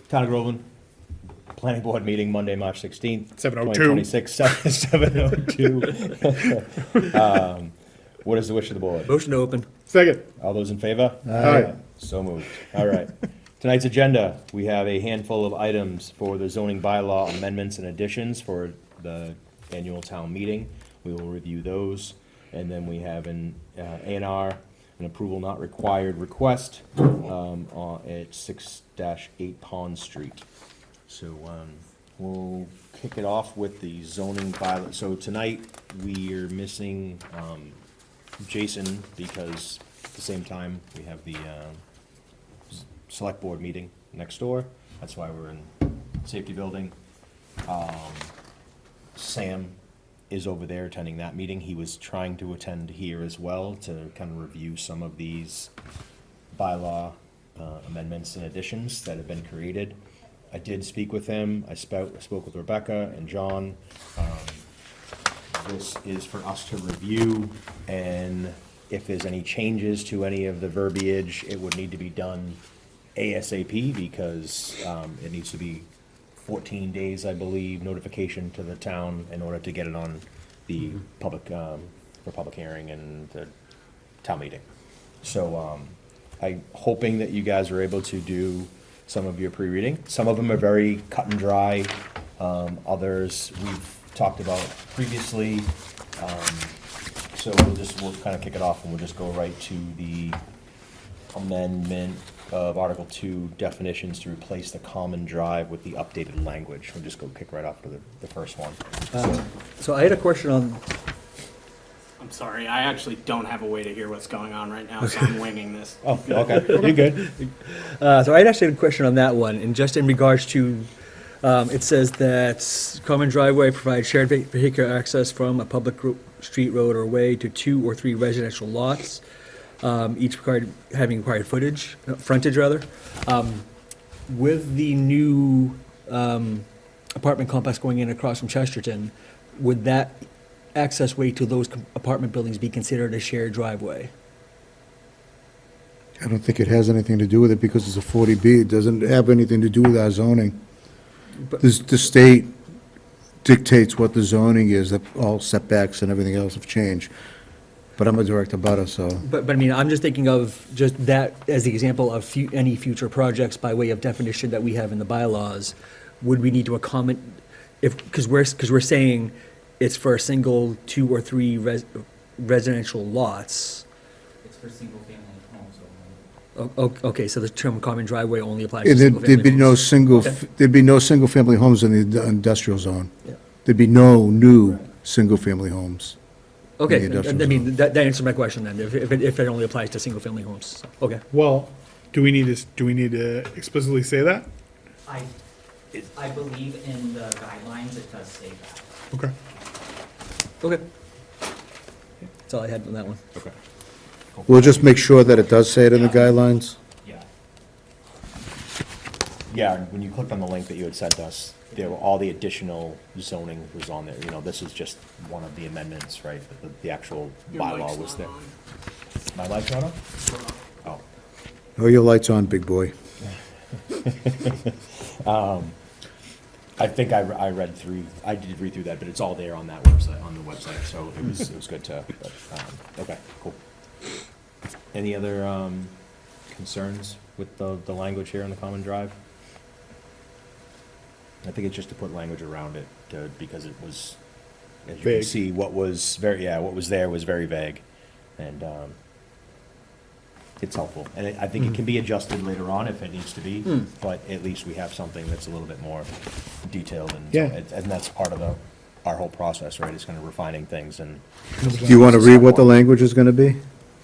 Town of Groveland, Planning Board meeting Monday, March 16th. 7:02. 2026, 7:02. What is the wish of the board? Motion to open. Second. All those in favor? Aye. So moved. All right. Tonight's agenda, we have a handful of items for the zoning bylaw amendments and additions for the annual town meeting. We will review those. And then we have an A&R, an approval not required request at 6-8 Pond Street. So we'll kick it off with the zoning bylaw. So tonight, we are missing Jason because at the same time, we have the select board meeting next door. That's why we're in safety building. Sam is over there attending that meeting. He was trying to attend here as well to kind of review some of these bylaw amendments and additions that have been created. I did speak with him. I spoke with Rebecca and John. This is for us to review, and if there's any changes to any of the verbiage, it would need to be done ASAP because it needs to be 14 days, I believe, notification to the town in order to get it on the public, for public hearing and the town meeting. So I'm hoping that you guys are able to do some of your pre-reading. Some of them are very cut and dry. Others we've talked about previously. So we'll kind of kick it off and we'll just go right to the amendment of Article 2 definitions to replace the common drive with the updated language. We'll just go kick right off to the first one. So I had a question on, I'm sorry, I actually don't have a way to hear what's going on right now, so I'm winging this. Oh, okay, you're good. so I had actually a question on that one, and just in regards to, it says that common driveway provides shared vehicular access from a public street, road, or way to 2 or 3 residential lots, each having required frontage rather. With the new apartment complex going in across from Chesterton, would that access way to those apartment buildings be considered a shared driveway? I don't think it has anything to do with it because it's a 40B. It doesn't have anything to do with our zoning. But- The state dictates what the zoning is, that all setbacks and everything else have changed. But I'm a direct abutter, so. But I mean, I'm just thinking of just that as the example of any future projects by way of definition that we have in the bylaws. Would we need to accommodate, because we're saying it's for a single 2 or 3 residential lots. It's for single-family homes only. Okay, so the term common driveway only applies to And single-family there'd be no homes. single, Okay. there'd be no single-family homes in the industrial zone. Yeah. There'd be no new single-family homes. Okay, in the I industrial mean, that answers my question then, if it only applies to single-family homes. So, okay. Well, do we need to explicitly say that? I believe in the guidelines, it does say that. Okay. Okay. That's all I had on that one. Okay. We'll just make sure that it does say it in the guidelines. Yeah. Yeah, when you clicked on the link that you had sent us, there were all the additional zoning was on there. You know, this is just one of the amendments, right? The actual Your bylaw mic's was not there. on. My light's not on? Oh. Oh, your light's on, big boy. I think I read through, I did read through that, but it's all there on that website, on the website, so it was good to, but, okay, cool. Any other, concerns with the language here on the common drive? I think it's just to put language around it, because it was, as you can Vague. see, what was what was there was very vague, and, it's helpful, and I think it can be adjusted later on if it needs to be, but at least we have something that's a little bit more detailed, and, Yeah. and that's part of our whole process, right, is kind of refining things and. Do you want to read what the language is going to be?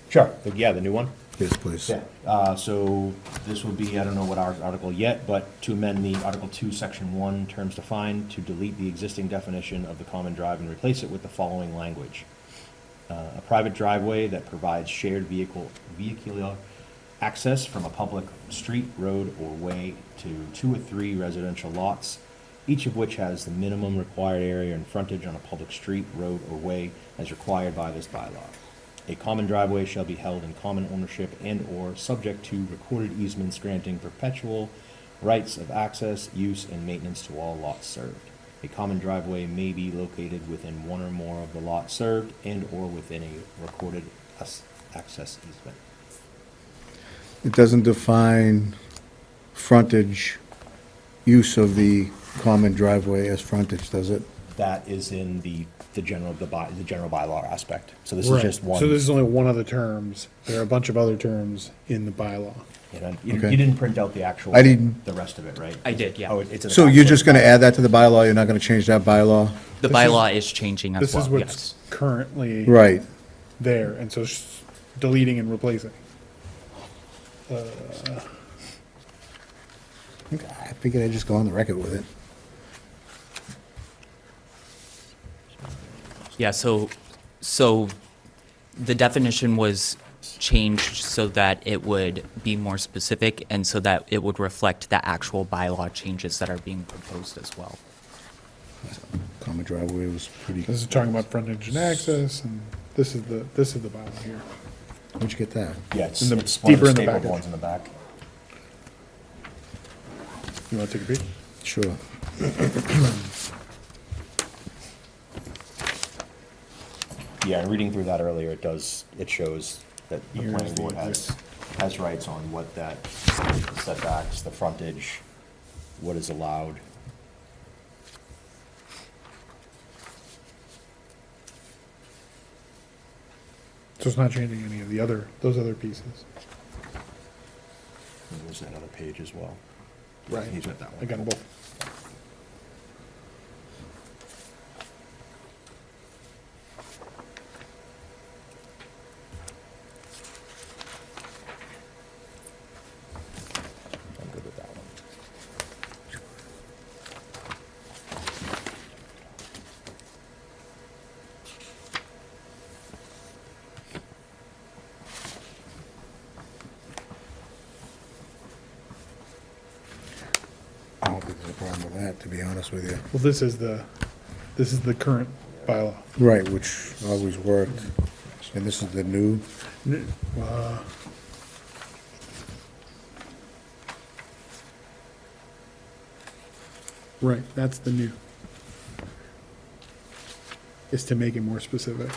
Sure, yeah, the new one? Yes, please. Yeah, so this would be, I don't know what article yet, but to amend the Article 2, Section 1, terms defined, to delete the existing definition of the common drive and replace it with the following language. A private driveway that provides shared vehicular access from a public street, road, or way to 2 or 3 residential lots, each of which has the minimum required area and frontage on a public street, road, or way as required by this bylaw. A common driveway shall be held in common ownership and/or subject to recorded easements granting perpetual rights of access, use, and maintenance to all lots served. A common driveway may be located within one or more of the lots served and/or within a recorded access easement. It doesn't define frontage, use of the common driveway as frontage, does it? That is in the general bylaw aspect. So this is Right. just one. So this is only one of the terms. There are a bunch of other terms in the bylaw. You Okay. you didn't print out the actual. I didn't. The rest of it, right? I did, yeah. Oh, it's in the So back. you're just gonna add that to the bylaw, you're not gonna change that bylaw? The This is- bylaw is changing as This well, is yes. what's currently Right. there, and so deleting and replacing. I figured I'd just go on the record with it. Yeah, so the definition was changed so that it would be more specific and so that it would reflect the actual bylaw changes that are being proposed as well. Common driveway was pretty, This is talking about frontage and access, and this is the bylaw here. where'd you get that? Yeah, it's in the- it's one of deeper in the stapled package. ones in the back. You want to take a peek? Sure. Yeah, and reading through that earlier, it shows that the Here's planning the board has rights on what the setbacks, the frontage, what is allowed. So it's not changing any of those other pieces. And there's that other page as well. Right. He's got that one. I got them both. I'm good with that one. I don't think there's a problem with that, to be honest with you. Well, this is the current bylaw. Right, which always worked. And this is the new, Right, that's the new. Is to make it more specific.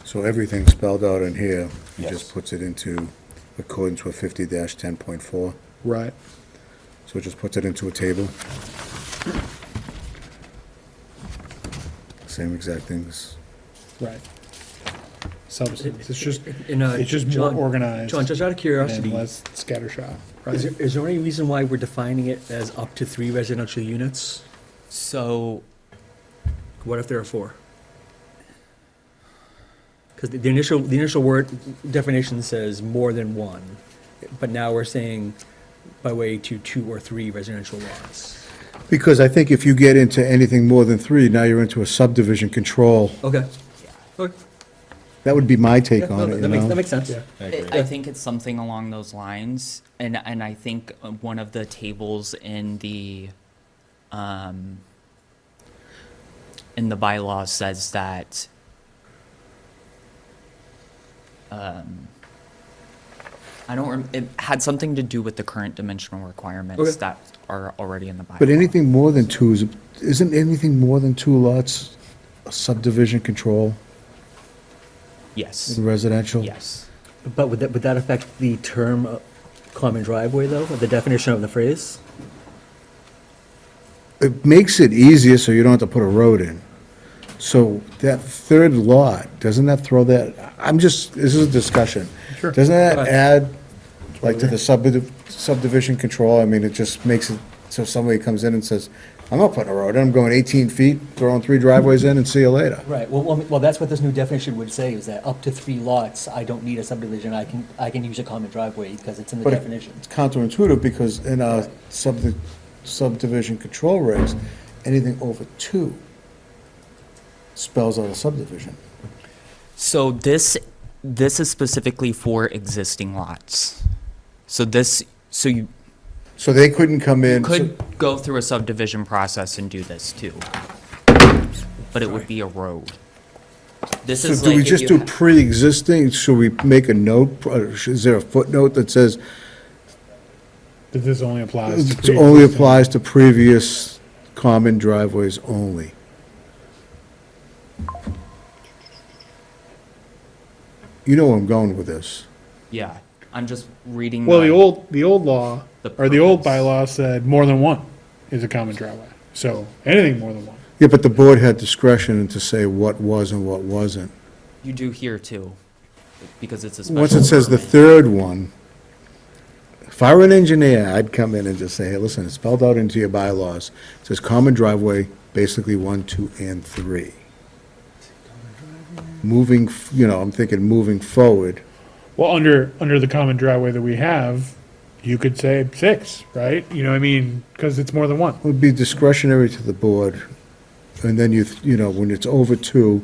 so everything spelled out in here, he Yes. just puts it into accordance with 50-10.4. Right. So it just puts it into a table. Same exact things. Right. Substance. It's just In, it's just more John- organized. John, just out of curiosity, and less scattershot. is Right. there any reason why we're defining it as up to 3 residential units? So, What if there are 4? Because the initial word definition says more than one, but now we're saying by way to 2 or 3 residential lots. Because I think if you get into anything more than 3, now you're into a subdivision control. Okay. Okay. That would be my Yeah, take no, on it, you that know? makes sense. Yeah. I agree. I think it's something along those lines, and I think one of the tables in the bylaw says that I don't it had something to do with the current dimensional requirements Okay. that are already in the bylaw. But anything more than 2 isn't anything more than 2 lots a subdivision control Yes. in residential? Yes. But would that affect the term common driveway, though, or the definition of the phrase? It makes it easier so you don't have to put a road in. So that third lot, doesn't that throw that, this is a discussion. Sure. Doesn't that Right. add, like, to the subdivision control? I mean, it just makes it so somebody comes in and says, I'm not putting a road in, I'm going 18 feet, throwing 3 driveways in and see you later. Right, well, that's what this new definition would say, is that up to 3 lots, I don't need a subdivision, I can use a common driveway, because it's in the But definition. it's counterintuitive because in our subdivision control regs, anything over 2 spells out a subdivision. So this is specifically for existing lots. So So they couldn't come in. Could go through a subdivision process and do this too. But it would be a road. This So is do like we if just you do ha- pre-existing? Should we make a note? Is there a footnote that says That this only applies to it only pre-existing. applies to previous common driveways only? You know where I'm going with this. Yeah, I'm just reading. Well, the old law, The or the old purpose. bylaw said more than one is a common driveway. So anything more than one. Yeah, but the board had discretion to say what was and what wasn't. You do here too, because it's a special. Once it says the permit. third one, if I were an engineer, I'd come in and just say, hey, listen, it's spelled out into your bylaws. It says common driveway, basically 1, 2, and 3. Moving, I'm thinking moving forward. Well, under the common driveway that we have, you could say 6, right? You know what I mean? Because it's more than one. It would be discretionary to the board. And then when it's over 2,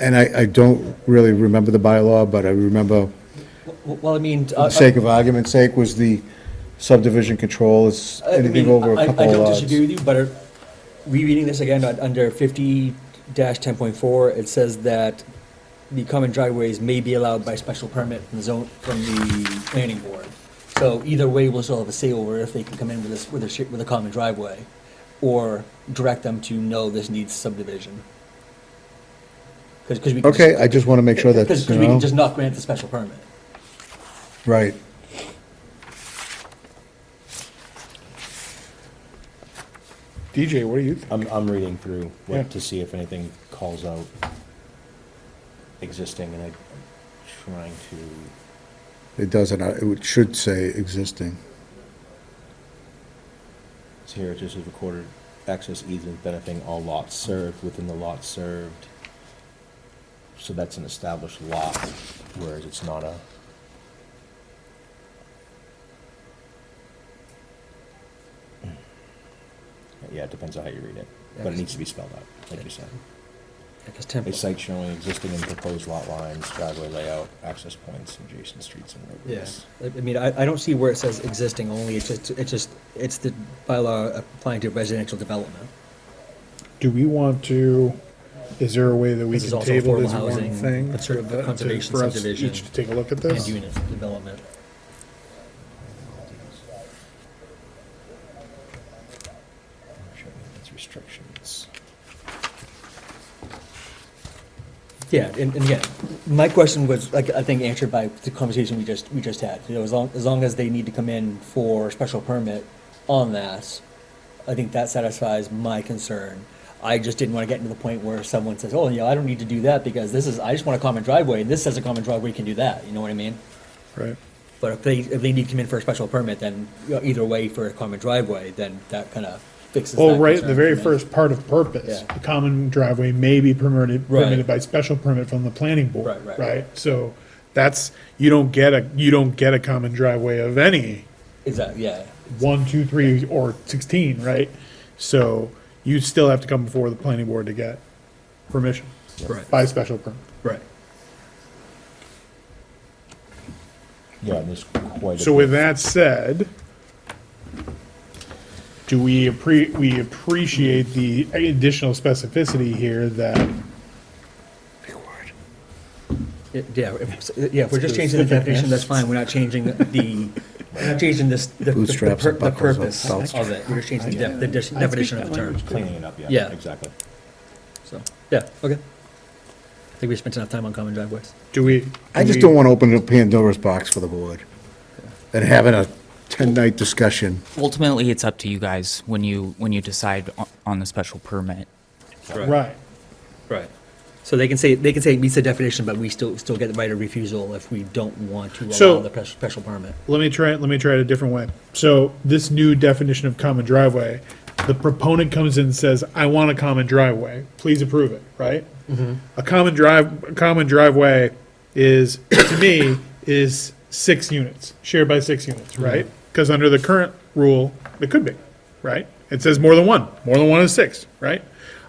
and I don't really remember the bylaw, but I remember, Well, I mean, for the sake of argument's sake, was the subdivision control is anything over a I couple of don't lots. disagree with you, but rereading this again, under 50-10.4, it says that the common driveways may be allowed by special permit from the planning board. So either way, we'll still have a say over if they can come in with a common driveway, or direct them to, no, this needs subdivision. Because we can Okay, I just want to make sure that, Because we can just not grant the special permit. right. DJ, what do you think? I'm reading through Yeah. to see if anything calls out existing, and I'm trying to, It doesn't, it should say existing. it's here, it just is recorded access easement benefiting all lots served within the lot served. So that's an established lot, whereas it's not a. Yeah, it depends on how you read it, but it needs to be spelled out, like you said. Because A 10. site showing existing and proposed lot lines, driveway layout, access points, adjacent streets and roadways. Yeah, I mean, I don't see where it says existing only, it's the bylaw applying to residential development. Do we want to, is there a way that we This is can also table affordable this one housing, thing? but sort of to- conservation for us subdivision each to take a look at And this? unit development. It's restrictions. Yeah, and again, my question was, like, I think answered by the conversation we just had. You know, as long as they need to come in for a special permit on that, I think that satisfies my concern. I just didn't want to get into the point where someone says, oh, yeah, I don't need to do that because I just want a common driveway, and this says a common driveway can do that, you know what I mean? Right. But if they need to come in for a special permit, then, either way for a common driveway, then that kind of fixes that Well, right, the concern very for me. first part of purpose, Yeah. the common driveway may be permitted Right. by special permit from the planning board. Right. Right, so that's, you don't get a common driveway of any Exactly, yeah. 1, 2, 3, or 16, right? So you still have to come before the planning board to get permission Right. by special permit. Right. Yeah, there's quite a. So bit. with that said, do we appreciate the additional specificity here that, Yeah, if we're just changing the definition, that's fine, we're not changing we're not changing the Bootstraps and the buckles of purpose belt of it, we're just changing the definition of the term, Cleaning it up, yeah. Yeah. Exactly. so, yeah, okay. I think we spent enough time on common driveways. do we? I just don't want to open up Pandora's box for the board. And having a 10-night discussion. Ultimately, it's up to you guys when you decide on the special permit. Right, Right. So they can say it meets the definition, but we still get the right of refusal if we don't want to So- allow the special permit. let me try it a different way. So this new definition of common driveway, the proponent comes in and says, I want a common driveway, please approve it, right? A common driveway is, to me, is 6 units, shared by 6 units, right? Because under the current rule, it could be, right? It says more than one is 6, right?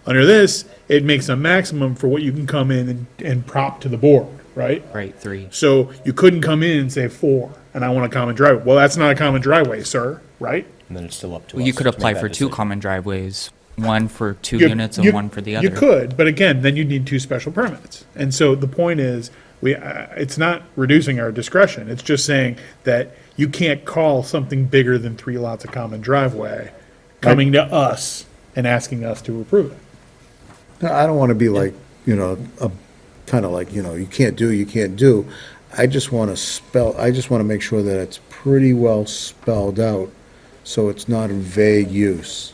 Under this, it makes a maximum for what you can come in and prop to the board, right? Right, 3. So you couldn't come in and say 4, and I want a common driveway. Well, that's not a common driveway, sir, right? And then it's still up to us. Well, you could to make apply that for 2 decision. common driveways, one for 2 You- units you- and one for the other. You could, but again, then you'd need 2 special permits. And so the point is, it's not reducing our discretion, it's just saying that you can't call something bigger than 3 lots of common driveway coming to us and asking us to approve it. No, I don't want to be like, kind of like, you can't do. I just want to make sure that it's pretty well spelled out, so it's not a vague use.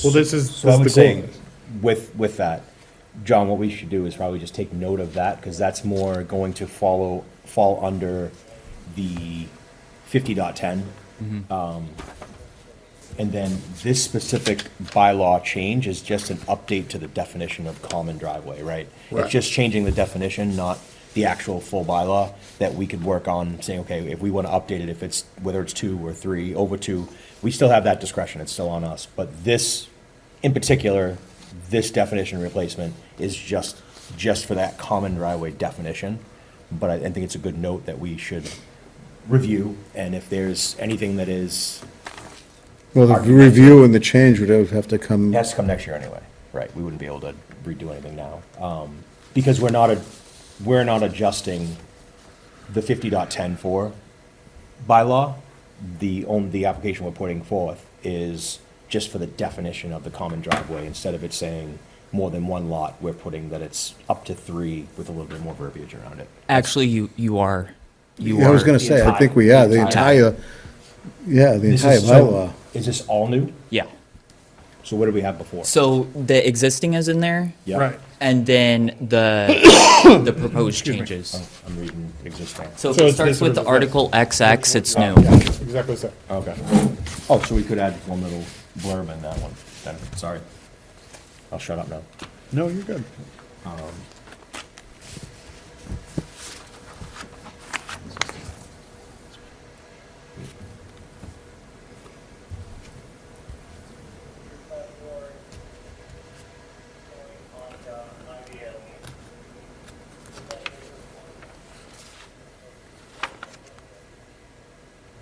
Well, this is So I would the goal. say, with that, John, what we should do is probably just take note of that, because that's more going to fall under the 50.10. And then this specific bylaw change is just an update to the definition of common driveway, right? Right. It's just changing the definition, not the actual full bylaw, that we could work on saying, okay, if we want to update it, if it's, whether it's 2 or 3, over 2, we still have that discretion, it's still on us. But this, in particular, this definition replacement is just for that common driveway definition. But I think it's a good note that we should review, and if there's anything that is, Well, the review and the change would have to come, it has to come next year anyway, right? We wouldn't be able to redo anything now. Because we're not adjusting the 50.10 bylaw. The application we're putting forth is just for the definition of the common driveway. Instead of it saying more than 1 lot, we're putting that it's up to 3 with a little bit more verbiage around it. Actually, you are. I was going to say, I think we are, the entire This is so- bylaw. Is this all new? Yeah. So what did we have before? So the existing is in there, Yeah. Right. and then the proposed changes. Oh, I'm reading existing. So if So it it's starts this with one. the Article XX, it's new. Yeah, exactly so. Okay. Oh, so we could add one little blurb in that one, then, sorry. I'll shut up now. No, you're good.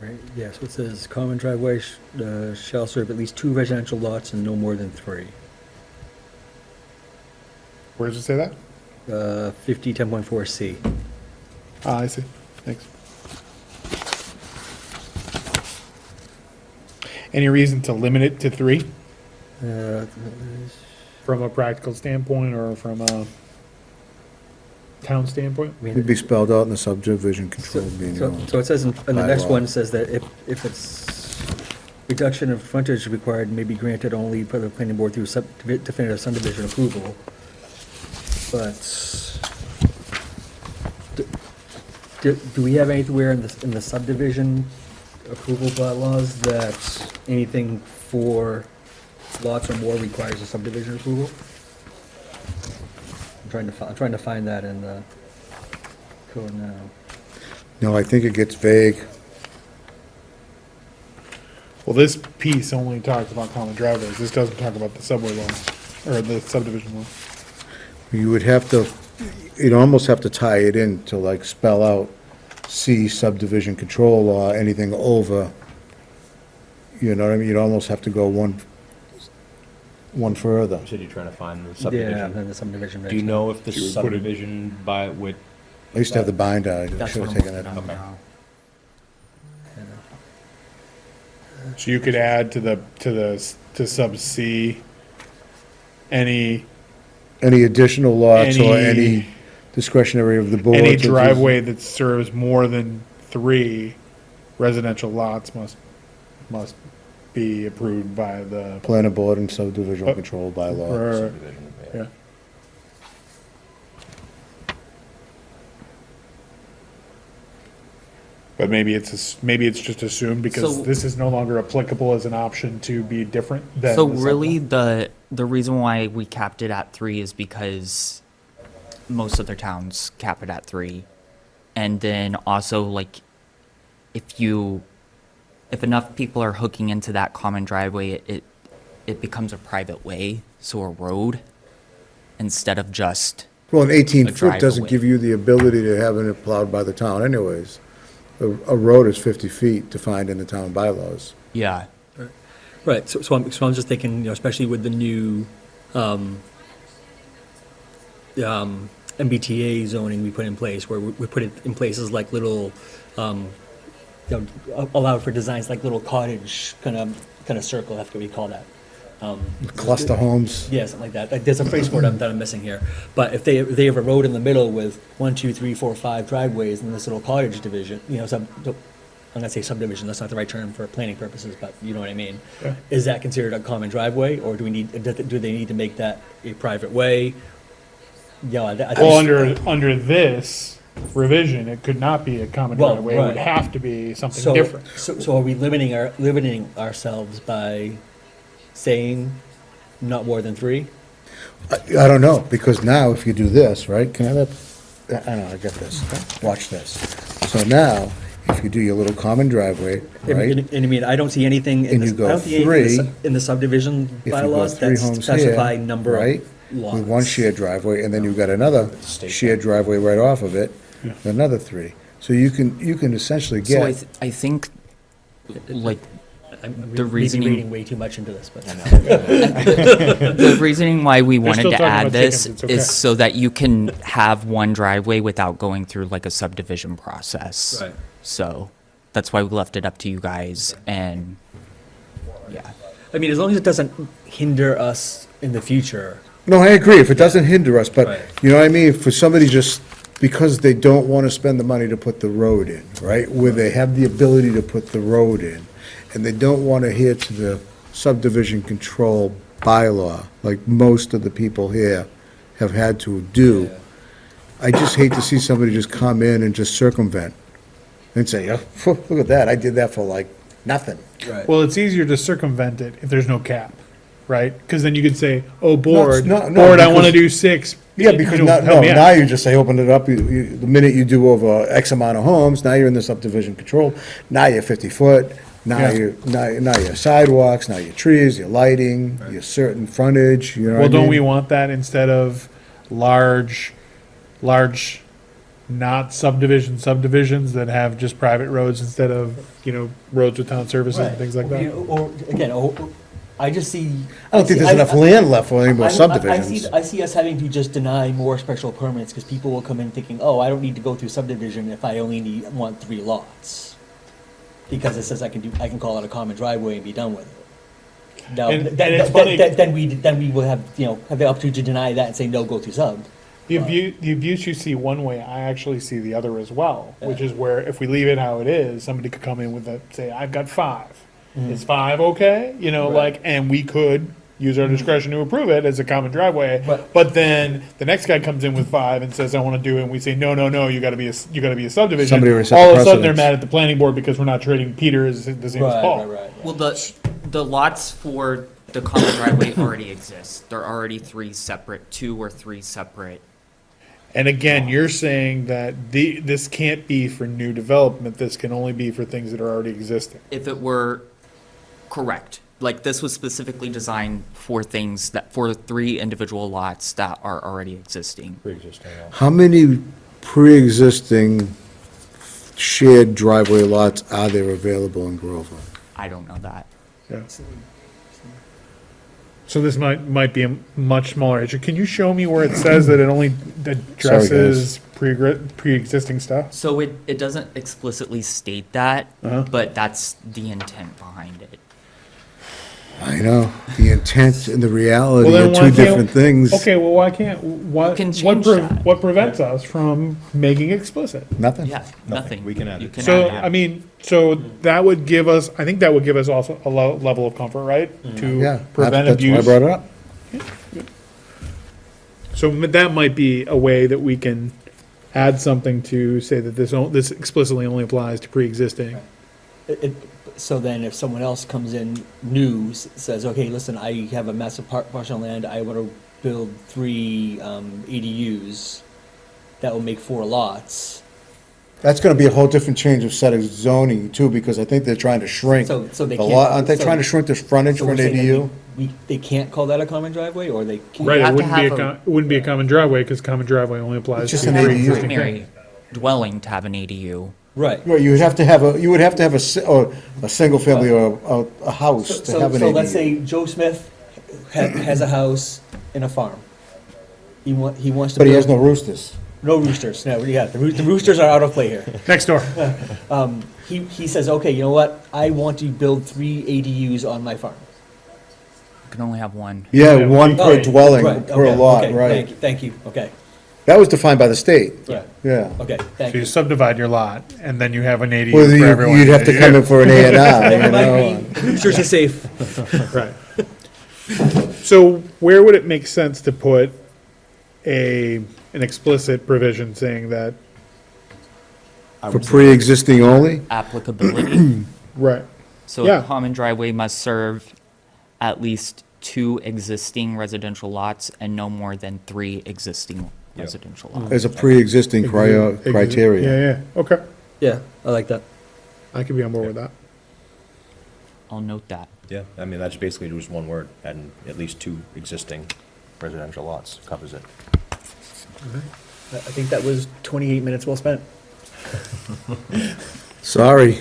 Right, yeah, so it says common driveway shall serve at least 2 residential lots and no more than 3. Where does it say that? 50, 10.4C. Ah, I see. Thanks. Any reason to limit it to 3 Uh, from a practical standpoint or from a town standpoint? I mean, It'd be spelled out in the subdivision So control being so- owned. so it says in the next bylaw. one, it says that if it's reduction of frontage required may be granted only by the planning board through definitive subdivision approval. But do we have anywhere in the subdivision approval bylaws that anything for lots or more requires a subdivision approval? I'm trying to find that in the code now. No, I think it gets vague. Well, this piece only talks about common driveways. This doesn't talk about the subway law, or the subdivision law. You would have to, you'd almost have to tie it in to like spell out C subdivision control law, anything over, you know what I mean? You'd almost have to go one further. You said you're trying to find the Yeah, subdivision. and the subdivision. Do you regs. know if the You would put it- subdivision by, would, I used to have the binder, I That's should what have I'm taken looking it. at now. So you could add to sub C, any Any lots or Any- any discretionary of the board. Any to just- driveway that serves more than 3 residential lots must be approved by the, Planning board and subdivision Oh. control bylaw. or, subdivision, yeah. But maybe it's just assumed because So- this is no longer applicable as an option to be different than. So the sub- really, the reason why we capped it at 3 is because most other towns cap it at 3. And then also, like, if enough people are hooking into that common driveway, it becomes a private way, so a road, instead of just Well, an 18-foot drive doesn't away. give you the ability to have it plowed by the town anyways. A road is 50 feet defined in the town bylaws. Yeah. Right, so I'm just thinking, you know, especially with the new, MBTA zoning we put in place, where we put it in places like little, you know, allowed for designs like little cottage kind of circle, I forget what you call that. Cluster homes, Yeah, something like that. Like, there's a phrase for it that I'm missing here. But if they have a road in the middle with 1, 2, 3, 4, 5 driveways and this little cottage division, you know, I'm gonna say subdivision, that's not the right term for planning purposes, but you know what I mean. Yeah. Is that considered a common driveway, or do they need to make that a private way? Yeah, Well, under this revision, it could not be a common Well, driveway. It would right. have to be something so, different. so are we limiting ourselves by saying not more than 3? I don't know, because now if you do this, right, can I have, I know, I get this, watch this. So now, if you do your little common driveway, right, And I mean, I don't see anything in And this, you go I don't see anything in the 3, in the subdivision if you go bylaws 3 that homes specify here, number right, of lots. with one shared driveway, and then you've got another shared driveway right off of it, another 3. So you can essentially So get, I think, like, I'm the maybe reasoning- reading way too much into this, but. the reasoning why we wanted still to talking add about this chickens, it's okay. is so that you can have one driveway without going through like a subdivision process. Right. So that's why we left it up to you guys and, yeah. I mean, as long as it doesn't hinder us in the future. no, I agree, if it doesn't hinder us, but, Right. you know what I mean, for somebody just, because they don't want to spend the money to put the road in, right, where they have the ability to put the road in, and they don't want to adhere to the subdivision control bylaw, like most of the people here have had to do, I just hate to see somebody just come in and just circumvent and say, oh, look at that, I did that for like nothing. Right. Well, it's easier to circumvent it if there's no cap, right? Because then you could say, oh, board, no, board, I want to because- do 6. Yeah, because You know, now, help no, me out. now you just say, open it up, the minute you do over X amount of homes, now you're in the subdivision control, now you're 50 foot, now Yeah. now your sidewalks, now your trees, your lighting, your certain frontage, you know what I Well, don't we mean? want that instead of large, not subdivisions that have just private roads instead of, you know, roads with town services and things like that? Or, again, I just see. I don't think there's enough land left for any more I subdivisions. see us having to just deny more special permits, because people will come in thinking, oh, I don't need to go through subdivision if I only want 3 lots. Because it says I can call it a common driveway and be done with it. Now, And it's funny- then we will have, you know, have the opportunity to deny that and say, no, go through sub. The abuse you see one way, I actually see the other as well, which is where if we leave it how it is, somebody could come in with say, I've got 5. Is 5 okay? You know, Right. like, and we could use our discretion to approve it as a common driveway. But- But then the next guy comes in with 5 and says, I want to do it, and we say, no, you gotta be a subdivision. Somebody already set All the of a sudden, they're precedence. mad at the planning board because we're not treating Peter as the same as Paul. Well, the lots for the common driveway already exist. They're already 2 or 3 separate. And again, you're saying that this can't be for new development, this can only be for things that are already existing. If it were correct, like this was specifically designed for for 3 individual lots that are already existing. Pre-existing, yeah. How many pre-existing shared driveway lots are there available in Groveland? I don't know that. Yeah. So this might be a much smaller issue. Can you show me where it says that it only addresses pre-existing stuff? So it doesn't explicitly state that, Uh-huh. but that's the intent behind it. I know, the intent and the reality Well, are then why two can't- different things. Okay, well, why can't, what, can change that. what prevents us from making explicit? Nothing? Yeah, nothing. We can add You it. can So, add it. I mean, so that would give us, I think that would give us also a level of comfort, right? Yeah, To prevent that's why I abuse. brought it up. So that might be a way that we can add something to say that this explicitly only applies to pre-existing. So then if someone else comes in, new, says, okay, listen, I have a massive parcel of land, I want to build 3 ADUs, that will make 4 lots. That's gonna be a whole different change of set of zoning too, because I think they're trying to shrink. So they the can't- lot. Aren't they so- trying to shrink the frontage So for we're an saying that ADU? they can't call that a common driveway, or they can't? Right, have it to wouldn't be have it wouldn't be a common driveway, because common driveway only applies It's just to an ADU. pre-existing Primary things. dwelling to have an ADU. Right. Right, you would have to have a single family or a house to have an So ADU. let's say Joe Smith has a house and a farm. He wants to build. But he has no roosters. No roosters, no, yeah, the roosters are out of play here. Next door. He says, okay, you know what, I want to build 3 ADUs on my farm. You can only have one. Yeah, Yeah, one per Oh, dwelling, right, per okay, lot, okay, right. Thank you, okay, That was defined by the state, yeah, yeah. okay, So thank you you. subdivide your lot, and then you have an ADU Well, for everyone. you'd have to come in for an A and R, you Never know? mind me, roosters are safe. Right. So where would it make sense to put an explicit provision saying that, I For would say- pre-existing only? Applicability. right, So Yeah. a common driveway must serve at least 2 existing residential lots and no more than 3 existing residential lots. As a pre-existing criteria. Yeah, yeah, okay. Yeah, I like that. I could be on board with that. I'll note that. Yeah, I mean, that's basically just one word, and at least 2 existing residential lots covers it. I think that was 28 minutes well spent. Sorry.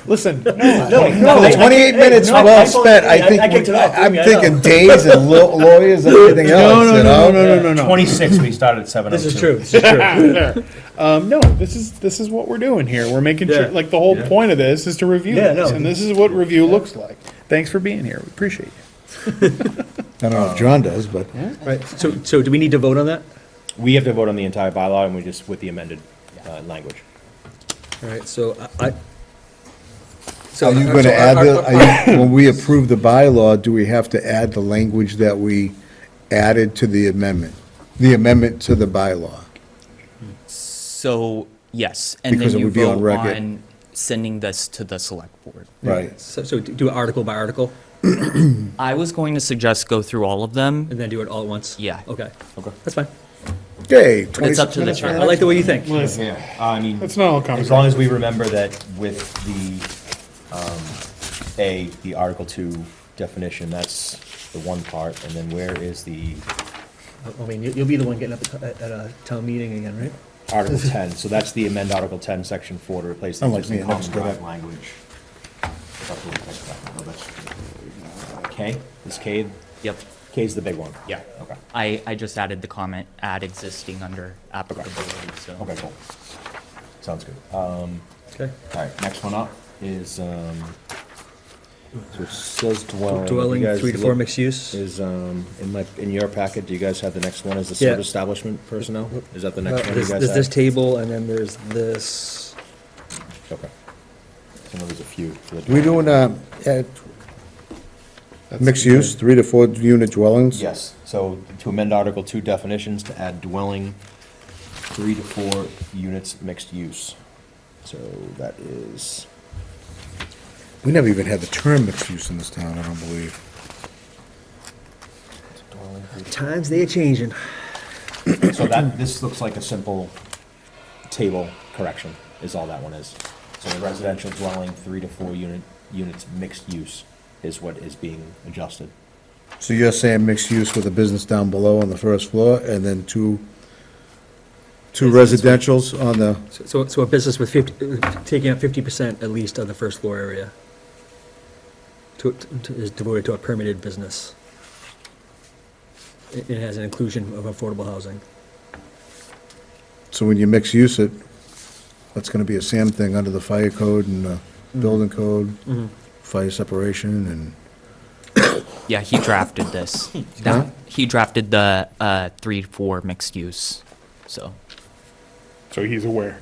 Listen, No, 28 minutes well spent, I think, I kicked it off, I'm I know. thinking days and lawyers and everything else, you know? no. 26, we started at 7:02. This is true, this is true. No, this is what we're doing here. We're making sure, Yeah. like, the whole point of this is to review Yeah, this, no. and this is what review looks like. Thanks for being here. We appreciate you. I don't know if John does, but Right, so do we need to vote on that? We have to vote on the entire bylaw, and we just, with the amended language. All right, so are you gonna add when we approve the bylaw, do we have to add the language that we added to the amendment? The amendment to the bylaw? So, yes, and Because then it you would be on vote record. on sending this to the select board. Right. So do it article by article, I was going to suggest go through all of them. and then do it all at once? Yeah. Okay, that's fine. Okay, But it's up 26 to the minutes. chair. I like the way you think. Yeah, I mean, It's not all as long as we remember that with the Article 2 definition, that's the one part, and then where is the I mean, you'll be the one getting up at a town meeting again, right? Article 10? So that's the amend Article 10, Section 4 to replace the Unlike me, existing it common looks good. drive language. That's what we picked up. No, that's- K, is K, Yep. K's the big one? Yeah. Okay, I just added the comment, add existing under applicability, so. okay, cool. Sounds good. Okay. All right, next one up is, so it says dwelling. Dwelling, You guys 3 to 4 look- mixed use. Is, in your packet, do you guys have the next one as the Yeah. service establishment personnel? Is that the next one you There's guys there's this have? table, and then there's this. Okay. I know there's a few. We doing, mixed use, 3 to 4 unit dwellings? Yes, so to amend Article 2 definitions to add dwelling, 3 to 4 units mixed use. So that is, We never even had the term mixed use in this town, I don't believe. Times they are changing. so that, this looks like a simple table correction, is all that one is. So the residential dwelling, 3 to 4 units mixed use is what is being adjusted. So you're saying mixed use with a business down below on the first floor, and then two residentials on the, So a business with taking up 50% at least of the first floor area is devoted to a permitted business. It has an inclusion of affordable housing. so when you mix use it, that's gonna be a SAM thing under the fire code and the building code, fire separation and, Yeah, he drafted this. Huh? He drafted the 3 to 4 mixed use, so. So he's aware.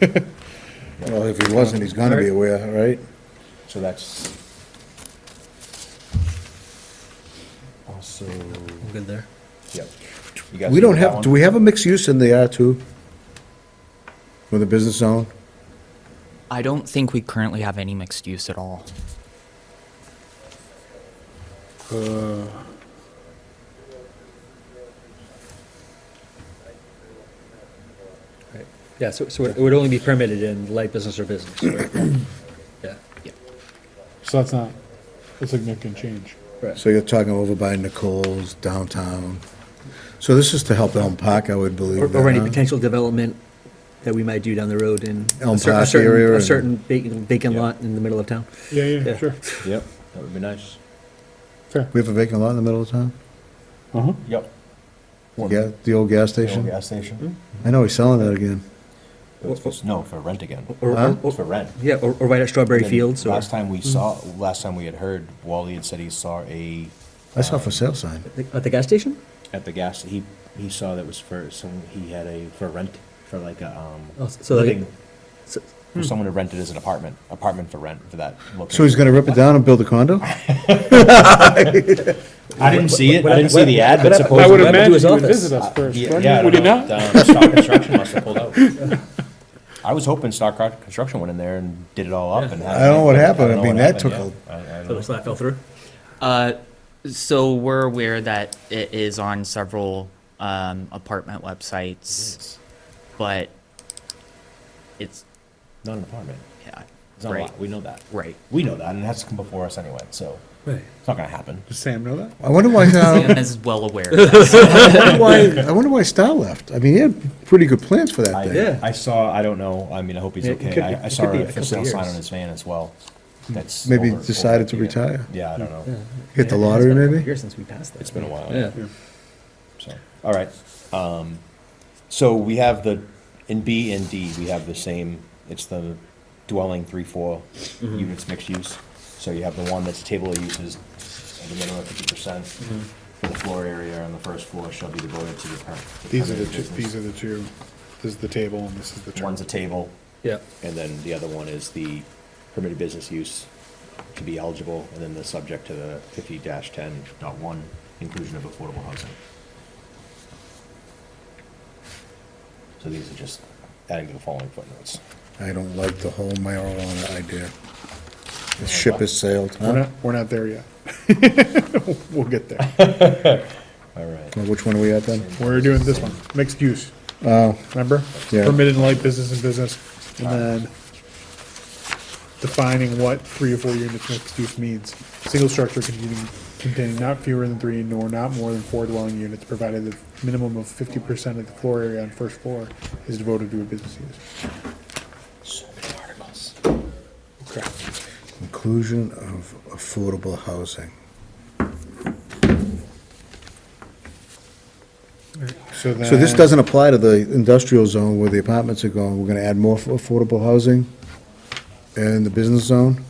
well, if he wasn't, he's gonna be aware, right? So that's also, I'm good there. yep. You guys We good don't with that have, one? do we have a mixed use in the R2? With a business zone? I don't think we currently have any mixed use at all. Yeah, so it would only be permitted in light business or business, right? Yeah. So that's not a significant change. So you're talking over by Nicole's downtown. So this is to help Elm Park, I would believe. Or any huh? potential development that we might do down the road in Elm a cer- a Park certain, area a and- certain vacant lot in the middle of town. Yeah, yeah, Yeah. sure. Yep, that would be nice. Fair. We have a vacant lot in the middle of town? Uh-huh. Yep. Yeah, the old gas The old station? gas station? I know, he's selling that again. No, for rent again. Or, Huh? It's for rent. yeah, or right at Strawberry Then Fields, or, Last time we had heard, Wally had said he saw I saw for sale sign. at the gas station? at the gas, he saw that was for he had for rent, for like a, Oh, so like- living, so- for someone to rent it as an apartment for rent for that location. So he's gonna rip it down and build a condo? I didn't see it, What- I didn't see the ad, but what- supposedly. I would What happened to imagine his you would office? visit us first, Yeah, wouldn't I you? Would you don't not? know. Stock Construction must have pulled out. I was hoping Stock Construction went in there and did it all up and had. I don't know what happened. don't I know mean, what that happened, took yeah. I So don't this know. that fell through? So we're aware that it is on several apartment websites, but it's, Not an apartment. yeah, It's not a right, lot. We know that. right. We know that, and it has to come before us anyway, so Right. it's not gonna happen. Does Sam know that? I wonder why, Sam is well aware of this. I wonder why Star left. I mean, he had pretty good plans for that I, thing. Yeah. I saw, I don't know, I mean, I hope he's Yeah, it okay. could be- I it saw could be a a for couple sale sign years. on his van as well. That's. Maybe over decided to a year. retire. Yeah, I don't know. Hit the Yeah, lottery, it's been a couple maybe? years since we passed that. It's been a while. Yeah. So, all right. So we have in B and D, we have the same, it's the dwelling 3-4 units mixed use. So you have the one that's table of uses, at the minimum of 50%. For the floor area on the first floor shall be devoted to the These are the permanent two, business. these are the two. This is the table and this is the chart. One's a table, Yeah. and then the other one is the permitted business use to be eligible, and then the subject to the 50-10.1, inclusion of affordable housing. So these are just adding to the following footnotes. I don't like the whole marijuana idea. The ship has sailed, We're huh? not, we're not there yet. We'll get there. All right. Well, which one are we at then? We're doing this one, mixed use, Oh, remember? Yeah. Permitted in light business and business, and then defining what 3 or 4 units mixed use means. Single structure containing not fewer than 3 nor not more than 4 dwelling units, provided the minimum of 50% of the floor area on first floor is devoted to a business use. So many articles. Okay. inclusion of affordable housing. So then. So this doesn't apply to the industrial zone where the apartments are going. We're gonna add more affordable housing in the business zone?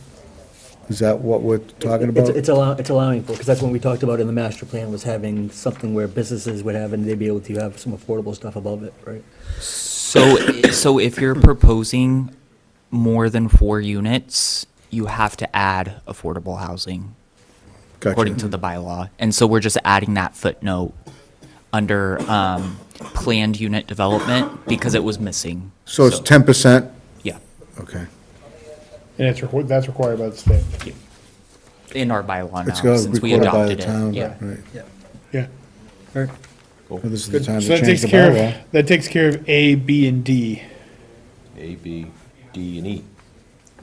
Is that what we're talking about? It's allowing for, because that's what we talked about in the master plan, was having something where businesses would have, and they'd be able to have some affordable stuff above it, right? So if you're proposing more than 4 units, you have to add affordable housing according to Gotcha. the bylaw. And so we're just adding that footnote under planned unit development because it was missing. So it's 10%? Yeah, Okay. And that's required by the state. in our bylaw It's now, got since we recorded by the adopted town, it. Yeah. right? Yeah. Right. Well, this is the time So to that change takes the care bylaw. of, that takes care of A, B, and D. A, B, D, and E,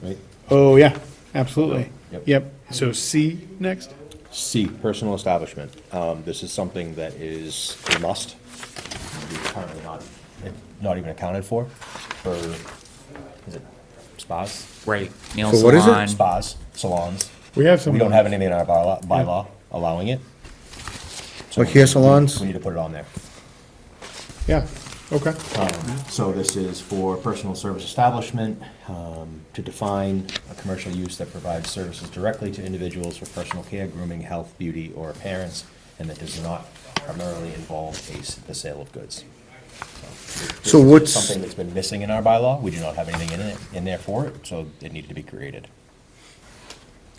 right? Oh, yeah, absolutely. Yep. Yep. So C next? C, personal establishment. This is something that is a must. We're currently not even accounted for, is it spas? Right. Nail So what is it? salon. Spas, salons. We have some. We don't have anything in our bylaw allowing it. So Like hair salons? We need to put it on there. Yeah, okay. So this is for personal service establishment, to define a commercial use that provides services directly to individuals for personal care, grooming, health, beauty, or appearance, and that does not primarily involve the sale of goods. So This is what's- something that's been missing in our bylaw. We do not have anything in there for it, so it needed to be created.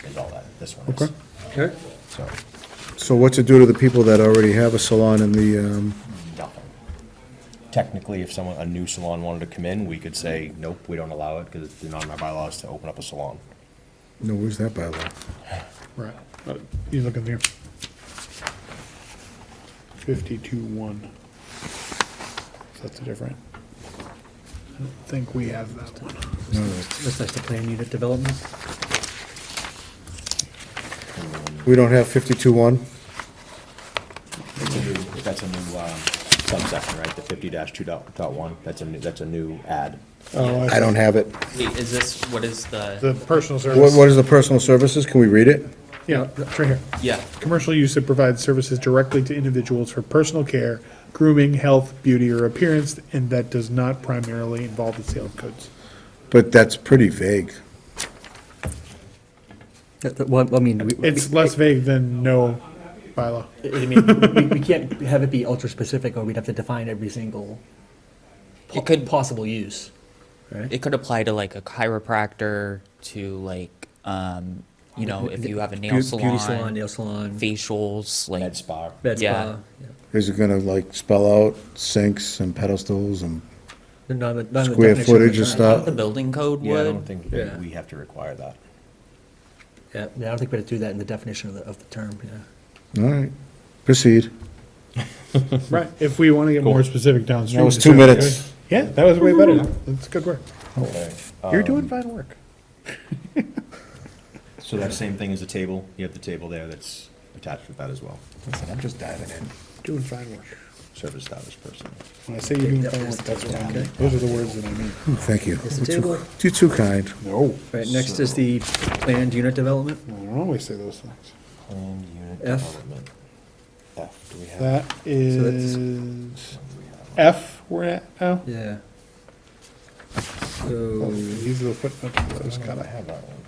Is all that this one is. Okay. Okay. So, So what's it do to the people that already have a salon in the, nothing. Technically, if a new salon wanted to come in, we could say, nope, we don't allow it because it's not in our bylaws to open up a salon. no, where's that bylaw? Right. You looking here? 52-1. So that's a different. think we have that one. That's the plan unit development. We don't have 52-1? That's a new subsection, right? The 50-2.1, that's a new ad. Oh, I don't have it. Wait, is this, what is the? The personal service. What is the personal services? Can we read it? Yeah, it's right here. Yeah. Commercial use that provides services directly to individuals for personal care, grooming, health, beauty, or appearance, and that does not primarily involve the sale of goods. But that's pretty vague. Well, I mean, It's less vague than no bylaw. I mean, we can't have it be ultra-specific, or we'd have to define every single It could, possible use, right? it could apply to like a chiropractor, to like, you know, if you have a nail Beauty salon. salon, nail salon, Facials, like. Med spa. med Yeah. spa. Is it gonna like spell out sinks and pedestals and None of the Square definition of footage the and term. stuff? The building code Yeah, I don't would. think Yeah. we have to require that. Yeah, I don't think we have to do that in the definition of the term, yeah. All right, proceed. Right, if we want to get more specific downstream. That was to 2 certain minutes. areas. Yeah, that was way better. That's good work. Okay. You're doing fine work. So that same thing as the table, you have the table there that's attached with that as well. Listen, I'm just diving in. Doing fine work. Service status person. When I say you're doing fine work, that's what I mean. Those are the words that I mean. Thank you. Is the table- You're too kind. No, Right, next is the planned unit development. I don't always say those things. Planned unit F. development. F, do we have? That So is F we're at now? Yeah. Oh, So, these are the footnotes that I just I gotta have that one.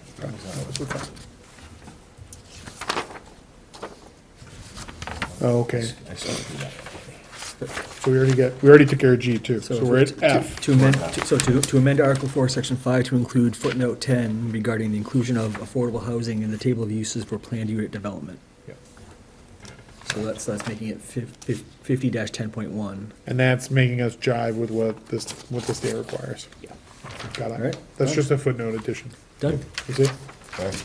Oh, okay, I still do that. so we already took care of G too, so we're at to- F. To amend, to amend Article 4, Section 5 to include footnote 10 regarding the inclusion of affordable housing in the table of uses for planned unit development. Yep. So that's making it 50-10.1. And that's making us jive with what the state requires. Yeah. Got All right. it. That's just a footnote addition. Done. You see? Okay.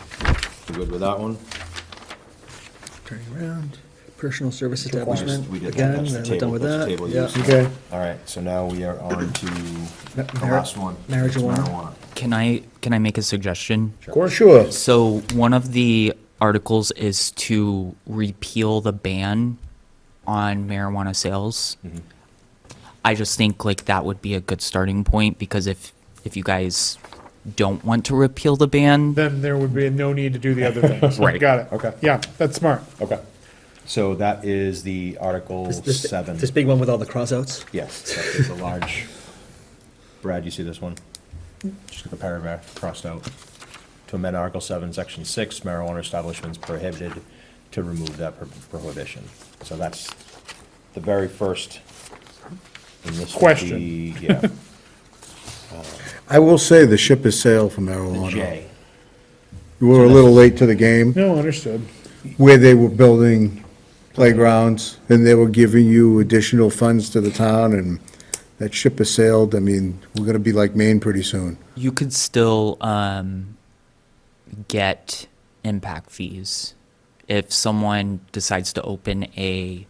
You good with that one? Turning around. Personal service We establishment, did that. again, That's the we're table- done with that's the that. table Yeah. use. Okay. All right, so now we are on to the Mar- last one. marijuana. Can I make a suggestion? Of course. Sure. So one of the articles is to repeal the ban on marijuana sales. I just think like that would be a good starting point, because if you guys don't want to repeal the ban, Then there would be no need to do the other things. Right. Got it. Okay. Yeah, that's smart. Okay. So that is the Article This 7. This big one with all the crossouts? Yes, that is a large, Brad, you see this one? Just got the paragraph crossed out. To amend Article 7, Section 6, marijuana establishments prohibited, to remove that prohibition. So that's the very first. And this would Question. be, yeah, I will say the ship has sailed for the marijuana. J. We were a little late to the game, No, understood. where they were building playgrounds, and they were giving you additional funds to the town, and that ship has sailed. I mean, we're gonna be like Maine pretty soon. you could still get impact fees if someone decides to open a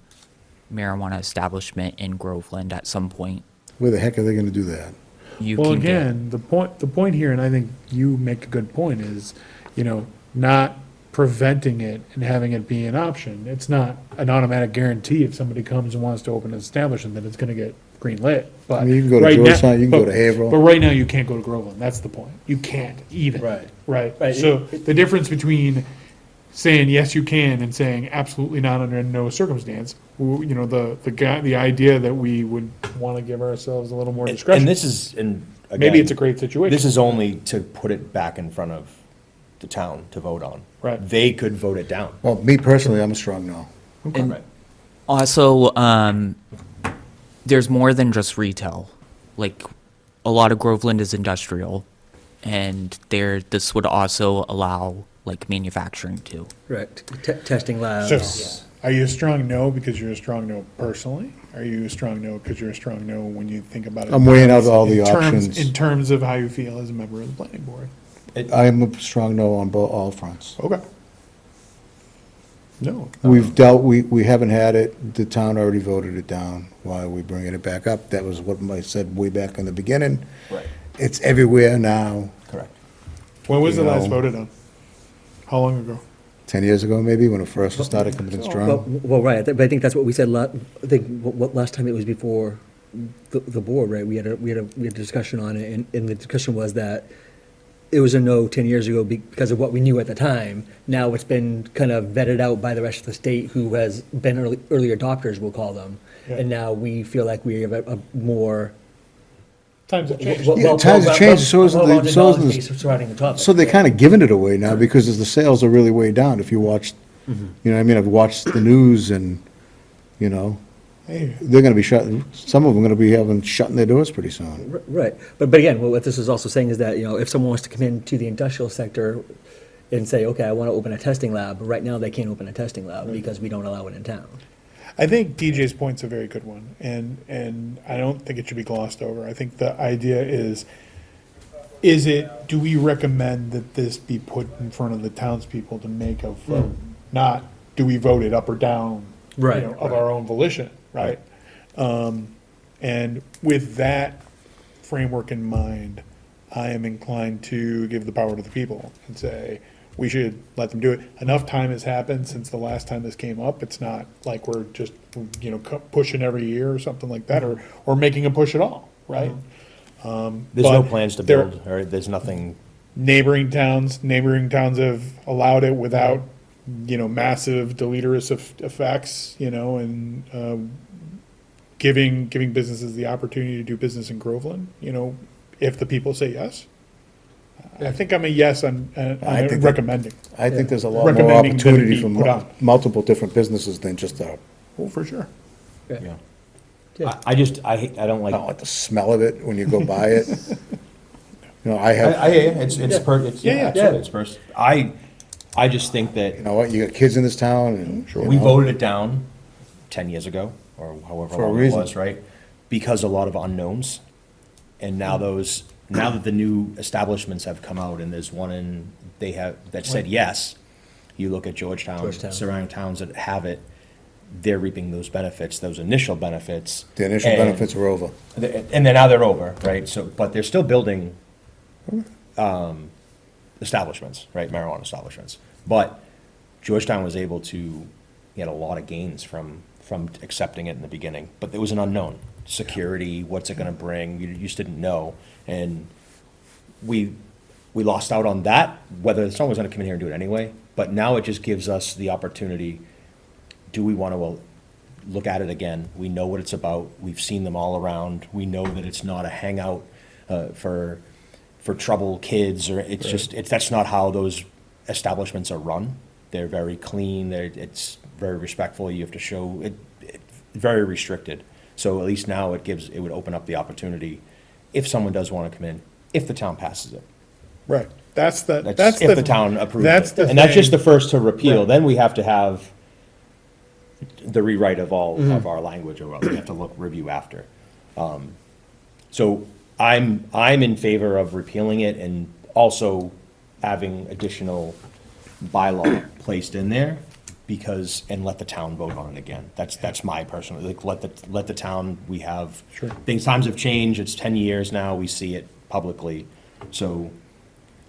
marijuana establishment in Groveland at some point. Where the heck are they gonna do that? You Well, can get, again, the point here, and I think you make a good point, is, not preventing it and having it be an option. It's not an automatic guarantee if somebody comes and wants to open an establishment that it's gonna get green lit, but. I mean, you can go to right now- Georgetown, you can go but- to Haverhill. But right now, you can't go to Groveland, that's the point. You can't even. Right. Right, Right. so the difference between saying yes, you can, and saying absolutely not under no circumstance, the idea that we would wanna give ourselves a little more discretion. And this is, and again. Maybe it's a great situation. This is only to put it back in front of the town to vote on. Right. They could vote it down. Well, me personally, I'm a strong no. and also, there's more than just retail. Like, a lot of Groveland is industrial, and this would also allow, like, manufacturing too. Correct. Testing labs. So, are you a strong no because you're a strong no personally? Are you a strong no because you're a strong no when you think about it? I'm weighing out all the in terms- options. In terms of how you feel as a member of the planning board? I'm a strong no on all fronts. Okay. No. We've dealt, we haven't had it, the town already voted it down. Why are we bringing it back up? That was what I said way back in the beginning. Right, It's everywhere now, correct. When was the You last know- voted on? How long ago? 10 years ago maybe, when it first started coming in Well, strong. well, right, but I think that's what we said, I think, last time it was before the board, right? We had a discussion on it, and the discussion was that it was a no 10 years ago because of what we knew at the time. Now it's been kind of vetted out by the rest of the state who has been early adopters, we'll call them. Yeah. And now we feel like we have a more. Times have changed. Yeah, times have changed, so is the- well-rounded so is the- knowledge base surrounding the topic. So they're kind of giving it away now because as the sales are really way down. If you watch, you know what I mean, I've watched the news and, you know, Hey, they're gonna be shutting, some of them are gonna be shutting their doors pretty soon. Right, but again, what this is also saying is that, if someone wants to come into the industrial sector and say, okay, I want to open a testing lab, right now they can't open a testing lab because we don't allow it in town. I think DJ's point's a very good one, and I don't think it should be glossed over. I think the idea is do we recommend that this be put in front of the townspeople to make a vote? Not, do we vote it up or down? Right, Of our own volition, right? And with that framework in mind, I am inclined to give the power to the people and say, we should let them do it. Enough time has happened since the last time this came up. It's not like we're just, pushing every year or something like that, or making a push at all, right? There's no But plans to there- build, or there's nothing, Neighboring towns have allowed it without, massive deleterious effects, and giving businesses the opportunity to do business in Groveland, if the people say yes. I think I'm a yes on I think that- recommending. I think there's a lot more Recommending that it opportunity be for put on. multiple different businesses than just a, Oh, for sure. yeah. Yeah. I just, I don't like. I don't like the smell of it when you go by it. You know, I I have, hear you. It's, Yeah, yeah. absolutely, it's I just think that you know what, you got kids in this town and. you we know, voted it down 10 years ago, or however For a long it reason. was, right? Because a lot of unknowns. And now now that the new establishments have come out, and there's one that said yes, you look at Georgetown, surrounding towns that have it, they're reaping those benefits, those initial benefits. The initial and- benefits are over. And then now they're over, right? So, but they're still building establishments, right, marijuana establishments. But Georgetown was able to get a lot of gains from accepting it in the beginning. But there was an unknown, security, what's it gonna bring, you just didn't know. And we lost out on that, whether someone was gonna come in here and do it anyway. But now it just gives us the opportunity, do we wanna look at it again? We know what it's about, we've seen them all around, we know that it's not a hangout for troubled kids, or it's just, that's not how those establishments are run. They're very clean, it's very respectful, you have to show, very restricted. So at least now it would open up the opportunity, if someone does wanna come in, if the town passes it. Right. That's the. That's if the town approves that's it. the And that's just thing. the first to repeal, Right. then we have to have the rewrite of all of our language, or we have to review after. So I'm in favor of repealing it and also having additional bylaw placed in there, because, and let the town vote on it again. That's my personal, like, let the town, we have. Sure. Times have changed, it's 10 years now, we see it publicly, so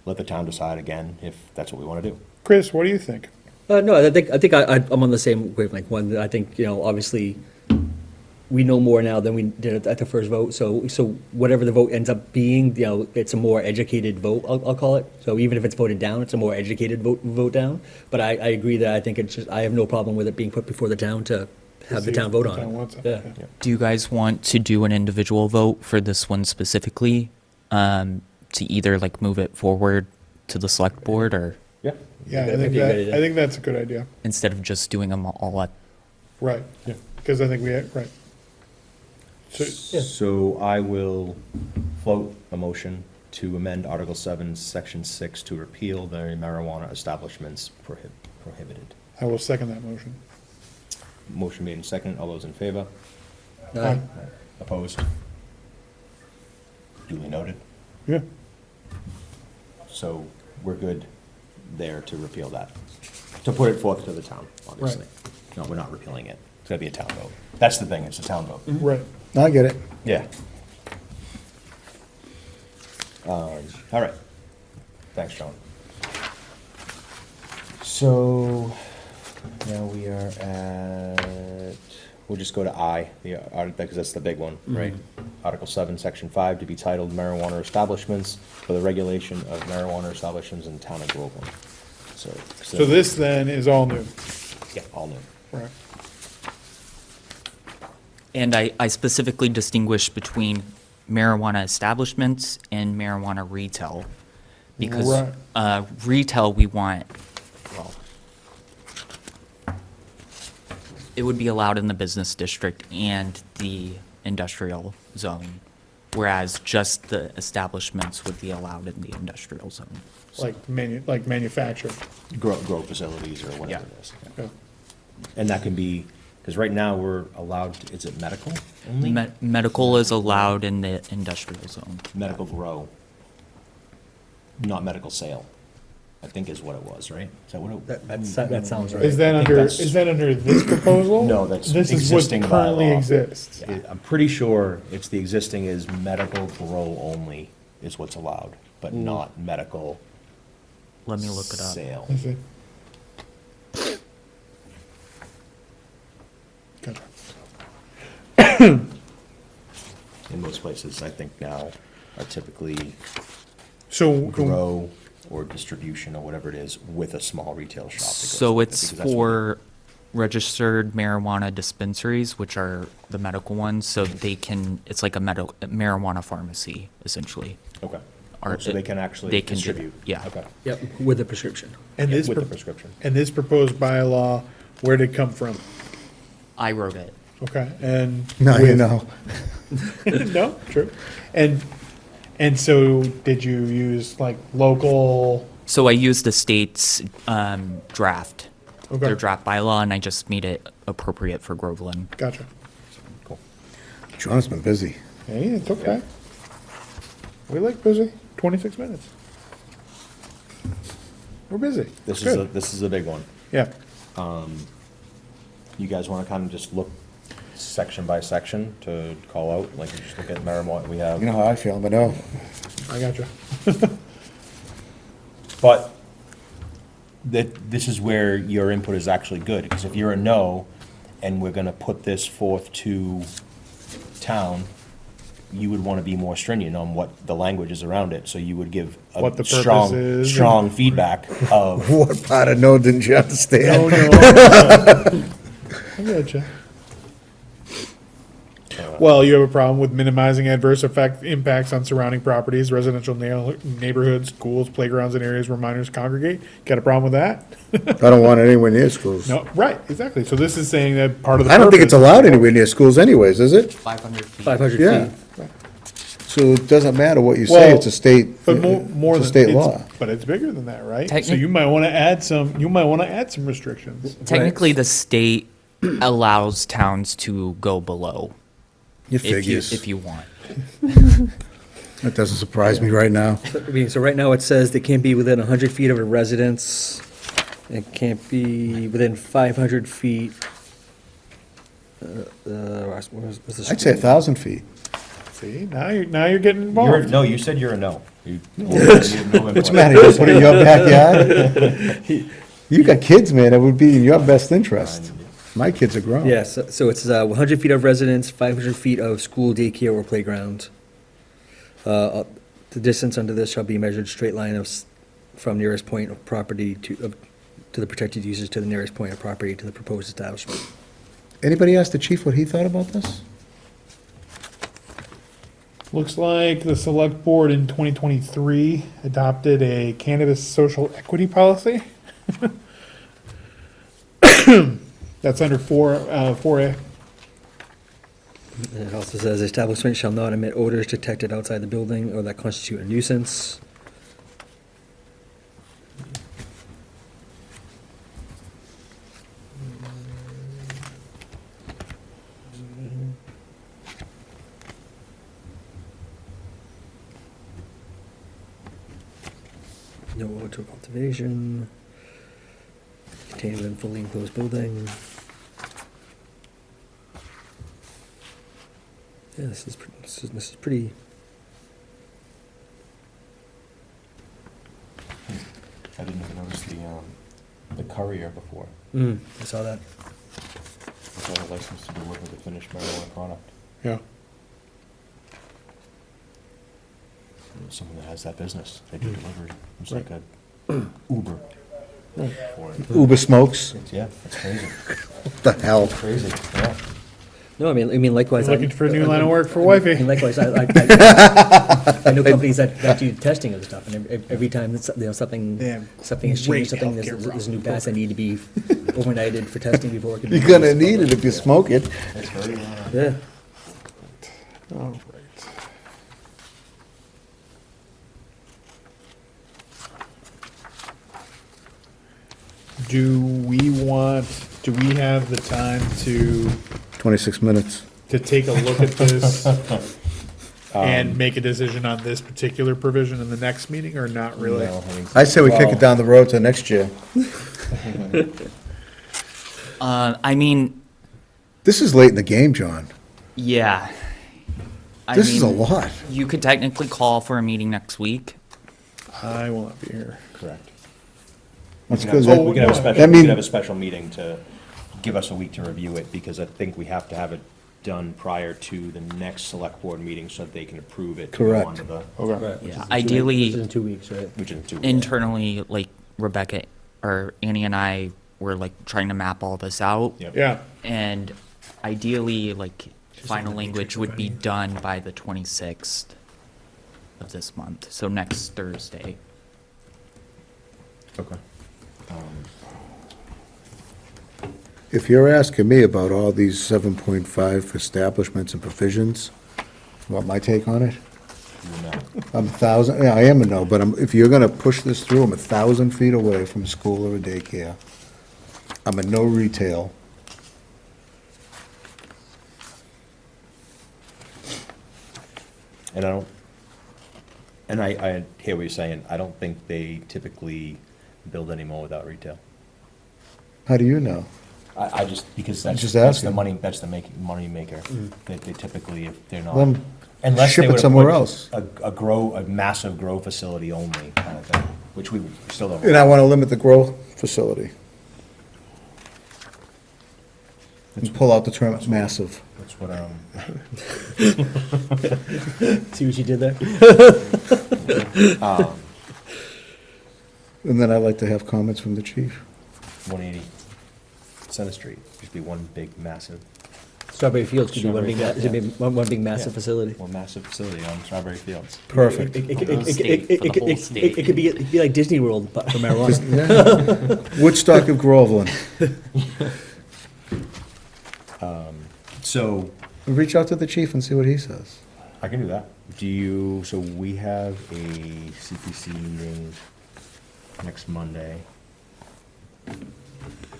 let the town decide again if that's what we want to do. Chris, what do you think? No, I think I'm on the same wavelength. One, I think, obviously, we know more now than we did at the first vote, so whatever the vote ends up being, it's a more educated vote, I'll call it. So even if it's voted down, it's a more educated vote down. But I agree that I think it's just, I have no problem with it being put before the town to have the See town if vote the on town it. wants it. Yeah. Yeah. Do you guys want to do an individual vote for this one specifically, to either like move it forward to the select board, or Yeah. Yeah, I That'd think be a good idea. I think that's a good idea. instead of just doing them all at? Right. Yeah. Because I think right. So, So I will float a motion to amend Article 7, Section 6, to repeal the marijuana establishments prohibited. I will second that motion. Motion made in second, all those in favor? Aye. Opposed? Duly noted. Yeah. So we're good there to repeal that, to put it forth to the town, obviously. No, we're not repealing it. It's gotta be a town vote. That's the thing, it's a town vote. Right. I get it. Yeah. All right. Thanks, John. So, now we are at, we'll just go to I, because that's the big one, right? Article 7, Section 5, to be titled marijuana establishments for the regulation of marijuana establishments in town of Groveland. So this then is all new, Yeah, all new. right? And I specifically distinguish between marijuana establishments and marijuana retail. Because Right. retail, we want, well, it would be allowed in the business district and the industrial zone, whereas just the establishments would be allowed in the industrial zone. Like manufacturing. Grow facilities or whatever it is. Yeah. And that can be, because right now we're allowed, is it medical only? Medical is allowed in the industrial zone. Medical grow, not medical sale, I think is what it was, right? Is that what it? That sounds right. Is that I think under, that's- is that under this proposal? No, that's This is existing what currently bylaw. exists. I'm pretty sure it's the existing is medical grow only is what's allowed, but not medical Let me look it up. sale. I see. Gotcha. In most places, I think now are typically So, grow or distribution or whatever it is with a small retail shop. that goes So with it, it's because that's what- for registered marijuana dispensaries, which are the medical ones, so they can, it's like a marijuana pharmacy, essentially. Okay. Or So they can actually they can do- distribute? yeah. Okay. Yep, with a prescription. and Yeah, this, with the pro- prescription. and this proposed bylaw, where did it come from? I wrote it. Okay, and. Now you with- know. No, true. And so did you use like local, So I used the state's draft, Okay. their draft bylaw, and I just made it appropriate for Groveland. gotcha. Cool. John's been busy. Hey, it's okay. We like busy, 26 minutes. We're busy. This is a big one. Yeah, You guys want to kind of just look section by section to call out, like you just look at marijuana, we have. You know how I feel, but no. I gotcha. But this is where your input is actually good, because if you're a no, and we're gonna put this forth to town, you would wanna be more stringent on what the language is around it, so you would give What the a purpose strong, is. strong feedback of, What part of no didn't you No, understand? no. I gotcha. Well, you have a problem with minimizing adverse impacts on surrounding properties, residential neighborhoods, schools, playgrounds, and areas where minors congregate. Got a problem with that? I don't want it anywhere near schools. No, right, exactly. So this is saying that part of the I don't think it's purpose- allowed anywhere near schools anyways, is it? 500 feet. 500 Yeah. feet. So it doesn't matter what you say, Well, it's a state, But more it's a than state law. But it's bigger than that, right? So Technic- you might want to add some. You might want to add some restrictions. Technically, the state allows towns to go below Your if you, figures. if you want. That doesn't surprise me right now. So right now it says they can't be within 100 feet of a residence. It can't be within 500 feet. What's the I'd say school? 1,000 feet. See, now you're getting involved. no, you said you're a no. What's What's the matter, you put it in your backyard? You got kids, man, it would be in your best interest. My kids are grown. Yes, so it's 100 feet of residence, 500 feet of school, daycare, or playground. The distance under this shall be measured straight line from nearest point of property to the protected uses to the nearest point of property to the proposed establishment. Anybody ask the chief what he thought about this? Looks like the select board in 2023 adopted a cannabis social equity policy. That's under 4A. And it also says establishment shall not emit odors detected outside the building or that constitute a nuisance. No outdoor cultivation. Contained within fully enclosed building. Yeah, this is pretty. I didn't even notice the courier before. I saw that. It's got a license to deliver the finished marijuana product. Yeah. Someone that has that business, they do Mm. delivery. It's like a Uber. For it. Uber smokes, Yeah, it's crazy. what the hell? Crazy, yeah. No, I mean likewise. Looking for a new line of work for wifey. And likewise, I know companies that do testing of the stuff, and every time it's, something They have something has great changed, something healthcare there's a new pass that need to be overnighted for testing before it can be You're gonna used. need it if you smoke it. It's very, Yeah. All right. Do we have the time to 26 minutes. take a look at this and make a decision on this particular provision in the next meeting, or not really? no, I mean, I say we kick it down the road to next year. I mean, This is late in the game, John. yeah. I This is a mean, lot. You could technically call for a meeting next week. I will not be here. correct. That's We good. can have- we can have a That special, we mean- can have a special meeting to give us a week to review it, because I think we have to have it done prior to the next select board meeting so that they can approve it. to go Correct. onto the- Okay. Right. Yeah, ideally- This is in 2 weeks, right? Which is two. Internally, like Rebecca or Annie and I were like trying to map all this out. Yep. Yeah. And ideally, like, final the language matrix would of be any- done by the 26th of this month, so next Thursday. Okay. If you're asking me about all these 7.5 establishments and provisions, want my take on it? You know. I'm 1,000, yeah, I am a no, but if you're gonna push this through, I'm 1,000 feet away from a school or a daycare. I'm a no retail. And I don't, and I hear what you're saying. I don't think they typically build anymore without retail. How do you know? I just, because that's, Just that's the asking. money, that's the money maker. They typically, if they're not. Then Unless ship they it were to somewhere put else. a massive grow facility only kind of thing, which we still don't. And I wanna limit the growth facility. And pull out the term massive. That's what, See what you did there? And then I'd like to have comments from the chief. 180 Center Street, just be one big massive, Strawberry Fields could be one big, Strawberry should be one big massive Yeah. facility. one massive facility on Strawberry Fields. Perfect. It For the whole state, for the whole state. could be, it'd be like Disney World, but for marijuana. Woodstock of Groveland. So, Reach out to the chief and see what he says. I can do that. So we have a CPC meeting next Monday.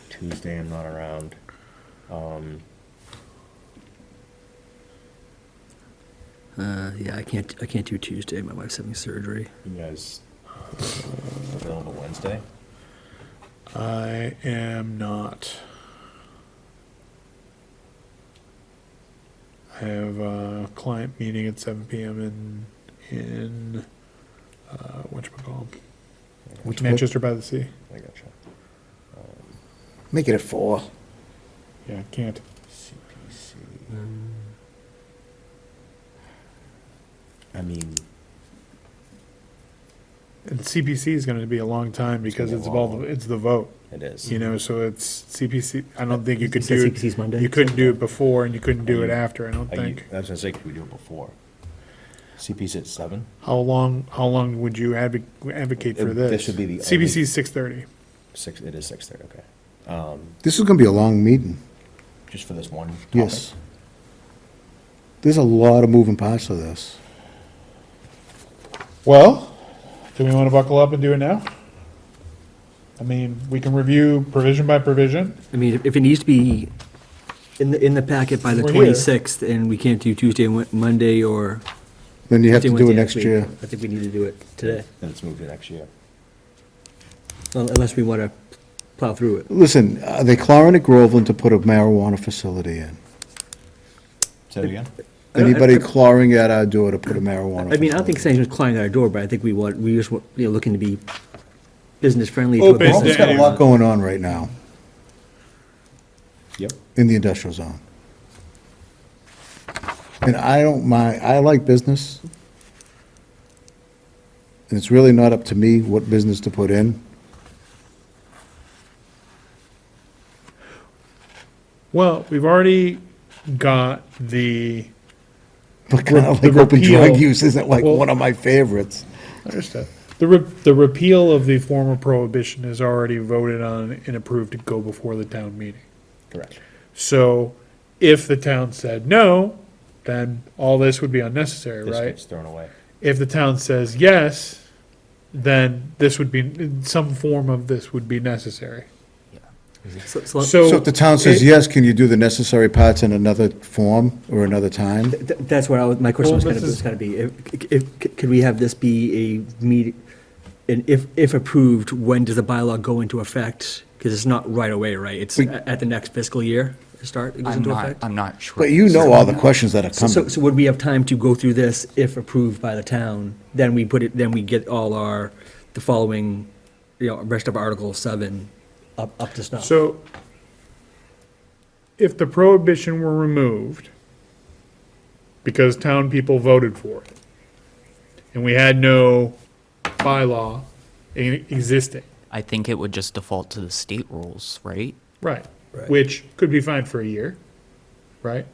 Tuesday, I'm not around. Yeah, I can't do Tuesday, my wife's having surgery. You guys available Wednesday? I am not. I have a client meeting at 7 PM in whatchamacallit? Which Manchester by the Sea. I gotcha. Make it at 4. Yeah, can't. CPC. I mean, And CPC is gonna be a long time because gonna be it's long. about, it's the vote, it is. you know, so it's CPC, I don't think you could said do it. CPC's Monday? You couldn't do it before and you couldn't do Are it you- after, I don't Are you- think. I was gonna say, could we do it before? CP's at 7? How long would you advocate for this? This would be the only- CPC is 6:30. 6, it is 6:30, okay. This is gonna be a long meeting. Just for this one topic? Yes. There's a lot of moving parts to this. Well, do we want to buckle up and do it now? I mean, we can review provision by provision. I mean, if it needs to be in the packet by the We're here. 26th, and we can't do Tuesday, Monday, or Then you have Tuesday, to do it Wednesday next week, year. I think we need to do it today. Then it's moved to next year. Unless we want to plow through it. Listen, are they clawing at Groveland to put a marijuana facility in? Say it again? Anybody clawing at our door to put a marijuana? I mean, I don't think facility? anyone's clawing at our door, but I think we just, looking to be business friendly to a Open. Groveland's business. got a lot going on right now Yep. in the industrial zone. And I don't mind, I like business. And it's really not up to me what business to put in. Well, we've already got the, But kind of The like open drug repeal- use isn't like well- one of my favorites. understood. The repeal of the former prohibition is already voted on and approved to go before the town meeting. Correct. So if the town said no, then all this would be unnecessary, This right? gets thrown away. If the town says yes, then this would be, some form of this would be necessary. So So if the town says it- yes, can you do the necessary parts in another form or another time? that's what my question Well, was this gonna is- be. Could we have this be a meeting, and if approved, when does the bylaw go into effect? Because it's not right away, right? It's at the next fiscal year start, it goes into effect? I'm not sure. But you know all the questions that are coming. So would we have time to go through this if approved by the town? Then we put it, then we get all the following, rest of Article 7 up to snuff. So if the prohibition were removed because town people voted for it, and we had no bylaw existing, I think it would just default to the state rules, right? right, Right. which could be fine for a year, right?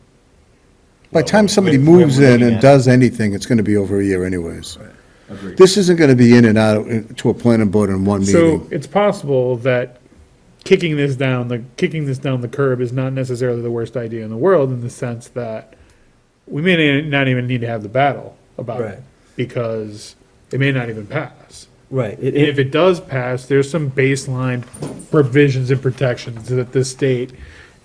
By the time somebody When we're moves in looking and at- does anything, it's gonna be over a year anyways. Agreed. This isn't gonna be in and out to a planning board in one So meeting. it's possible that kicking this down the curb is not necessarily the worst idea in the world, in the sense that we may not even need to have the battle about Right. it, because it may not even pass. Right. And if it does pass, there's some baseline provisions and protections that the state,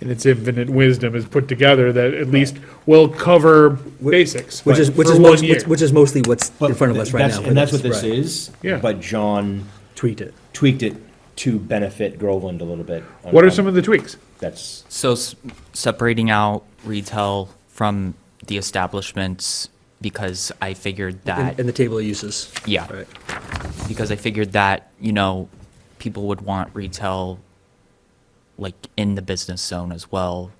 in its infinite wisdom, has put together that at least will cover basics, Which is, but for 1 year. which is mostly what's in front of us right That's- now. And that's what but this right. is. Yeah. But John Tweaked it. tweaked it to benefit Groveland a little bit. What are some of the tweaks? That's, So separating out retail from the establishments, because I figured that, In the table of uses. yeah, Right. because I figured that, people would want retail like in the business zone as well,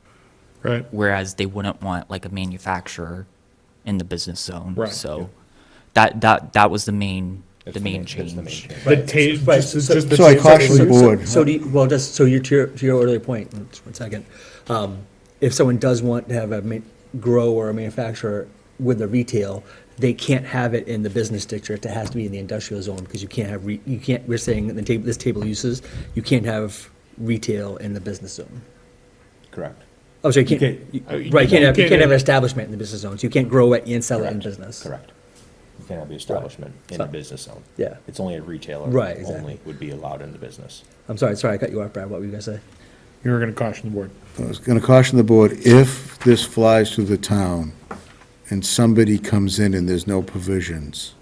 Right. whereas they wouldn't want like a manufacturer in the business zone. Right. So that was the main that's the main change. change. The Right. ta- Right, just- so- just the So I ta- caution the board. So just, so to your earlier point, just 1 second, if someone does want to have grow or a manufacturer with a retail, they can't have it in the business district, it has to be in the industrial zone, because you can't have, we're saying in the table, this table of uses, you can't have retail in the business zone. Correct. Oh, so you can't, can't- right, you can't have have- an establishment in the business zone, so you can't grow it and sell it in Correct. business. Correct. You can't have the establishment in So- the business zone. Yeah. It's only a retailer. Right, exactly. Only would be allowed in the business. I'm sorry, I cut you off, Brad, what were you gonna say? You were gonna caution the board. I was gonna caution the board, if this flies through the town and somebody comes in and there's no provisions,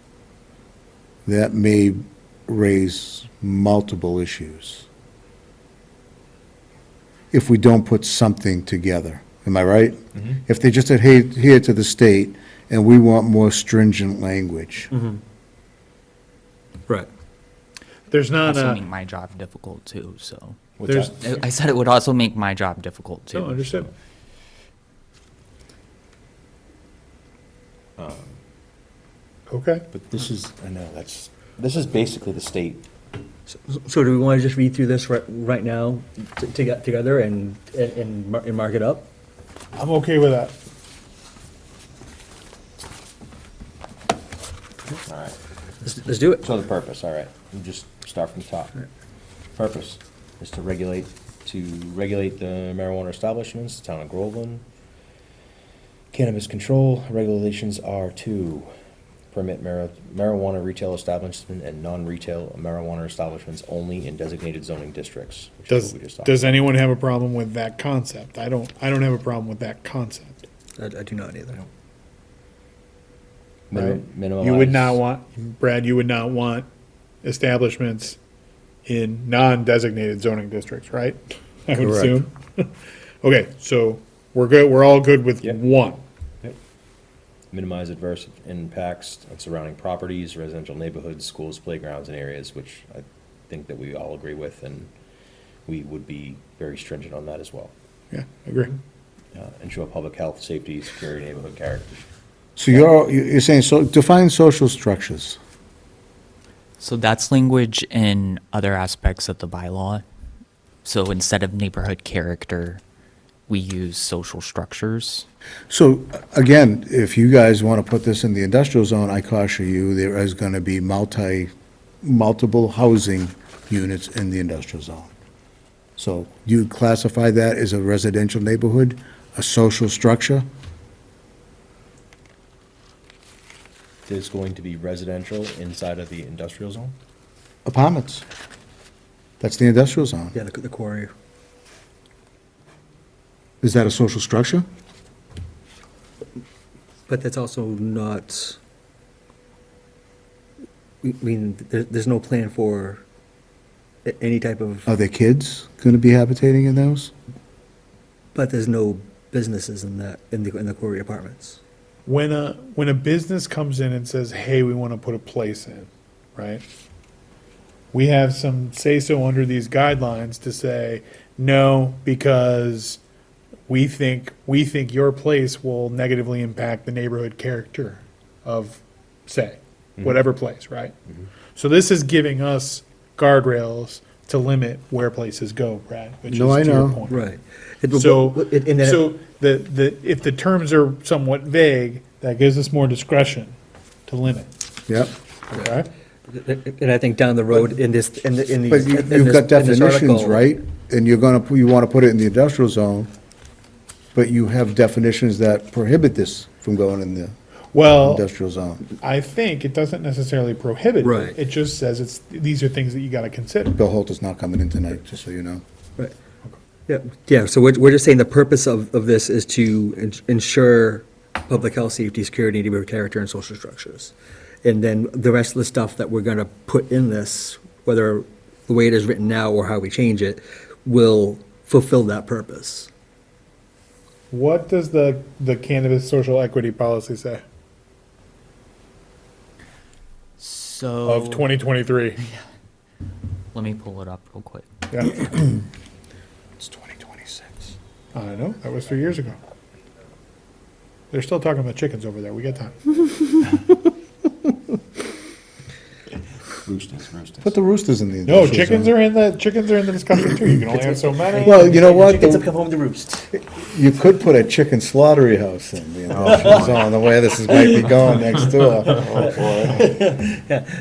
that may raise multiple issues. If we don't put something together, am I right? If they just adhere to the state and we want more stringent language. Right. There's not Also a, make my job difficult too, so. What's there's, that? I said it would also make my job difficult too. no, understood. Okay. But this is, I know, this is basically the state. So do we want to just read through this right now to get together and mark it up? I'm okay with that. All right. Let's do it. So the purpose, all right, we'll just start from the top. Purpose is to regulate the marijuana establishments, the town of Groveland. Cannabis control regulations are to permit marijuana retail establishment and non-retail marijuana establishments only in designated zoning districts. Which is Does, what we just talked does anyone have a problem with that concept? I don't have a problem with that concept. I do not either. about. Right. Minimalize. You would not want, Brad, you would not want establishments in non-designated zoning districts, right? I would Correct. assume. Okay, so we're good, we're all good with Yep. one. Minimize adverse impacts on surrounding properties, residential neighborhoods, schools, playgrounds, and areas, which I think that we all agree with, and we would be very stringent on that as well. Yeah, I agree. Ensure public health, safety, security, neighborhood character. So you're saying, so define social structures. So that's language in other aspects of the bylaw. So instead of neighborhood character, we use social structures. So, again, if you guys want to put this in the industrial zone, I caution you, there is going to be multiple housing units in the industrial zone. So you classify that as a residential neighborhood, a social structure? There's going to be residential inside of the industrial zone? Apartments. That's the industrial zone. Yeah, the quarry. Is that a social structure? But that's also not, I mean, there's no plan for any type of, Are there kids going to be habitating in those? but there's no businesses in that, in the quarry apartments. When a business comes in and says, hey, we want to put a place in, right? We have some say-so under these guidelines to say, no, because we think your place will negatively impact the neighborhood character of, say, whatever place, right? So this is giving us guardrails to limit where places go, Brad, which is No, I to your know. point. Right. So, And then- so if the terms are somewhat vague, that gives us more discretion to limit, Yep. okay? And I think down the road in this, in the, in But these. in you've this- got in this definitions, article- right? And you want to put it in the industrial zone, but you have definitions that prohibit this from going in the Well, industrial zone. I think it doesn't necessarily prohibit it. Right. It just says these are things that you gotta consider. Bill Holt is not coming in tonight, just so you know. Right. Yeah, so we're just saying the purpose of this is to ensure public health, safety, security, neighborhood character, and social structures. And then the rest of the stuff that we're gonna put in this, whether the way it is written now or how we change it, will fulfill that purpose. What does the cannabis social equity policy say So of 2023? let me pull it up real quick. Yeah, It's 2026. I know, that was 3 years ago. They're still talking about chickens over there, we got time. Roosters. Put the roosters in the No, industrial chickens zone. are in the discussion too, you can only have so many. Well, you know what? Chickens have come home to roost. You could put a chicken slaughtery house in the industrial zone, the way this might be going next door.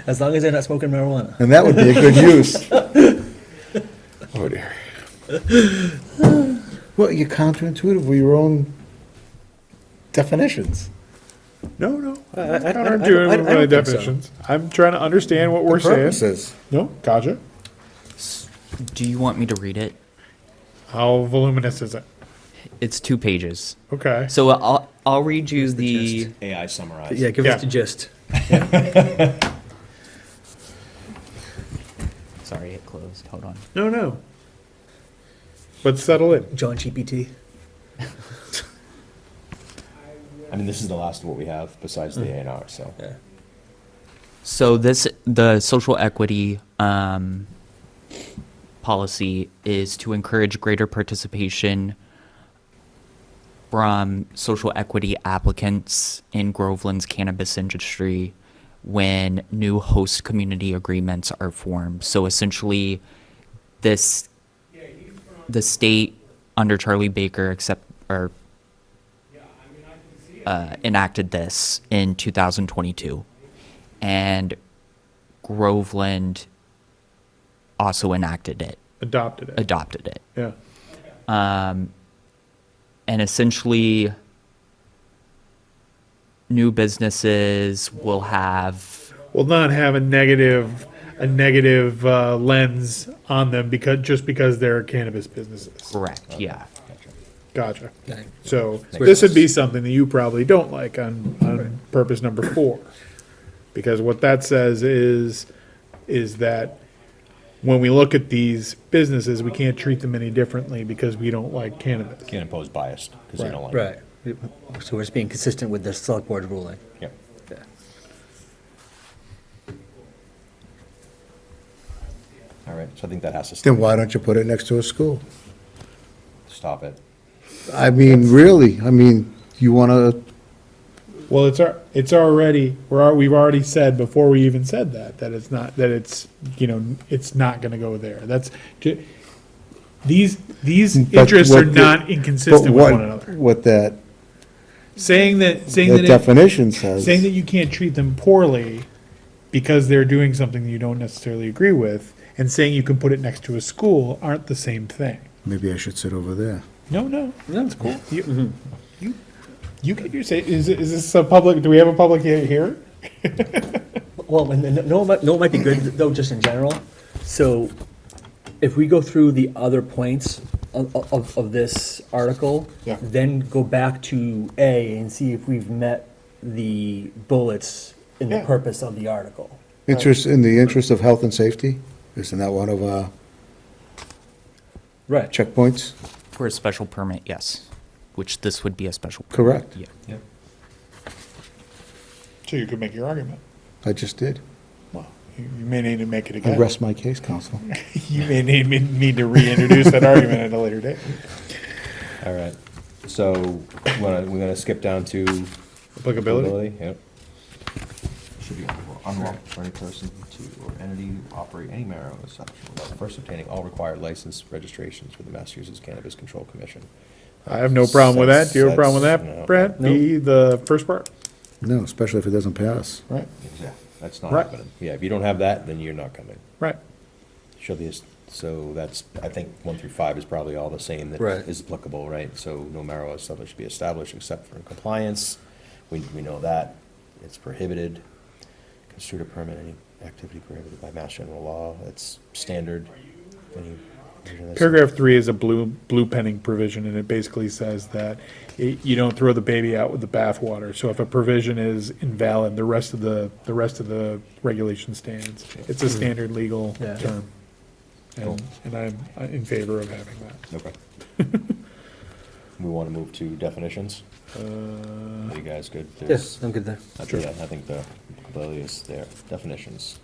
As long as they're not smoking marijuana. And that would be a good use. Oh dear. Well, you're counterintuitive with your own definitions. No, I I'm not don't- arguing I with don't my think so. definitions. I'm trying to understand what we're saying. Purposes. No, gotcha. Do you want me to read it? How voluminous is it? It's 2 pages. Okay. So I'll read you the AI summarized. Yeah, give Yeah. us the gist. Sorry, it closed. Hold on. No. But settle in. John GPT. I mean, this is the last of what we have besides the A&R, so. So the social equity policy is to encourage greater participation from social equity applicants in Groveland's cannabis industry when new host community agreements are formed. So essentially, the state under Charlie Baker enacted this in 2022, and Groveland also adopted it. Yeah. And essentially, new businesses will Will not have a negative lens on them because they're cannabis businesses. correct, yeah. Gotcha. Okay. So Makes this would sense. be something that you probably don't like on purpose number 4. Because what that says is that when we look at these businesses, we can't treat them any differently because we don't like cannabis. Can't impose bias, because they don't like it. Right. So we're just being consistent with the select board ruling. Yep. Yeah. All right, so I think that has to Then stop, why don't you put it next to a school? stop it. I mean, really, I mean, you wanna, Well, it's already, we've already said before we even said that it's not, that it's, it's not gonna go there. That's, these but interests are what the- not inconsistent but with what, one another. what that Saying that definition says. saying that you can't treat them poorly because they're doing something you don't necessarily agree with, and saying you can put it next to a school aren't the same thing. Maybe I should sit over there. No, that's cool. You get your say, is this a public, do we have a public hearing? Well, and no, it might be good though, just in general. So if we go through the other points of this article, Yeah. then go back to A and see if we've met the bullets in the Yeah. purpose of the article. In the interest of health and safety, isn't that one of our Right. checkpoints? For a special permit, yes, which this would be a special. permit. Correct. Yeah. Yep. So you could make your argument. I just did. Well, you may need to make it I again. rest my case, counsel. You may need to reintroduce that argument at a later date. All right, so we're gonna skip down to Applicability? Yep. Should be unlawful for any person to, or entity operate any marijuana establishment without first obtaining all required license registrations with the Massachusetts Cannabis Control Commission. I have no problem with that. Do you have a problem with That's- that, no. Brad? B, the first part? No, especially if it doesn't pass. Right, Yeah, that's not Right. happening. Yeah, if you don't have that, then you're not coming. right. Show these, so that's, I think 1 through 5 is probably all the same that Right. is applicable, right? So no marijuana establishment should be established except for in compliance. We know that. It's prohibited. Construe to permit any activity prohibited by Mass General Law. It's standard. Any version of this. Paragraph 3 is a blue penning provision, and it basically says that you don't throw the baby out with the bathwater. So if a provision is invalid, the rest of the regulation stands. It's a standard legal Yeah. term. Cool. And I'm in favor of having that. Okay. We want to move to definitions? Are you guys good? Yes, I'm good there. Yeah, I think the applicability is there. Definitions.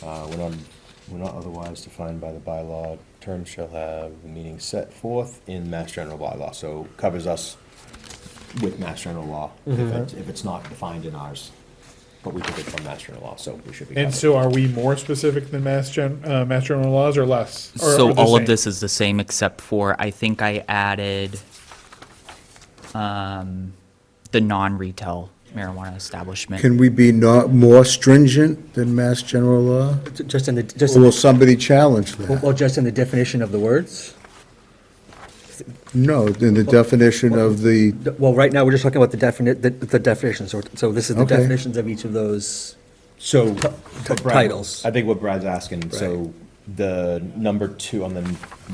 We're not otherwise defined by the bylaw. Terms shall have the meaning set forth in Mass General bylaw. So covers us with Mass General law if it's not defined in ours. But we took it from Mass General law, so we should be covered. And so are we more specific than Mass General laws or less? Or So the all same? of this is the same except for, I think I added the non-retail marijuana establishment. Can we be not more stringent than Mass General law? Just in the, Or will somebody challenge well, that? just in the definition of the words? No, in the definition of the, Well, right now, we're just talking about the definitions, so this is the Okay. definitions of each of those So, t- but Brad- titles. I think what Brad's asking, so the number 2 on the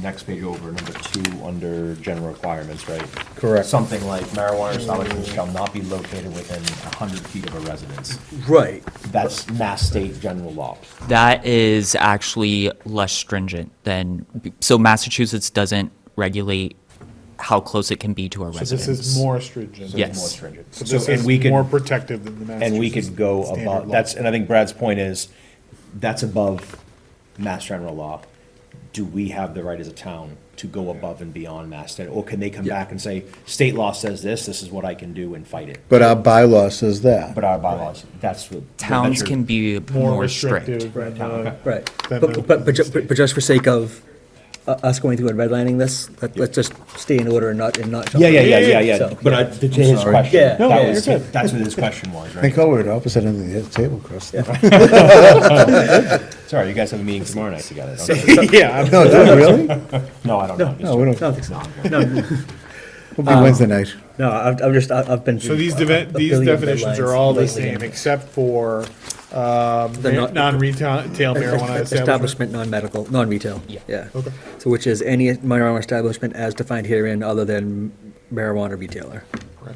next page over, number 2 under general requirements, right? Correct. Something like marijuana establishments shall not be located within 100 feet of a residence. Right. That's Mass State general law. That is actually less stringent than, so Massachusetts doesn't regulate how close it can be to a So residence. this is more stringent. So Yes. it's more stringent. So this and is we could- more protective than the Massachusetts. And we could go standard above, law. that's, and I think Brad's point is, that's above Mass General law. Do we have the right as a town to go above and beyond Mass State? Or can they come back and say, state law says this is what I can do and fight it? but our bylaw says that. But our bylaws, that's what. Towns that's can your- be More more strict. restrictive. and, Right, Then but just for sake of us going through and redlining this, let's just stay in order and not. Yeah. So, But to his sorry. question, Yeah. that No, was, you're good. that's what his question was, Think right? over it, opposite end of the table, Chris. Sorry, you guys have a meeting tomorrow night together. Okay. Yeah, No, do we really? No, I don't know. No, we don't. I don't think so. No, We'll be Wednesday night. no, I've been. so these through a these billion definitions deadlines are all the lately. same, except for The non- non-retail marijuana establishment. Establishment, non-medical, non-retail. Yeah. Okay. So which is any marijuana establishment as defined herein other than marijuana retailer. Right.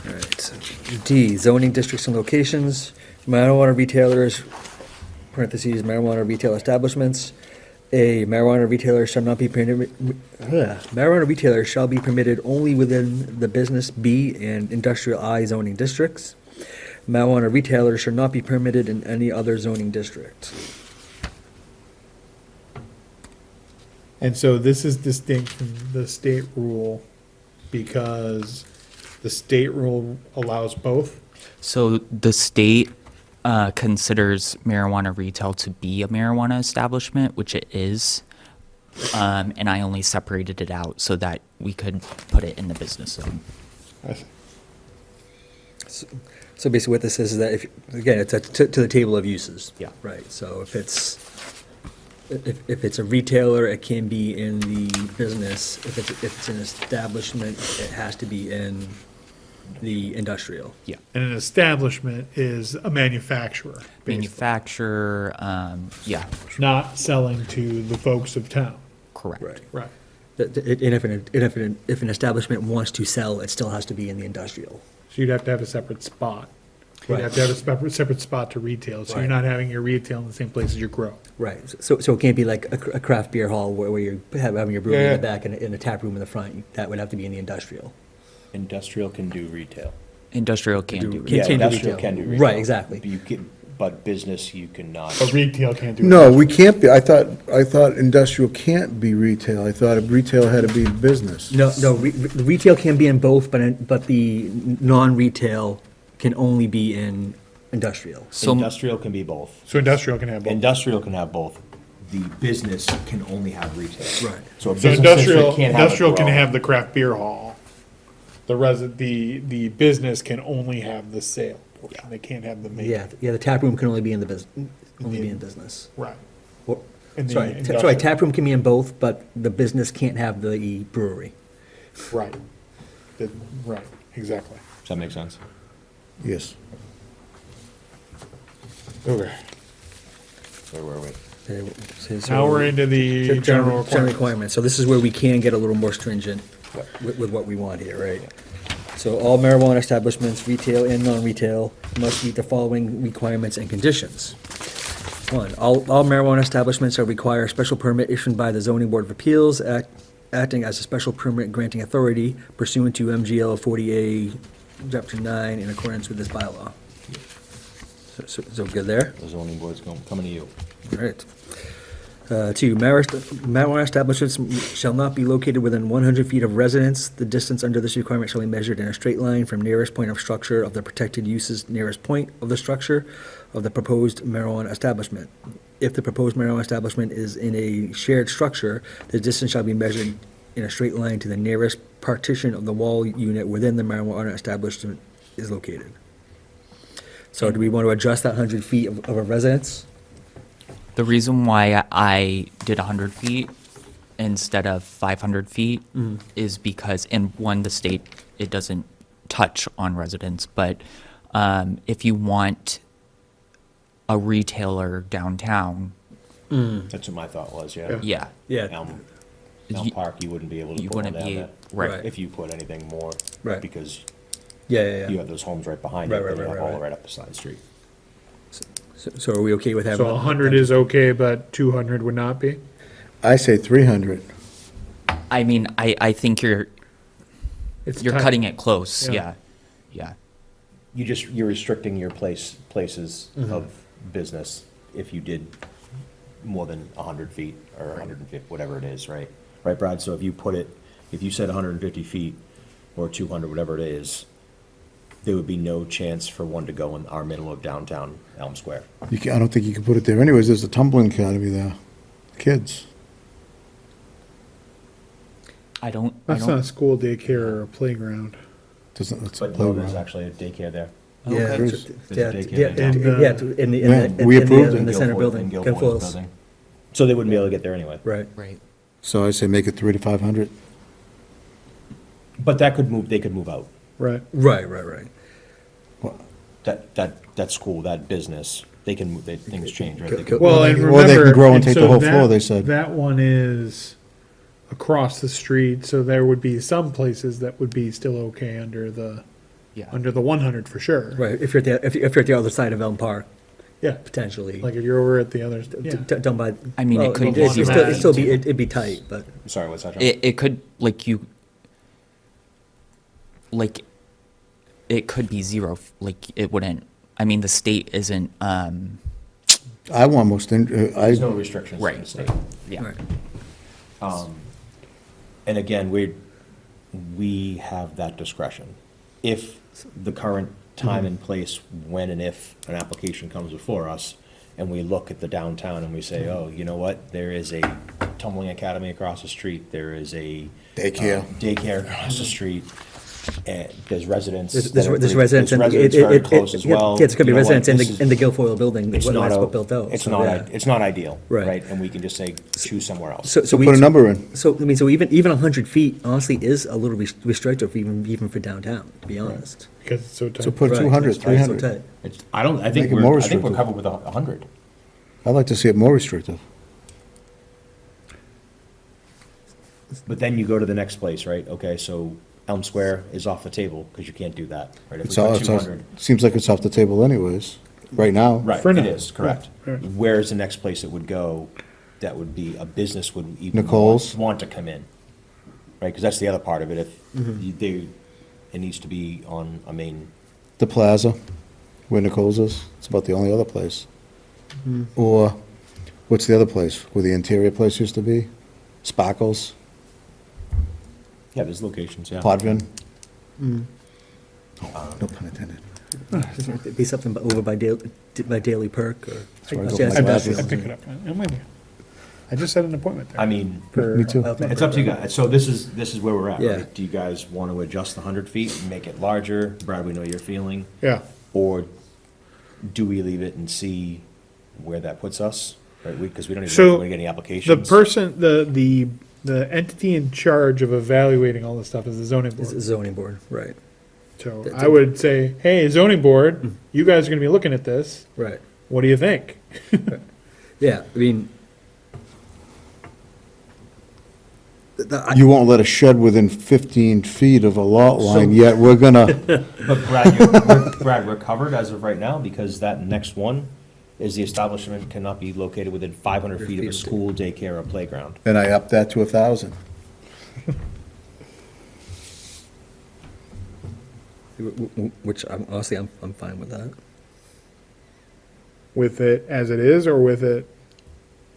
All right. D, zoning districts and locations. Marijuana retailers parentheses, marijuana retail establishments. A marijuana retailer shall not be permitted, marijuana retailer shall be permitted only within the business B and industrial I zoning districts. Marijuana retailers shall not be permitted in any other zoning district. And so this is distinct from the state rule because the state rule allows both. So the state considers marijuana retail to be a marijuana establishment, which it is. And I only separated it out so that we could put it in the business zone. So basically what this is that if, again, it's to the table of uses. Yeah. Right, so if it's a retailer, it can be in the business. If it's an establishment, it has to be in the industrial. Yeah. And an establishment is a manufacturer, basically, Manufacturer, yeah, not selling to the folks of town. correct. Right. Right. And if an establishment wants to sell, it still has to be in the industrial. So you'd have to have a separate spot. You'd Right. have to have a separate spot to retail, so you're Right. not having your retail in the same place as your grow. Right, so it can't be like a craft beer hall where you're having your brewery in Yeah, the yeah. back and a tap room in the front. That would have to be in the industrial. Industrial can do retail. Industrial can do Can- retail. Yeah, do industrial retail. can do retail. Right, exactly. But you can, but business, you cannot. But retail can't do it. No, we can't be, I thought industrial can't be retail. I thought retail had to be business. No, the retail can be in both, but the non-retail can only be in industrial. So Industrial can be both. So industrial can have both. Industrial can have both. The business can only have retail. Right. So a So business industrial, district can't have a industrial can grow. have the craft beer hall. The business can only have the sale portion. They can't have the making. Yeah, the tap room can only be in the business. Right. Well, In the Sorry, industrial. tap room can be in both, but the business can't have the brewery. Right. Right, exactly. Does that make sense? Yes. Okay. Where were we? Now we're into the general requirements. requirements. So this is where we can get a little more stringent with what we want here, right? So all marijuana establishments, retail and non-retail, must meet the following requirements and conditions. One, all marijuana establishments shall require a special permit issued by the zoning board of appeals, acting as a special permit granting authority pursuant to MGL 40A, Chapter 9, in accordance with this bylaw. So good there? The zoning board's coming to you. All right. Two, marijuana establishments shall not be located within 100 feet of residence. The distance under this requirement shall be measured in a straight line from nearest point of structure of the protected uses nearest point of the structure of the proposed marijuana establishment. If the proposed marijuana establishment is in a shared structure, the distance shall be measured in a straight line to the nearest partition of the wall unit within the marijuana establishment is located. So do we want to adjust that 100 feet of a residence? the reason why I did 100 feet instead of 500 feet is because, in one, the state, it doesn't touch on residents, but if you want a retailer downtown, That's what my thought was, yeah. yeah, Yeah. Elm Park, you wouldn't be able to you put one wouldn't down be, there. right. If you put anything more. Right. Because Yeah. you have those homes right behind Right, it, right, then you right, have all right. right up the side street. So are we okay with having? So 100 is okay, but 200 would not be? I say 300. I mean, I think you're It's you're tight. cutting it close, Yeah. yeah. You're restricting your places of business if you did more than 100 feet or 150, whatever it is, right? Right, Brad? So if you said 150 feet or 200, whatever it is, there would be no chance for one to go in our middle of downtown Elm Square. I don't think you can put it there anyways. There's a tumbling academy there. Kids. I don't That's not a school daycare or a playground. That's a But no, there's playground. actually a daycare there. Yeah, Okay. There's a daycare in town. in the, Yeah, we approved it. in the center Guilfoyle- building. in Guilfoyle's Guilfoyle's. building. So they wouldn't be able to get there anyway. Right. right. So I say make it 300 to 500. But that could move, they could move out. Right. Right. That school, that business, they can move, things change, right? They Go- can- Well, and Or they can remember. grow and take the so whole that- floor, they said. That one is across the street, so there would be some places that would be still okay under the Yeah. 100 for sure. Right. If you're at the other side of Elm Park, Yeah, potentially. like if you're over at the others, yeah. Done by. I mean, it well, could it'd be still- zero. it'd be tight, but. Sorry, what's that, John? It could, like, it could be zero, like, it wouldn't, I mean, the state isn't, I want most, There's no restrictions in the Right. state. yeah. Right. And again, we have that discretion. If the current time and place, when and if an application comes before us, and we look at the downtown and we say, oh, you know what, there is a tumbling academy across the street, there is a Daycare. daycare across the street, and there's residents. There's that are there's very- residents, there's and residents very close as yeah, well. yeah, it's gonna be You know what, residents this is- in the Guilfoyle building, It's when not that's a- what built out. It's so, not, yeah. it's not ideal, Right. right? And we can just say, choose somewhere else. So we, put a number in. so, I mean, so even 100 feet honestly is a little restrictive even for downtown, to be honest. Because it's so tight. So put Right. 200, It's so 300. tight. I think Make it more we're restrictive. covered with 100. I'd like to see it more restrictive. But then you go to the next place, right? Okay, so Elm Square is off the table, because you can't do that, right? If we It's all, put it's all, 200. seems like it's off the table anyways, right now. Right, For it now. is, correct. Right, right. Where's the next place it would go that would be, a business would even Nicole's? want to come in? Right, because that's the other part of it, if Mm-hmm. it needs to be on a main, The plaza, where Nicole's is, it's about the only other place. Or, what's the other place, where the interior place used to be? Sparkles, yeah, there's locations, yeah. Podvin? No pun intended. It'd be something over by Daily Perk or. where I go Yeah, for I my that's- pick glasses. it up. I'm with you. I just set an appointment there. I mean, for- Me too. it's up to you guys. So this is where we're at, Yeah. right? Do you guys want to adjust the 100 feet and make it larger? Brad, we know your feeling. Yeah, Or do we leave it and see where that puts us? Right, because we don't even know So, if we're gonna get any the applications. person, the entity in charge of evaluating all this stuff is the zoning It's a board. zoning board, right, So That's I it. would say, hey, zoning board, you guys are gonna be looking at this, right. what do you think? Yeah, I mean. You won't let a shed within 15 feet of a lot line, So- yet we're gonna, But Brad, we're covered as of right now, because that next one is the establishment cannot be located within 500 feet of a school, daycare, or playground. and I up that to 1,000. Which honestly, I'm fine with that. With it as it is, or with it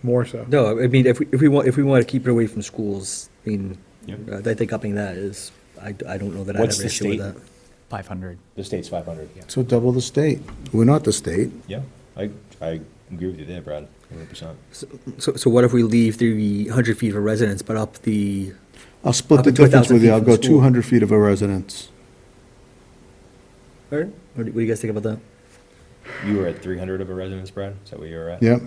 more so? No, I mean, if we want to keep it away from schools, I mean, Yep. I think upping that is, I don't know that I'd What's have an the issue with state? that. 500. The state's 500, yeah. So double the state. We're not the state. Yeah, I agree with you there, Brad, 100%. So what if we leave the 100 feet for residents, but up the, I'll split Up the to 1,000 difference with you. feet I'll from go school. 200 feet of a residence. what do you guys think about that? You were at 300 of a residence, Brad? Is that where you were at? Yep.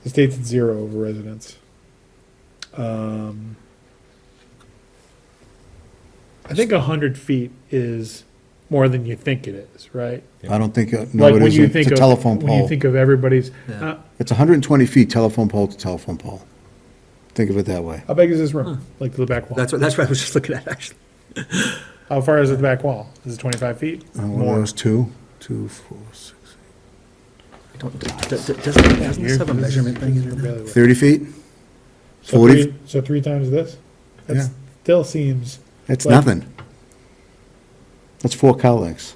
The state's at 0 over residents. I think 100 feet is more than you think it is, right? I don't think, no, Like it when you isn't. think It's a of telephone when you pole. think of everybody's. Yeah. It's 120 feet, telephone pole to telephone pole. Think of it that way. How big is this room? Like the back wall? That's what I was just looking at, actually. How far is it the back wall? Is it 25 feet? One of those two, 4, 6, Doesn't this have a measurement thing in there? 30 feet? So 40? so 3 times this? That Yeah. still seems, It's Like- nothing. That's 4 car lengths.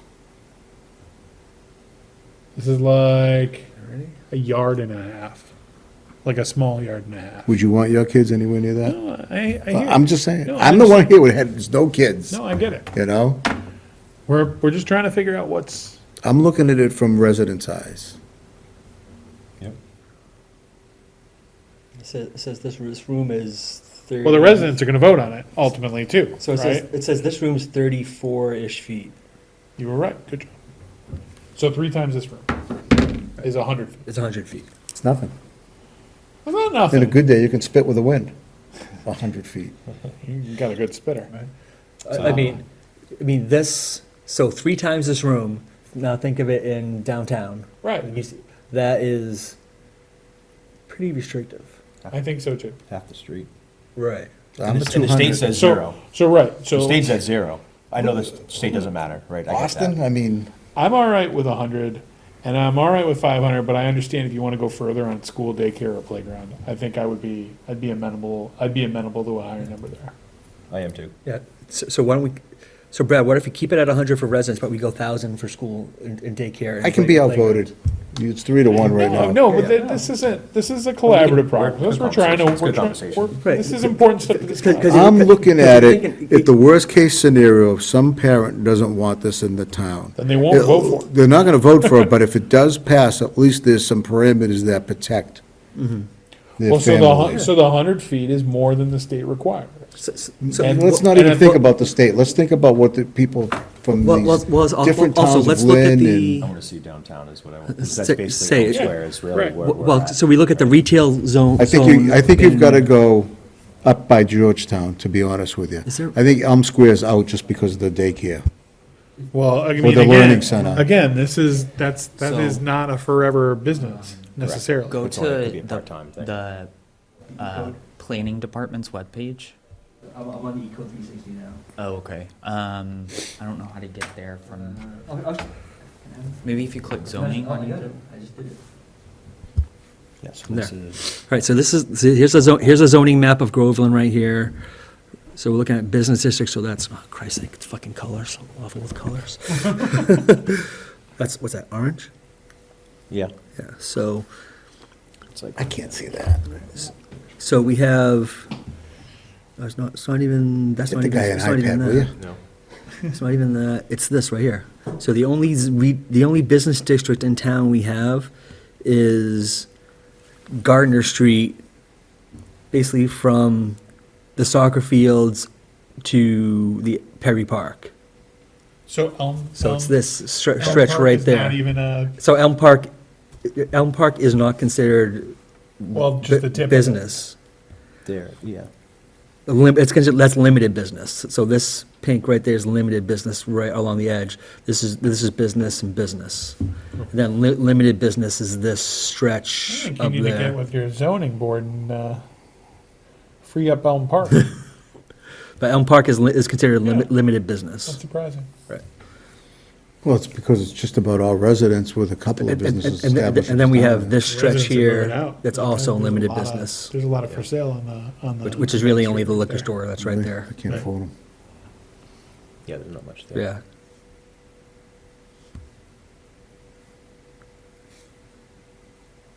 this is like a yard and a half. Like a small yard and a half. Would you want your kids anywhere near that? No, I hear I'm you. just saying. No, I I'm the one understand. here with there's no kids, No, I get it. you know? We're just trying to figure out what's, I'm looking at it from residents' eyes. Yep. It says this room is 30. well, the residents are gonna vote on it ultimately too, So right? it says this room's 34-ish feet. You were right, good job. So 3 times this room is 100 feet. It's 100 feet. It's nothing. Well, not In a nothing. good day, you can spit with the wind. 100 feet. You got a good spitter. I mean, this, so 3 times this room, now think of it in downtown. Right. You see, that is pretty restrictive. I think so too. Half the street. Right. I'm the And the state 200. says So, 0. so right, The so state's at 0. I know the state doesn't matter, right? I get that. Boston, I mean, I'm all right with 100. And I'm all right with 500, but I understand if you want to go further on school, daycare, or playground. I think I'd be amenable to a higher number there. I am too. Yeah, so why don't we, so Brad, what if we keep it at 100 for residents, but we go 1,000 for school and daycare? and I can be playground? outvoted. It's 3-1 right No, now. no, but this is a collaborative process. We're trying to, It's good conversation. Right. this is important stuff to discuss. 'Cause I'm looking at it, thinking- if the worst-case scenario, if some parent doesn't want this in the town. Then they won't vote for it. They're not gonna vote for it, but if it does pass, at least there's some parameters that protect their Well, family. so the 100 feet is more than the state requires. So- And- Let's not and even I think thought- about the state, let's think about what the people from Well, these also, different also, towns let's of look at Lynn the, and. I want to see downtown is what I want, 'cause that's Say- basically say- elsewhere is really Right. where we're well, at. so we look at the retail zone. I think zone you've in- gotta go up by Georgetown, to be honest with you. Is there- I think Elm Square's out just because of the daycare. Well, I mean, the again, learning center. again, that is So- not a forever business necessarily. Go It's only gonna be to a part-time thing. the planning department's webpage. I'm on the Eco 360 now. Oh, okay. I don't know how to get there from, maybe if you click zoning on YouTube. I just did it. Yes, this There. is, Right, so this is, here's a zoning map of Groveland right here. So we're looking at business districts, so that's, oh Christ sake, it's fucking colors, I'm awful with colors. That's, what's that, orange? yeah, Yeah, so, it's like, I can't see that. so we have, it's not even, that's Get not the even, guy an it's not even iPad, will you? that. no. It's not even that, it's this right here. So the only business district in town we have is Gardner Street, basically from the soccer fields to the Perry Park. So Elm. So it's Elm- this Elm stretch Park right is Not there. even a, So Elm Park is not considered well, just the tip. of it. business. There, yeah. It's considered, that's limited business. So this pink right there is limited business right along the edge. This is business and business. And then limited business is this I stretch think you up need to get there. with your zoning board and free up Elm Park. But Elm Park is considered Yeah. limited Not business. surprising. Well, it's because it's just about all residents with a couple of businesses established. And then we in have town. this stretch Residents are moving here out. that's There's also a limited lot of- business, There's a lot of for sale on the. which is really only the liquor there. store that's right there. I can't Right. afford them. Yeah, there's not much there. Yeah.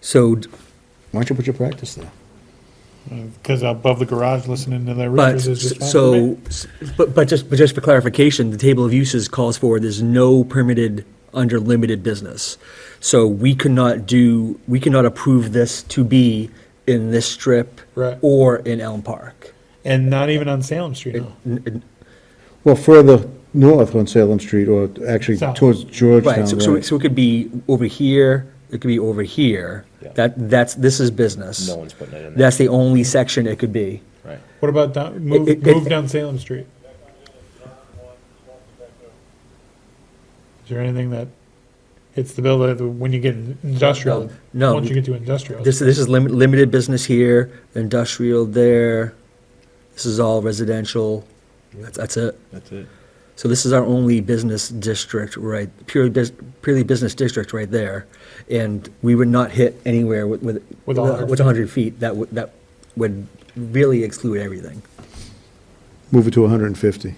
So, Why don't you put your practice there? Because above the garage, listening to their but, riches is just fine for so, me. but just for clarification, the table of uses calls for there's no permitted under limited business. So we cannot approve this to be in this strip Right. or in Elm Park. And not even on Salem Street, no. Well, further north on Salem Street, or actually South. towards Right, Georgetown, so right? it could be over here, it could be over here. Yeah. This is business. No one's putting it in there, That's the only section it could be. right? What about move down Salem Street? Is there anything that hits the bill that when you get industrial? No. Once you get to industrial. This is limited business here, industrial there. This is all residential. That's it. That's it. So this is our only business district, right, purely business district right there. And we would not hit anywhere with With 100 feet. 100 feet. That would really exclude everything. Move it to 150.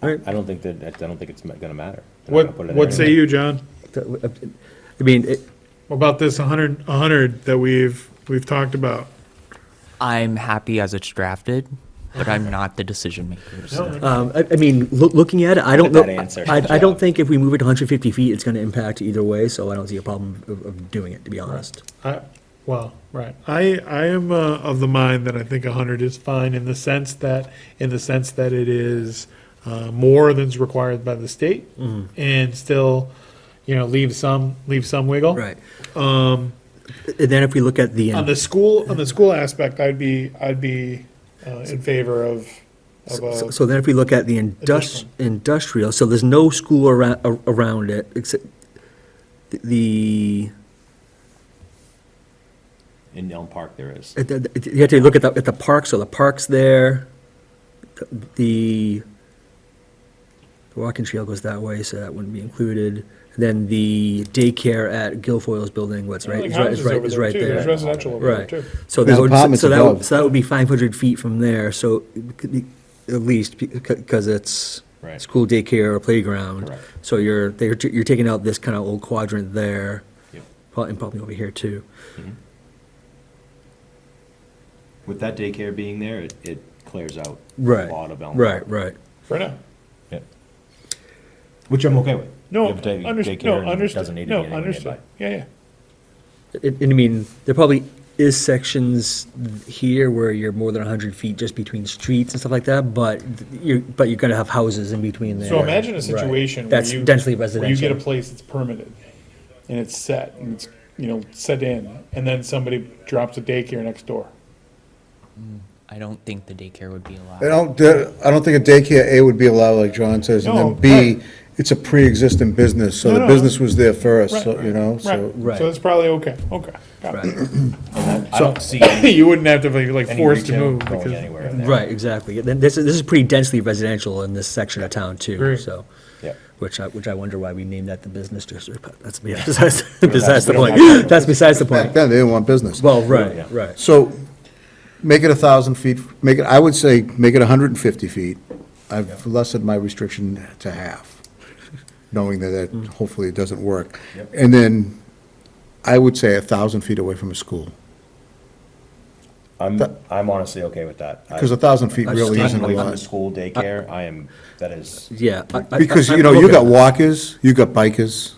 I don't think it's gonna matter. They're not gonna put it in What there say anyway. you, John? I mean, What about this 100 that we've talked about? I'm happy as it's drafted, but I'm not the decision maker. So. I mean, looking at it, I don't know. That answer. I don't think if we move it to 150 feet, it's going to impact either way, so I don't see a problem of doing it, to be honest. Right. I am of the mind that I think 100 is fine in the sense that it is more than's required by the state and still, leave some wiggle. Right. And then if we look at the, On the school aspect, I'd be in favor of so then if we look at the industrial, so there's no school around it, except the, In Elm Park there is. you have to look at the park, so the park's there, the The walking trail goes that way, so that wouldn't be included. Then the daycare at Guilfoyle's building, what's right, Like is right, houses over is there right too. There's there. residential over there Right. too. So There's that would, apartments so that above. would, so that would be 500 feet from there, so it could be at least, because it's Right. school daycare or playground. Correct. So you're taking out this kind of old quadrant there, Yep. and probably over here too. With that daycare being there, it clears out a Right, lot of Elm right, Park. right. For now. Yeah. Which I'm okay with. No, Give day- understood, daycare no, and understood, doesn't need to no, be anywhere understood, nearby. yeah, yeah. And I mean, there probably is sections here where you're more than 100 feet just between streets and stuff like that, but you're gonna have houses in between there. So imagine a Right. situation where That's you. densely Where you get a residential. place that's permitted, and it's set, and it's, set in, and then somebody drops a daycare next door. I don't think the daycare would be allowed. I don't think a daycare, A, would be allowed, like John says, and No, then B, right. it's a pre-existing business, so No, the no, business was there first, so, Right, so. Right. So it's probably okay, got it. Right, I don't see any You wouldn't have to be like any forced to retail move going because. anywhere in there. right, exactly. Then this is pretty densely residential in this section of town too, Agreed. so. Yep. Which I wonder why we named that the business district, but that's besides the we don't point. have- That's besides the Back point. then, they didn't want business. Well, right, Yeah. right. So, make it 1,000 feet, I would say, make it 150 feet. I've lessened my restriction to half, knowing that hopefully it doesn't work. Yep. And then, I would say 1,000 feet away from a school, I'm honestly okay with that. because 1,000 feet really Staying isn't a away from the lot. school daycare, that is, Yeah. Because, I'm you okay got with walkers, you got bikers.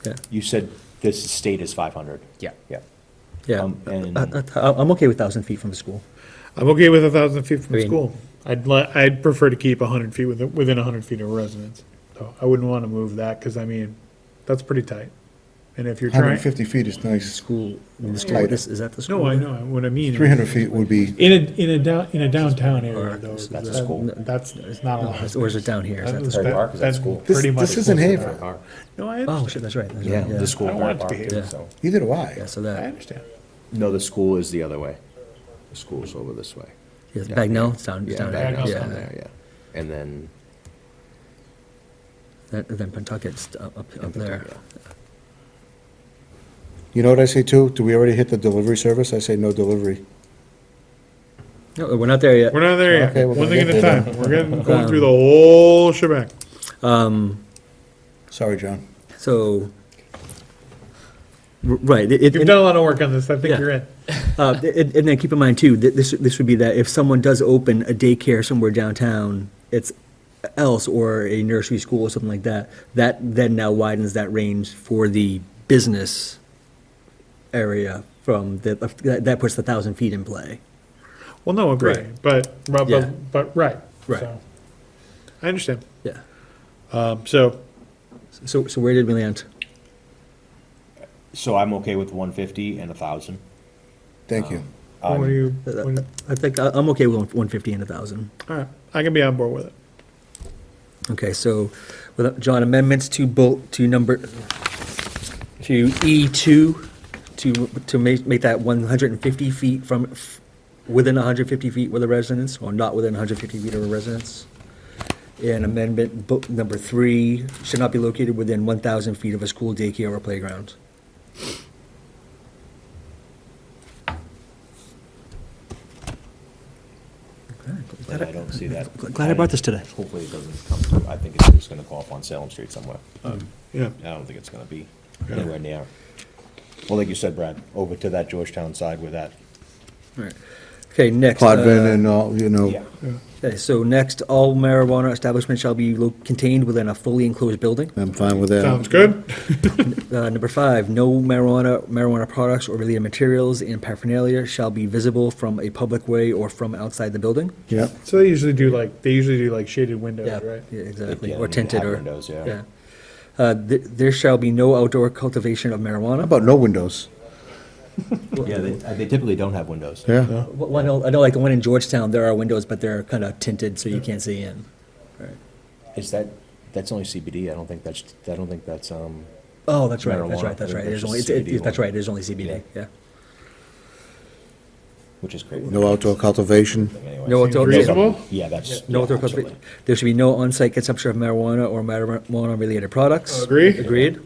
that. you said this state is 500. Yeah. Yeah. Yeah, And- I'm okay with 1,000 feet from the school. I'm okay with 1,000 feet from I mean- school. I'd prefer to keep 100 feet within 100 feet of a residence. So I wouldn't want to move that, because I mean, that's pretty tight. And if you're trying, 150 feet is nice. School, the school, Tighter. is that the school? no, I know, what I mean. 300 feet would be, In a downtown area though. That's a school. That's, it's not allowed. Or is it down here? Is that the Prairie Park, is that That's school? This- pretty much this isn't close to Haver. that. No, I Oh, understand. shit, that's right. That's Yeah. right, The school I don't Prairie want it to be Park, here. so. neither do I. Yeah, so I that, understand. No, the school is the other way. The school's over this way. yeah, Bagnell, it's down, it's Yeah, down Bagnell's there, down yeah. there, yeah. And then, Then Pentucket's up there. You know what I say too? Do we already hit the delivery service? I say no delivery. No, we're not there yet. We're not there yet. Okay, we're One gonna thing at get a there time. We're going through the whole shebang. Sorry, John. So, right. You've done a lot of work on this. I think Yeah. you're in. And then keep in mind too, that this would be that if someone does open a daycare somewhere downtown, it's else, or a nursery school or something like that, that then now widens that range for the business area from that puts the 1,000 feet in play. Well, no, agree, Right. but, Yeah. right. Right. So, I understand. Yeah. So, So where did we land? so I'm okay with 150 and 1,000. Thank you. what do you, I think I'm okay with 150 and 1,000. all right, I can be on board with it. Okay, so, John, amendments to number, to E2, to make that 150 feet from, within 150 feet with a residence, or not within 150 feet of a residence. And amendment number 3, should not be located within 1,000 feet of a school, daycare, or playground. But I don't see that. Glad I brought this today. Hopefully it doesn't come through. I think it's just gonna go up on Salem Street somewhere. Yeah. I don't think it's gonna be anywhere near. Well, like you said, Brad, over to that Georgetown side with that. Right. Okay, next. Podvin and all, Yeah. Okay, so next, all marijuana establishments shall be contained within a fully enclosed building. I'm fine with that. Sounds good? Number 5, no marijuana products or related materials and paraphernalia shall be visible from a public way or from outside the building. Yeah. So they usually do like shaded windows, right? Yeah, exactly, They or can tinted have or. windows, yeah. There shall be no outdoor cultivation of How marijuana. about no windows? Yeah, they typically don't have windows. Yeah. Well, I know like the one in Georgetown, there are windows, but they're kind of tinted so you can't see in. Is that's only CBD? I don't think that's, Oh, that's right, Marijuana. that's right. I think There's that's only, just CBD that's one. right, there's only CBD, yeah. which is crazy. No outdoor cultivation. Anyway, No seems outdoor- Reasonable? Yeah, that's. No yeah, outdoor absolutely. cultivation. There should be no on-site consumption of marijuana or marijuana-related products. Agree? Agreed.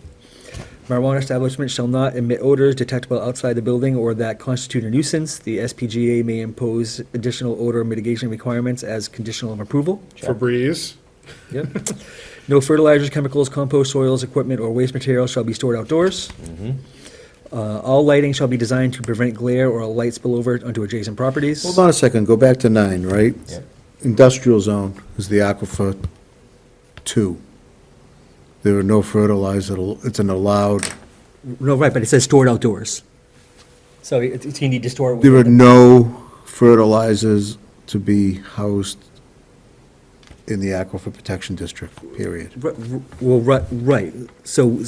Marijuana establishments shall not emit odors detectable outside the building or that constitute a nuisance. The SPGA may impose additional odor mitigation requirements as conditional of approval. Febreze. Yep. No fertilizers, chemicals, compost, soils, equipment, or waste materials shall be stored outdoors. All lighting shall be designed to prevent glare or light spillover onto adjacent properties. Hold on a second, go back to 9, right? Yep. Industrial zone is the Aquifer 2. There are no fertilizer, it's an allowed, No, right, but it says stored outdoors. So you need to store it. there are within no fertilizers to be housed in the Aquifer Protection District, period. Well, right, so,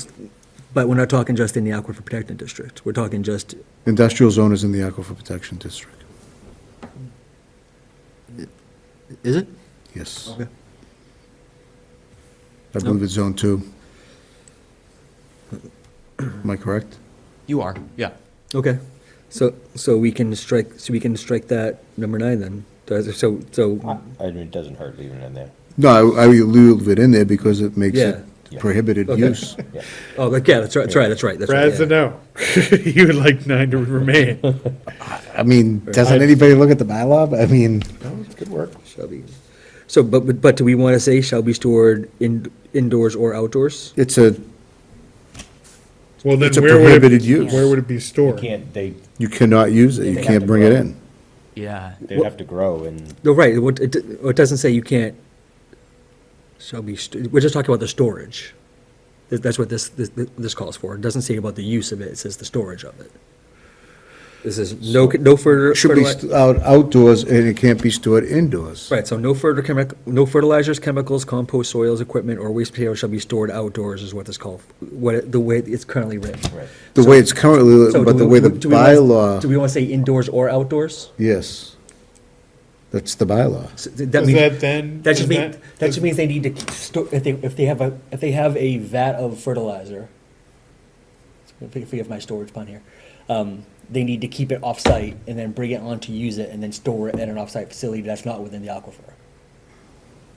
but we're not talking just in the Aquifer Protection District. We're talking just, Industrial zone is in the Aquifer Protection District, is it? yes. Okay. I believe it's zone 2. Am I correct? You are, yeah. Okay, so we can strike that number 9 then. So, I mean, it doesn't hurt leaving it in there. No, I leave it in there because it makes it Yeah. prohibited Okay. use. Yeah. oh, yeah, that's right. Brad's a no. You would like 9 to remain. I mean, doesn't anybody look at the bylaw? I mean, No, it's good work. Shall be, so, but do we want to say shall be stored indoors or outdoors? it's a, Well, then it's a where would prohibited it, use. where would it be You stored? can't, You cannot use it, They you have can't to bring it grow. in. Yeah. they'd have to grow and, No, right, it doesn't say you can't, shall be, we're just talking about the storage. That's what this calls for. It doesn't say about the use of it, it says the storage of it. This is no further. Should be outdoors and it can't be stored indoors. Right, so no fertilizers, chemicals, compost, soils, equipment, or waste materials shall be stored outdoors is what this called, the way it's currently written. right. The way it's currently, So but do the we- way the do we wanna- bylaw, Do we want to say indoors or outdoors? yes. That's the bylaw. So that Does means, that then? that just does means, that just means they need to store, if they have a vat of fertilizer, forgive my storage pun here, they need to keep it off-site and then bring it on to use it and then store it at an off-site facility that's not within the aquifer.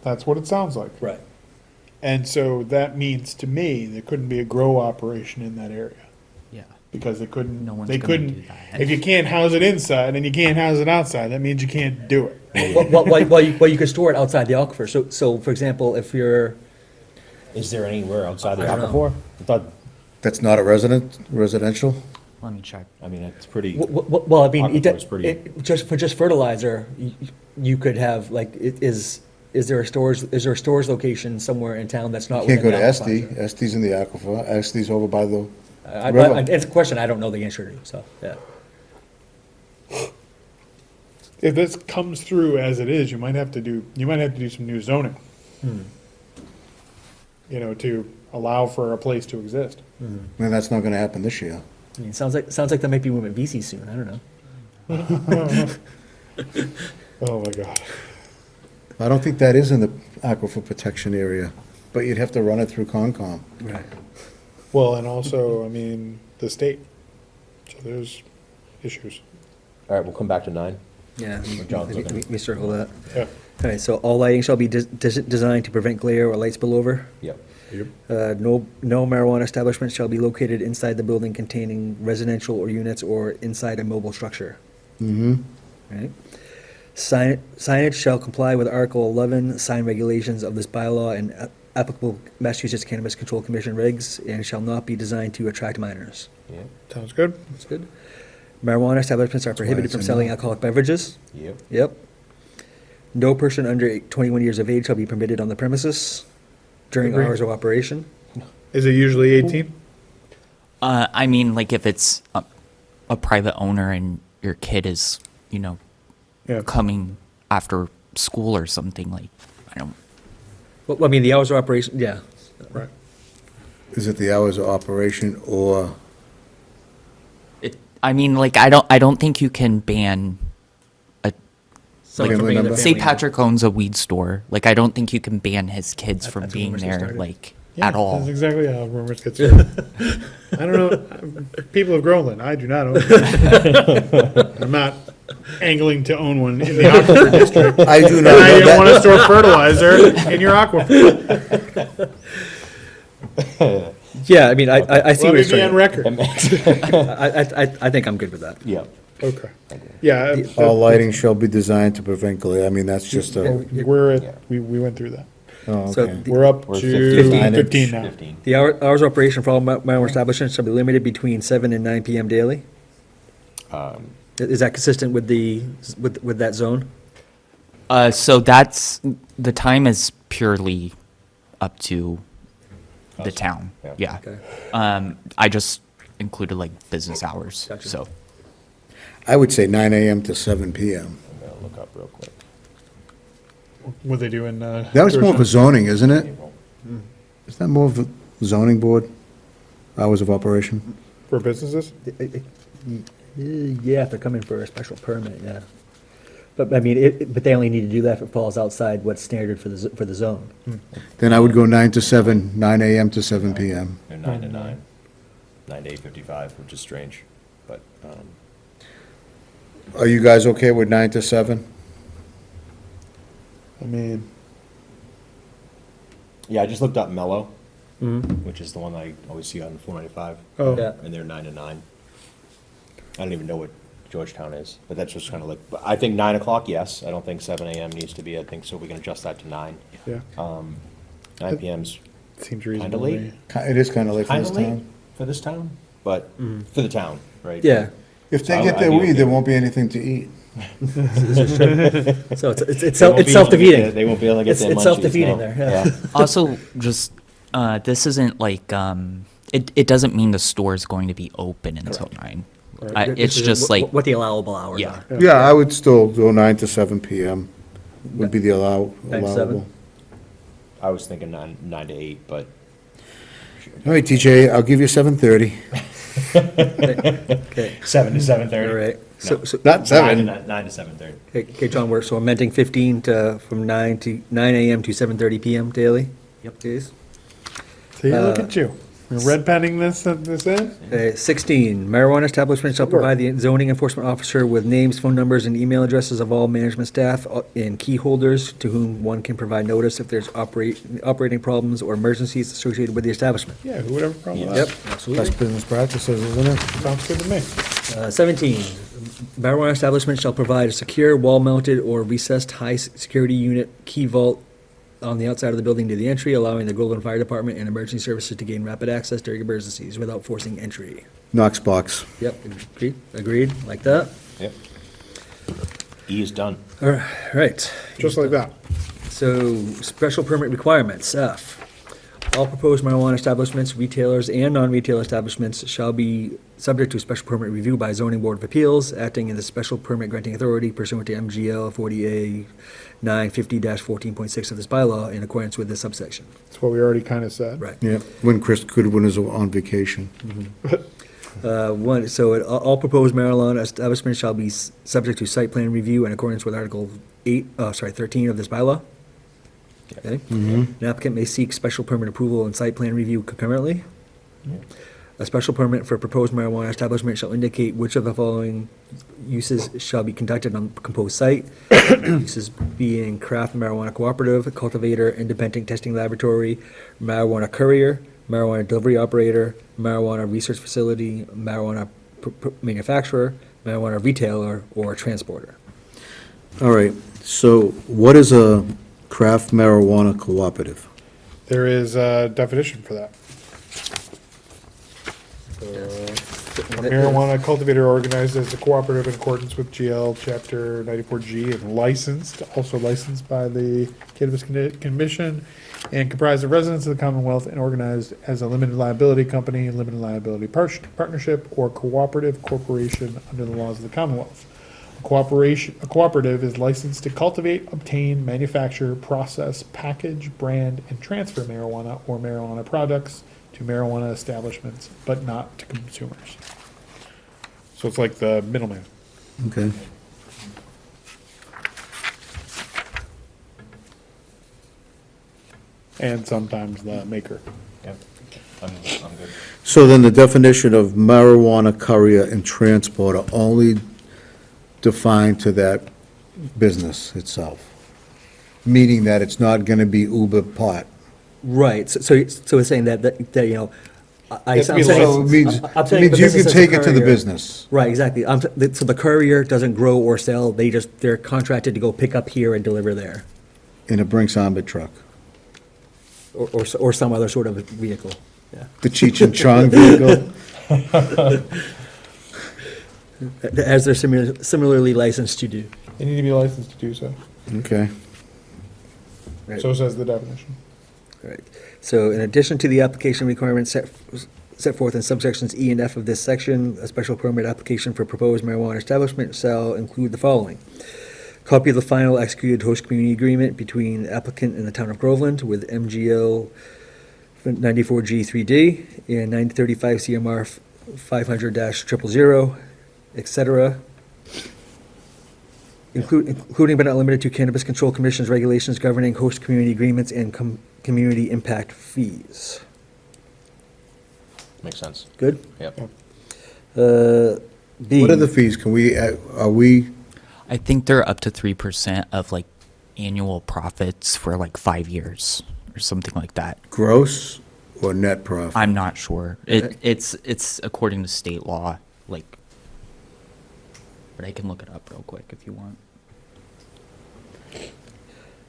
That's what it sounds like. Right. And so that means to me, there couldn't be a grow operation in that area. Yeah. Because they couldn't, No one's they gonna couldn't, do that. if you can't house it inside and you can't house it outside, that means you can't do it. Well, you could store it outside the aquifer. So for example, if you're, Is there anywhere outside the I don't aquifer? I thought, That's not a residential? Let me check. I mean, it's pretty, well, I mean, Aquifer is pretty- just fertilizer, you could have, like, is there a storage location somewhere in town that's not Can't within go the to aquifer? Esty, Esty's in the aquifer, Esty's over by the But it's a question I don't know the answer to, so, yeah. If this comes through as it is, you might have to do some new zoning. You know, to allow for a place to exist. And that's not gonna happen this year. I mean, sounds like that might be moving VC soon, I don't know. Oh, my God. I don't think that is in the aquifer protection area, but you'd have to run it through Concom. Right. Well, and also, I mean, the state. So there's issues. all right, we'll come back to 9. Yeah, John's looking. let me circle that. Yeah. All right, so all lighting shall be designed to prevent glare or light spillover. Yep. No marijuana establishment shall be located inside the building containing residential or units or inside a mobile structure. Mm-hmm. Right? Signage shall comply with Article 11 sign regulations of this bylaw and applicable Massachusetts Cannabis Control Commission regs, and shall not be designed to attract minors. Yep. Sounds good. That's good. Marijuana establishments are prohibited it's from a selling no. alcoholic beverages. Yep. Yep. No person under 21 years of age shall be permitted on the premises during Agree. hours of operation. Is it usually 18? I mean, like if it's a private owner and your kid is, Yeah. coming after school or something, like, I don't, Well, I mean, the hours of operation, yeah. Right. Is it the hours of operation or, I mean, like, I don't think you can ban Someone Family from being member? a say family member. Patrick owns a weed store. Like, I don't think you can ban his kids from That's when being rumors get there, started. like, Yeah, at all. That's exactly how rumors get started. I don't know. People of Groveland, I do not own. I'm not angling to own one in the aquifer district. I do And not I know didn't want that. to store fertilizer in your aquifer. Yeah, I mean, I see Let where me you're be on saying. record. I think I'm good with that. Yeah. Okay. Yeah. All lighting shall be designed to prevent glare. I mean, that's just a, We're at, we went through that. oh, So okay. the- We're up We're to 15. 15 now. 15. The hours of operation for all marijuana establishments shall be limited between 7 and 9 PM daily? Is that consistent with with that zone? So that's, the time is purely up to the town, Yeah. yeah. Okay. I just included like business hours, Gotcha. so. I would say 9 AM to 7 PM. I'm gonna look up real quick. What they do in, That was more for Georgetown? zoning, isn't it? Is that more of the zoning board, hours of operation? For businesses? Yeah, if they're coming for a special permit, yeah. But, I mean, but they only need to do that if it falls outside what's standard for the zone. Then I would go 9 to 7, 9 AM to 7 PM. They're 9 to 9, 9 to 8:55, which is strange, but, Are you guys okay with 9 to 7? I mean, yeah, I just looked up Mellow, which is the one I always see on 495. oh, Yeah. And they're 9 to 9. I don't even know what Georgetown is, but that's just kind of like, but I think 9 o'clock, yes. I don't think 7 AM needs to be, I think, so we can adjust that to 9. yeah, 9 PM's seems kind reasonable. of to late, me. It is kind of late for kind this of late town. for this town, but for the town, right? Yeah, If they So get I'd their be weed, okay there with won't be anything to eat. so it's They won't be able to get self-defeating. their- They won't be able to get It's- their it's munchies, self-defeating no. there, yeah. Also, just, this isn't like, it doesn't mean the store is going to be open until 9. This It's is just like, what the allowable hours yeah. are. Yeah, I would still go 9 to 7 PM would be the 9 to 7? allowable. I was thinking 9 to 8, but All right, TJ, I'll give you 7:30. Okay, 7 to 7:30. all right. So, Not 7. 9 to 7:30. okay, John, we're so amending 15 from 9 AM to 7:30 PM daily? Yep. Please. See, look at you. You're red penning this in? 16, marijuana establishments shall provide the zoning enforcement officer with names, phone numbers, and email addresses of all management staff and key holders to whom one can provide notice if there's operating problems or emergencies associated with the establishment. Yeah, who would have a problem with Yep, that? absolutely. Best business practices, isn't it? Sounds good to me. 17, marijuana establishments shall provide a secure, wall-mounted, or recessed high-security unit key vault on the outside of the building to the entry, allowing the Groveland Fire Department and emergency services to gain rapid access during emergencies without forcing entry. Knox box. Yep, agreed, like that. Yep. E is done. All right, Just like that. so special permit requirements, F. All proposed marijuana establishments, retailers, and non-retail establishments shall be subject to a special permit review by zoning board of appeals, acting in the special permit granting authority pursuant to MGL 40A 950-14.6 of this bylaw in accordance with this subsection. That's what we already kind of said. Right. Yeah, when Chris Goodwin is on vacation. All proposed marijuana establishments shall be subject to site plan review in accordance with Article 13 of this bylaw. Okay. An applicant may seek special permit approval and site plan review concurrently. A special permit for a proposed marijuana establishment shall indicate which of the following uses shall be conducted on the proposed site. Uses being craft marijuana cooperative, cultivator, independent testing laboratory, marijuana courier, marijuana delivery operator, marijuana research facility, marijuana manufacturer, marijuana retailer, or transporter. All right, so what is a craft marijuana cooperative? There is a definition for that. A marijuana cultivator organized as a cooperative in accordance with GL Chapter 94G and also licensed by the Cannabis Commission and comprised of residents of the Commonwealth and organized as a limited liability company, limited liability partnership, or cooperative corporation under the laws of the Commonwealth. A cooperative is licensed to cultivate, obtain, manufacture, process, package, brand, and transfer marijuana or marijuana products to marijuana establishments, but not to consumers. So it's like the middleman. Okay. And sometimes the maker. Yep. I'm good. So then the definition of marijuana courier and transporter only defined to that business itself? Meaning that it's not gonna be Uber pot. Right, so it's saying that, you know, I'm Has to be saying. So it means, I'm it saying the means you business can as a take it to the courier. business. Right, exactly. So the courier doesn't grow or sell, they're contracted to go pick up here and deliver there, In a Brinks Armored truck. or some other sort of vehicle, yeah. The Cheech and Chong vehicle. As they're similarly licensed to do. They need to be licensed to do so. Okay. Right. So says the definition. Right. So in addition to the application requirements set forth in subsections E and F of this section, a special permit application for proposed marijuana establishment shall include the following. Copy of the final executed host community agreement between the applicant and the town of Groveland with MGL 94G3D and 935 CMR 500-000, et cetera, including but not limited to Cannabis Control Commission's regulations governing host community agreements and community impact fees. Makes sense. Good? Yep. B. What are the fees? Can we, are we, I think they're up to 3% of like annual profits for like 5 years or something like that. gross or net profit? I'm not sure. It's according to state law, like, but I can look it up real quick if you want.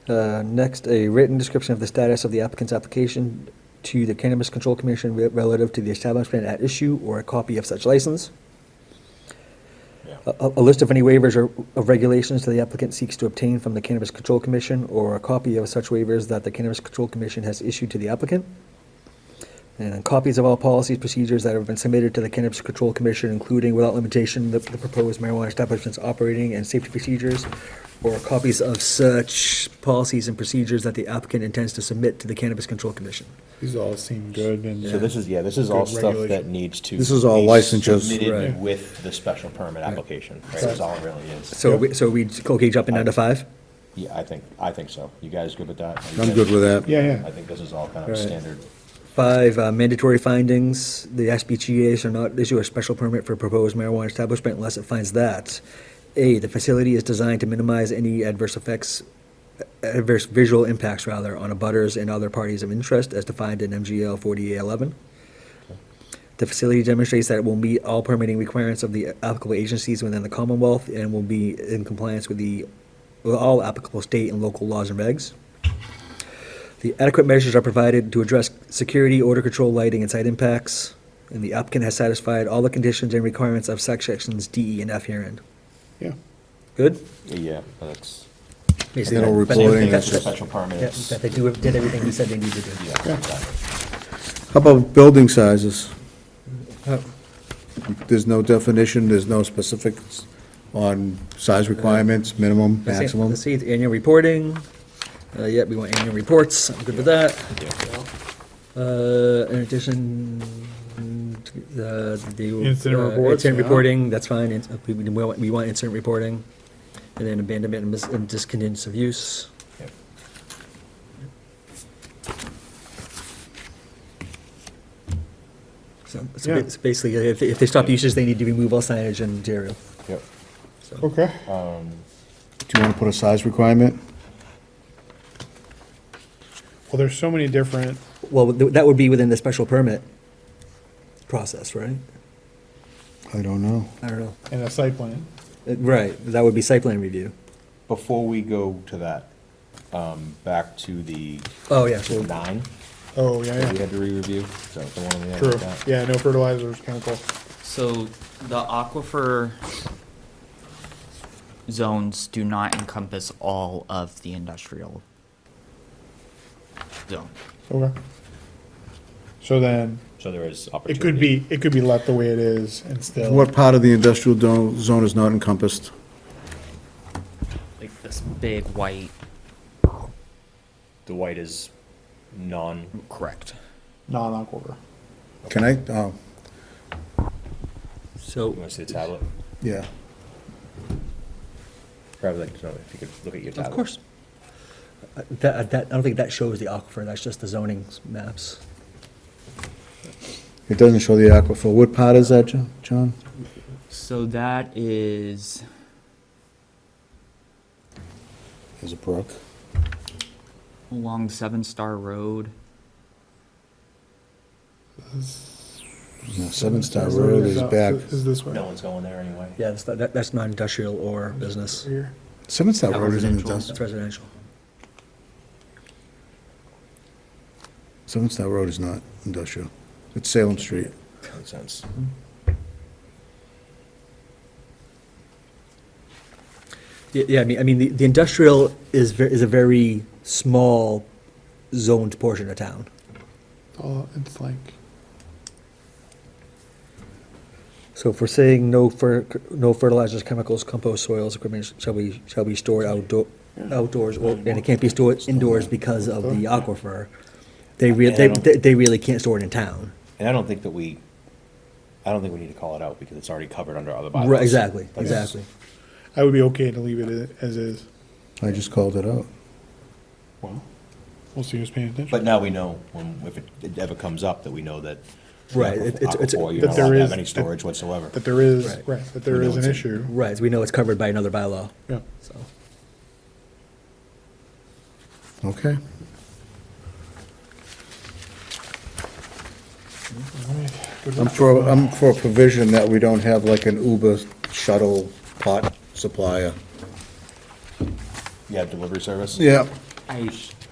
Next, a written description of the status of the applicant's application to the Cannabis Control Commission relative to the establishment at issue or a copy of such license. Yeah. A list of any waivers or of regulations that the applicant seeks to obtain from the Cannabis Control Commission or a copy of such waivers that the Cannabis Control Commission has issued to the applicant. And copies of all policies, procedures that have been submitted to the Cannabis Control Commission, including without limitation the proposed marijuana establishment's operating and safety procedures, or copies of such policies and procedures that the applicant intends to submit to the Cannabis Control Commission. These all seem good and. So this is all Good stuff regulation. that needs to. This is all be licensures. Submitted Right. with the special permit application, right, that's all it really is. So we okay jumping down to 5? Yeah, I think so. You guys good with that? Are you I'm guys- good with that. Yeah, yeah. I think this is all kind of Right. standard. 5, mandatory findings. The SBGA shall not issue a special permit for proposed marijuana establishment unless it finds that A, the facility is designed to minimize any adverse visual impacts rather on abutters and other parties of interest as defined in MGL 40A11. The facility demonstrates that it will meet all permitting requirements of the applicable agencies within the Commonwealth and will be in compliance with all applicable state and local laws and regs. The adequate measures are provided to address security, odor control, lighting, and site impacts, and the applicant has satisfied all the conditions and requirements of sections D, E, and F herein. Yeah. Good? Yeah, that's. Basically, And no that- reporting, that- it's The just- special yeah, permits. that they did everything we said they needed to do. Yeah, exactly. How about building sizes? Uh, There's no definition, there's no specifics on size requirements, minimum, Let's see- maximum? Let's see, the annual reporting. Yeah, we want annual reports. I'm good with that. In addition, the. Incident reports, Incident yeah. reporting, that's fine. We want incident reporting. And then abandonment and discontinuance of use. Yep. So Yeah. it's basically, if they stop uses, they need to remove all signage and material. Yep. Okay. Do you want to put a size requirement? Well, there's so many different, Well, that would be within the special permit process, right? I don't know. I don't know. in a site plan. Right, that would be site plan review. Before we go to that, back to the Oh, yeah, so 9 Oh, yeah, that we yeah. had to re-review, so the one we had True. with that. Yeah, no fertilizers, chemical. So the aquifer zones do not encompass all of the industrial zone. Okay. So then, So there is it opportunity. could be let the way it is and still. What part of the industrial zone is not encompassed? Like this big white, The white is non, correct. Non-aquifer. Can I, oh, you So, want to see the tablet? yeah. Probably like to know if you could look at your tablet. of course. I don't think that shows the aquifer, that's just the zoning maps. It doesn't show the aquifer. What part is that, John? So that is There's a brook. Along Seven Star Road. No, Seven Star Road is back. Is this way. No one's going there anyway. Yeah, that's not industrial or business. Here. Seven Star That Road is in residential. It's residential. Seven Star Road is not industrial. It's Salem Street. Makes sense. Yeah, I mean, the industrial is a very small zoned portion of town. Oh, it's like, So if we're saying no fertilizers, chemicals, compost soils, equipment shall be stored outdoors, and it can't be stored indoors because of the aquifer, they really can't store it in town. And I don't think we need to call it out because it's already covered under other bylaws. Right, exactly, That's- exactly. I would be okay to leave it as is. I just called it out. Well, We'll see who's paying attention. but now we know if it ever comes up that we know that. Right, it's- Aquifer, you're That not there allowed to is- have any storage whatsoever. That there is, Right. right, that there We know is an it's in- issue. Right, so we know it's covered by another bylaw, Yeah. so. Okay. I'm for a provision that we don't have like an Uber shuttle pot supplier. Yeah, delivery service? Yeah.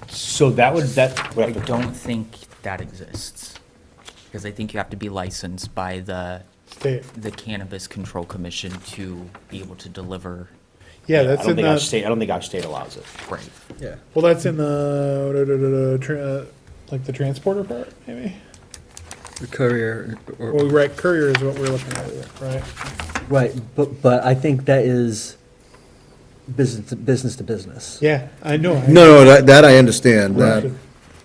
So that would, I don't think that exists. Because I think you have to be licensed by the State. Cannabis Control Commission to be able to deliver. Yeah, I that's don't in think our the, state, I don't think our state allows it. Right. Yeah. well, that's in the, like the transporter part, maybe? The courier, Well, right, courier is what we're looking at, right? right, but I think that is business to business. Yeah, I know. No, that I understand, that,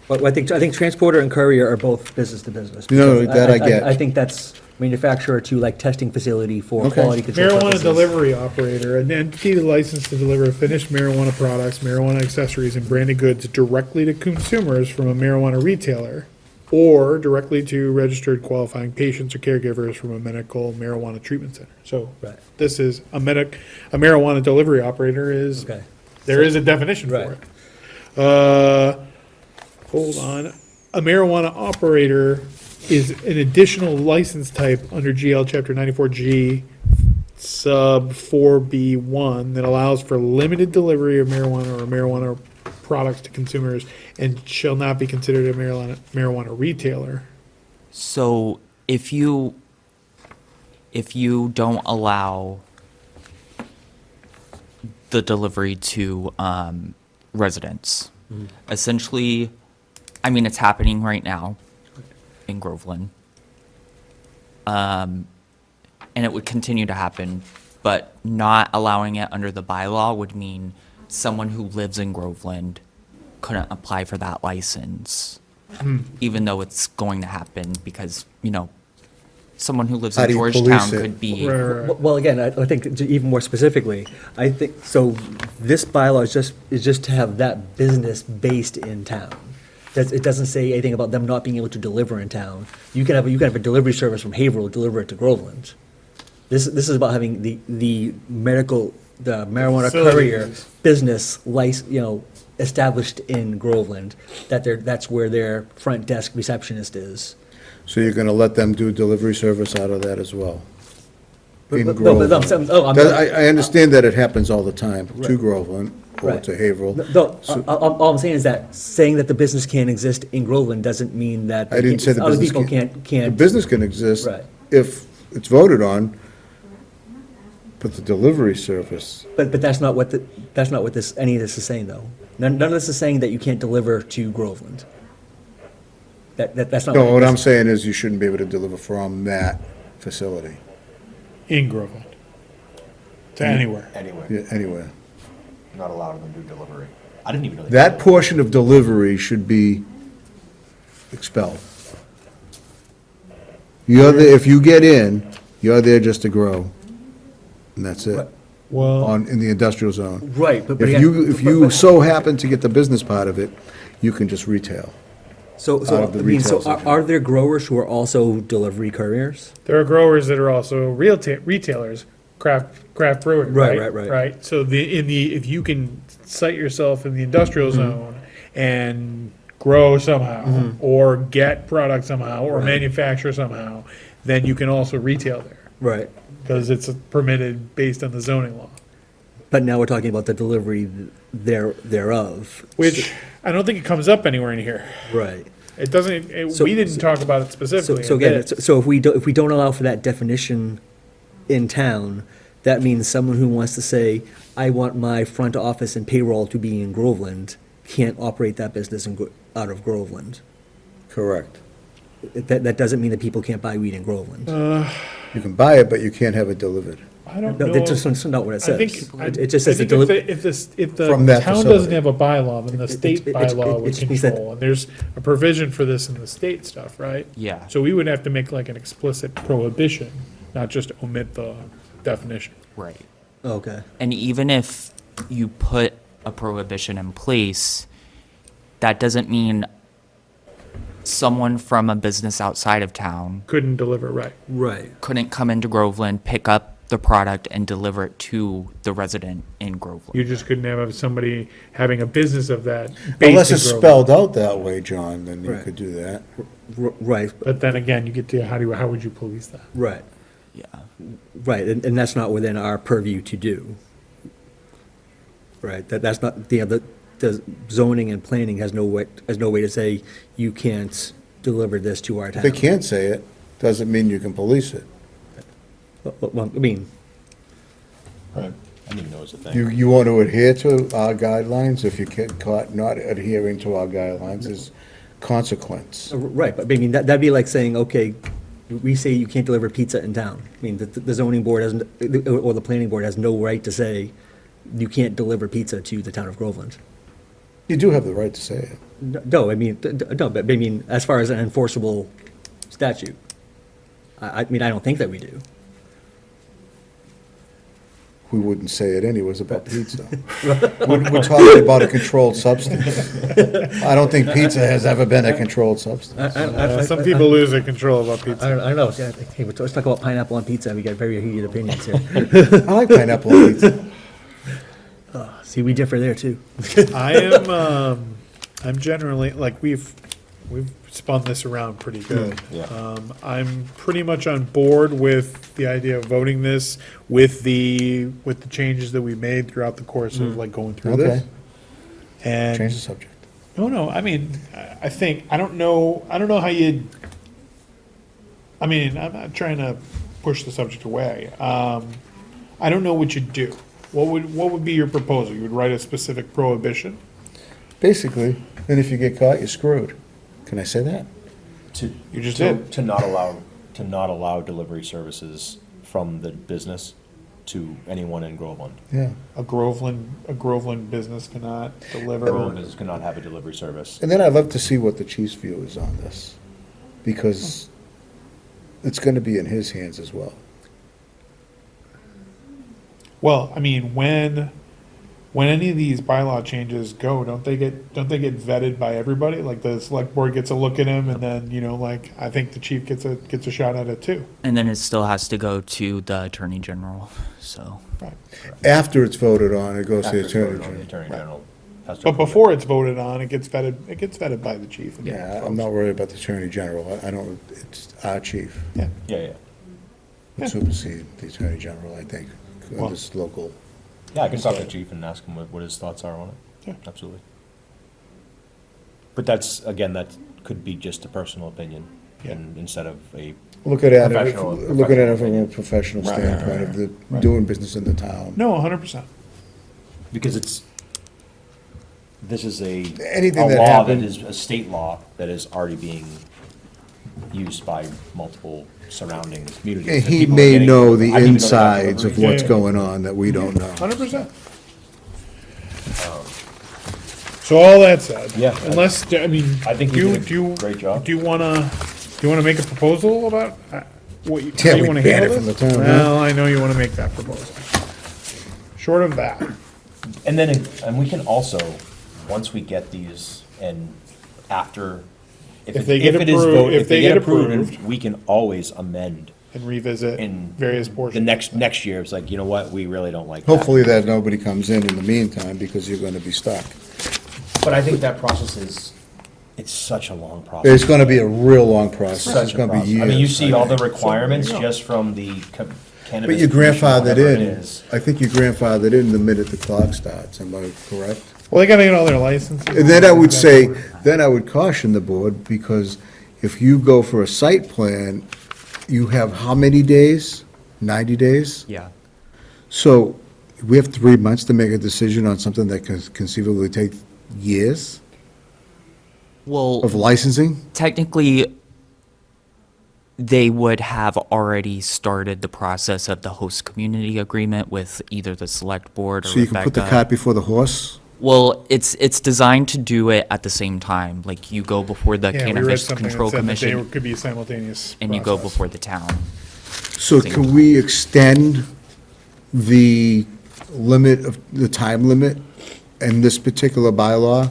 But I think transporter and courier are both business to business. No, because that I get. I think that's manufacturer to like testing facility for Okay. quality control Marijuana purposes. delivery operator, an entity licensed to deliver finished marijuana products, marijuana accessories, and branded goods directly to consumers from a marijuana retailer or directly to registered qualifying patients or caregivers from a medical marijuana treatment center. So Right. this is a marijuana delivery operator is, Okay. there is a definition for Right. it. Hold on. A marijuana operator is an additional license type under GL Chapter 94G sub 4B1 that allows for limited delivery of marijuana or marijuana products to consumers and shall not be considered a marijuana retailer. So if you don't allow the delivery to residents, essentially, I mean, it's happening right now in Groveland. And it would continue to happen, but not allowing it under the bylaw would mean someone who lives in Groveland couldn't apply for that license, even though it's going to happen because, someone who lives How in do you police Georgetown it? could be. Well, again, I think even more specifically, I think, so this bylaw is just to have that business based in town. It doesn't say anything about them not being able to deliver in town. You can have a delivery service from Haverhill, deliver it to Groveland. This is about having the marijuana courier Facilities. business established in Groveland, that's where their front desk receptionist is. so you're gonna let them do delivery service out of that as well? In No, Groveland? I'm That- I understand that it happens all the time to Groveland or Right. to Haverhill. No, all I'm saying is that saying that the business can't exist in Groveland doesn't mean that I didn't say the other business people The can't. business can exist Right. if it's voted on, but the delivery service, But that's not what any of this is saying, though. None of this is saying that you can't deliver to Groveland. That's not. no, what I'm this- saying is you shouldn't be able to deliver from that facility, In Groveland. To anywhere. Anyway, yeah, anywhere. not allowing them to do delivery. I didn't even know. That portion of delivery should be expelled. If you get in, you're there just to grow, and that's it, Well, in the industrial zone. Right, but If again- if you so happen to get the business part of it, you can just retail. So, out of the I mean, so retail section. are there growers who are also delivery couriers? there are growers that are also retailers, craft brewery, Right, right? right. Right, so if you can cite yourself in the industrial zone and grow somehow, or get product somehow, or manufacture somehow, then you can also retail there, Right. because it's permitted based on the zoning law. But now we're talking about the delivery thereof. Which, I don't think it comes up anywhere in here. Right. It doesn't, So- we didn't talk about it So, specifically. so in again, this. so if we don't allow for that definition in town, that means someone who wants to say, I want my front office and payroll to be in Groveland, can't operate that business out of Groveland. Correct. That doesn't mean that people can't buy weed in Groveland. You can buy it, but you can't have it delivered. I don't No, know. that's just not what it I says. think, It just says I the think if delivery. if the From that town facility. doesn't have a bylaw, then the state it bylaw would just means that- control, and there's a provision for this in the state stuff, right? Yeah. So we would have to make like an explicit prohibition, not just omit the definition. Right. Okay. And even if you put a prohibition in place, that doesn't mean someone from a business outside of town Couldn't deliver, right? Right. couldn't come into Groveland, pick up the product and deliver it to the resident in Groveland. You just couldn't have somebody having a business of that. Unless based in it's Groveland. spelled out that way, John, then you Right. could do that. Right, But then again, you get to, how would you police that? right, Yeah. right, and that's not within our purview to do. Right, that's not, the zoning and planning has no way to say, you can't deliver this to our town. They can't say it, doesn't mean you can police it. Well, I mean, Right. I didn't even know it was a thing. You want to adhere to our guidelines, if you get caught not adhering to our guidelines, there's consequence. right, but I mean, that'd be like saying, okay, we say you can't deliver pizza in town. I mean, the zoning board hasn't, or the planning board has no right to say, you can't deliver pizza to the town of Groveland. You do have the right to say it. No, I mean, no, but I mean, as far as an enforceable statute, I mean, I don't think that we do. We wouldn't say it anyways about pizza. We're talking about a controlled substance. I don't think pizza has ever been a controlled substance. Some people lose their control about I pizza. don't know, yeah, hey, let's talk about pineapple on pizza, we got very heated opinions here. I like pineapple on pizza. See, we differ there too. I'm generally, like, we've spun this around pretty good. Yeah. I'm pretty much on board with the idea of voting this with the changes that we made throughout the course of like going through this. Okay, And change the subject. no, I mean, I think, I don't know how you'd, I mean, I'm not trying to push the subject away. I don't know what you'd do. What would be your proposal? You would write a specific prohibition? Basically, then if you get caught, you're screwed. Can I say that? You just To did. to not allow delivery services from the business to anyone in Groveland. Yeah. A Groveland business cannot deliver. Groveland business cannot have a delivery service. And then I'd love to see what the chief's view is on this, because it's gonna be in his hands as well. Well, I mean, when any of these bylaw changes go, don't they get vetted by everybody? Like the select board gets a look at them, and then, like, I think the chief gets a shot at it too. And then it still has to go to the Attorney General, so. After it's voted on, it goes to After the it's voted attorney on, the general. Attorney General has to But approve it. before it's voted on, it gets vetted by the chief. and the Yeah, I'm folks. not worried about the attorney general. I don't, it's our chief. Yeah. Yeah. Would supersede the attorney general, I think, Well- on this local. Yeah, I can talk to the chief and ask him what his thoughts are on it. Yeah. Absolutely. But that's, again, that could be just a personal opinion, and instead of a, Look at it, Professional- look at it from a opinion. professional Right, standpoint of the, doing business in the town. No, 100%. because this is a Anything that law that happened- is a state law that is already being used by multiple surrounding communities. And that he people are may getting- know I the didn't even know that insides of delivery. what's Yeah. going on that we don't know. 100%. So all that said, Yeah. unless, I mean, I think you did a great job. Do you wanna make a proposal about what you, Yeah, how you we wanna ban handle it from this? the town, huh? Well, I know you wanna make that proposal. Short of that, And then, and we can also, once we get these, and after, If they get it is approved- voted, if if they they get get approved, approved. we can always amend and revisit And various the portions. next year, it's like, you know what, we really don't like that. Hopefully that nobody comes in the meantime, because you're gonna be stuck. But I think that process is, it's such a long process. It's gonna be a real long process, it's Such a gonna be process. years. I mean, you see all the think. requirements just from the cannabis. But you're commission, grandfathered whatever it in, is. I think you're grandfathered in the minute the clock starts, am I correct? Well, they gotta get all their licenses. And then I would say, then I would caution the board, because if you go for a site plan, you have how many days? 90 days? Yeah. So we have 3 months to make a decision on something that could conceivably take years Well, of licensing? technically, they would have already started the process of the host community agreement with either the select board or So you can put the Rebecca. cart before the horse? Well, it's designed to do it at the same time. Like you go before the Yeah, we read Cannabis something that Control said that they Commission could be a simultaneous and you go process. before the town. So can we extend the limit of, the time limit in this particular bylaw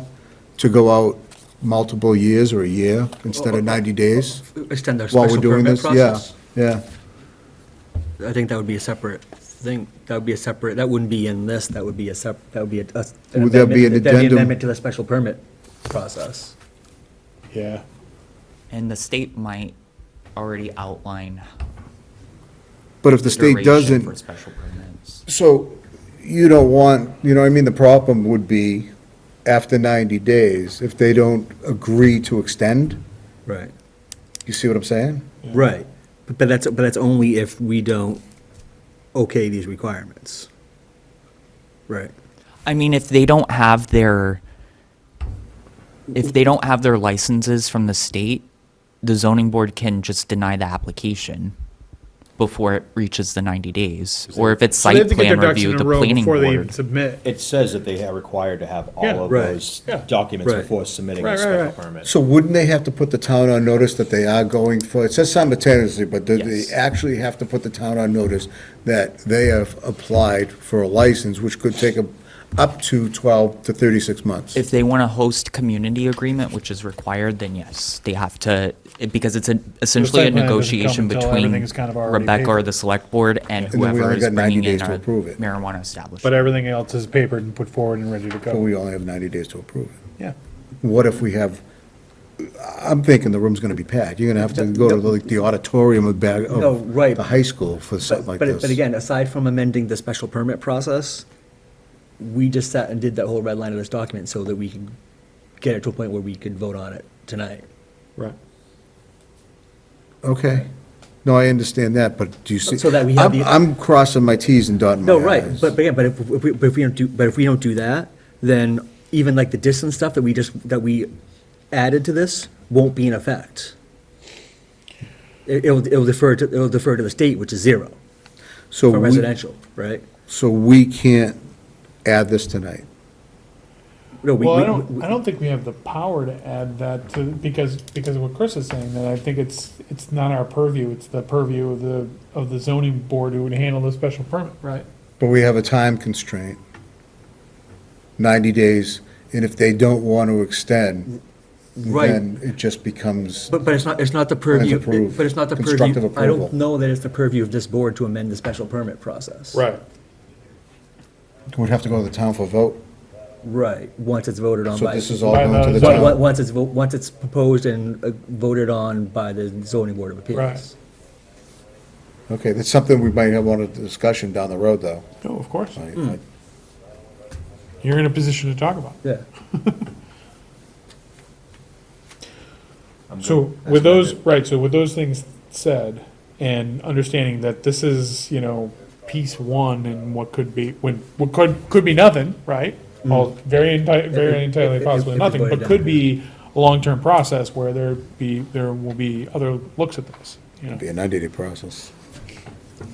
to go out multiple years or a year instead of 90 days? Extend our While we're special doing permit this? Yeah, process? yeah. I think that would be a separate thing, that would be a separate, that wouldn't be in this, that would be that would be an Would that be an amendment- that'd addendum? amendment to the special permit process. Yeah. And the state might already outline But if the state duration doesn't, for special permits. so you don't want, you know, what I mean, the problem would be after 90 days, if they don't agree to extend, Right. you see what I'm saying? Right, but that's only if we don't okay these requirements. Right. I mean, if they don't have their licenses from the state, the zoning board can just deny the application before it reaches the 90 days. Or if it's So they have site to get their plan ducks in review, a the row planning before they even board. submit. It says that they are required to have Yeah. all of Right. those Yeah. documents Right. before submitting Right, a right, special right. permit. So wouldn't they have to put the town on notice that they are going for, it says simultaneously, but do they Yes. actually have to put the town on notice that they have applied for a license, which could take up to 12 to 36 months? If they want a host community agreement, which is required, then yes, they have to, because it's essentially a site plan doesn't come negotiation until between everything's kind of already Rebecca or papered. the select board and then we whoever only is got 90 bringing in days to a approve it. marijuana establishment. But everything else is papered and put forward and ready to So go. we only have 90 days to approve it. Yeah. What if we have, I'm thinking the room's gonna be packed. You're gonna have to go to like the auditorium of No, right. the high school for something like this. But again, aside from amending the special permit process, we just sat and did that whole red line of this document so that we could get it to a point where we could vote on it tonight. Right. Okay. No, I understand that, but do you see? So that we have the- I'm crossing my Ts and dotting my No, Is. right, but again, but if we don't do that, then even like the distance stuff that we added to this won't be in effect. It'll defer to the state, which is zero So for we, residential, right? so we can't add this tonight? No, Well, I don't think we have the power to add that to, because of what Chris is saying, that I think it's not our purview, it's the purview of the zoning board who would handle the special permit, right? But we have a time constraint, 90 days, and if they don't want to extend, Right. then it just becomes, But it's not the purview, approved. but it's not the purview, Constructive I approval. don't know that it's the purview of this board to amend the special permit process. Right. we'd have to go to the town for a vote. Right, once it's voted on So by. this is all By going to the the zone- town. Once it's proposed and voted on by the zoning board of appeals. Right. Okay, that's something we might have wanted a discussion down the road, though. No, of course. I- You're in a position to talk about. Yeah. So with those, right, so with those things said, and understanding that this is, piece one and what could be, what could be nothing, right? Well, very entirely possibly if nothing, you but voted could down. be a long-term process where there will be other looks at this, Be a 90-day process.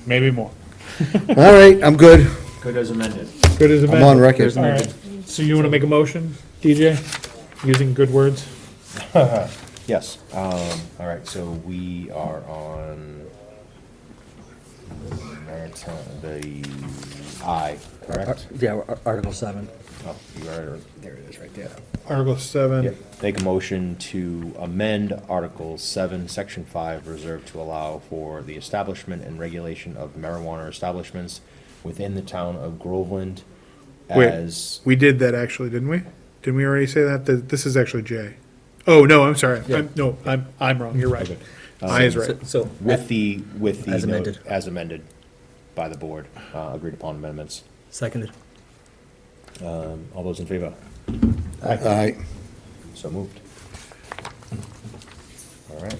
maybe more. All right, I'm good. Good as amended. Good as a I'm on record. All right, so you want to make a motion, DJ, using good words? Yes, all right, so we are on the I, correct? Yeah, Article 7. Oh, you are, there it is, right there. Article 7. Yep. Make a motion to amend Article 7, Section 5, reserved to allow for the establishment and regulation of marijuana establishments within the town of Groveland Wait. as, We did that actually, didn't we? Didn't we already say that? This is actually J. Oh, no, I'm sorry. I'm wrong. You're right. Okay. I is right. So, with the As note- amended. as amended by the board, agreed upon amendments. seconded. All those in favor? Aye. So moved. All right.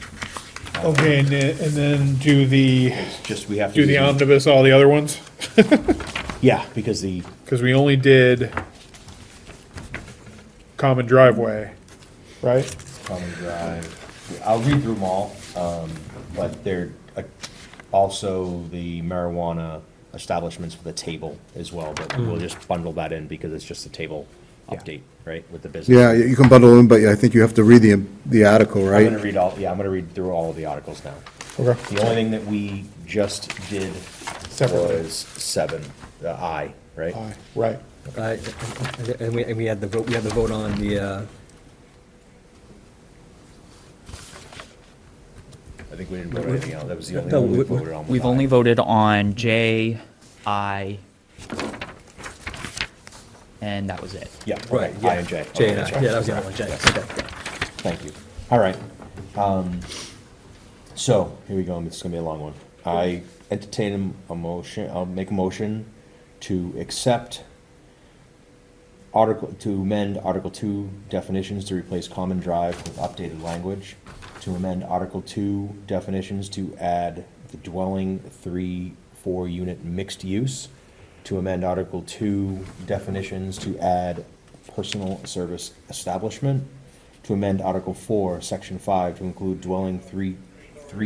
Okay, and then do the, It's just, we have to. do the omnibus, all the other ones? Yeah, because the, Because we only did common driveway, right? common drive, I'll read through them all, but they're also the marijuana establishments for the table as well, but we'll just bundle that in because it's just a table update, right, with the business. Yeah, you can bundle them, but I think you have to read the article, I'm right? gonna read all, yeah, I'm gonna read through all of the articles now. Okay. The only thing that we just did Separately. was 7, I, right? Aye, right. And we had the vote on the, I think we didn't vote on anything else, that was the only No, one we we- voted on. was We've I. only voted on J, I, and that was it. Yeah, right, okay, yeah. I and J. J Okay, and I, that's right. yeah, that was the other one, J, Yes. okay. Thank you. All right. So, here we go, this is gonna be a long one. I entertain a motion, I'll make a motion to accept to amend Article 2 definitions to replace common drive with updated language, to amend Article 2 definitions to add the dwelling 3-4 unit mixed use, to amend Article 2 definitions to add personal service establishment, to amend Article 4, Section 5, to include dwelling 3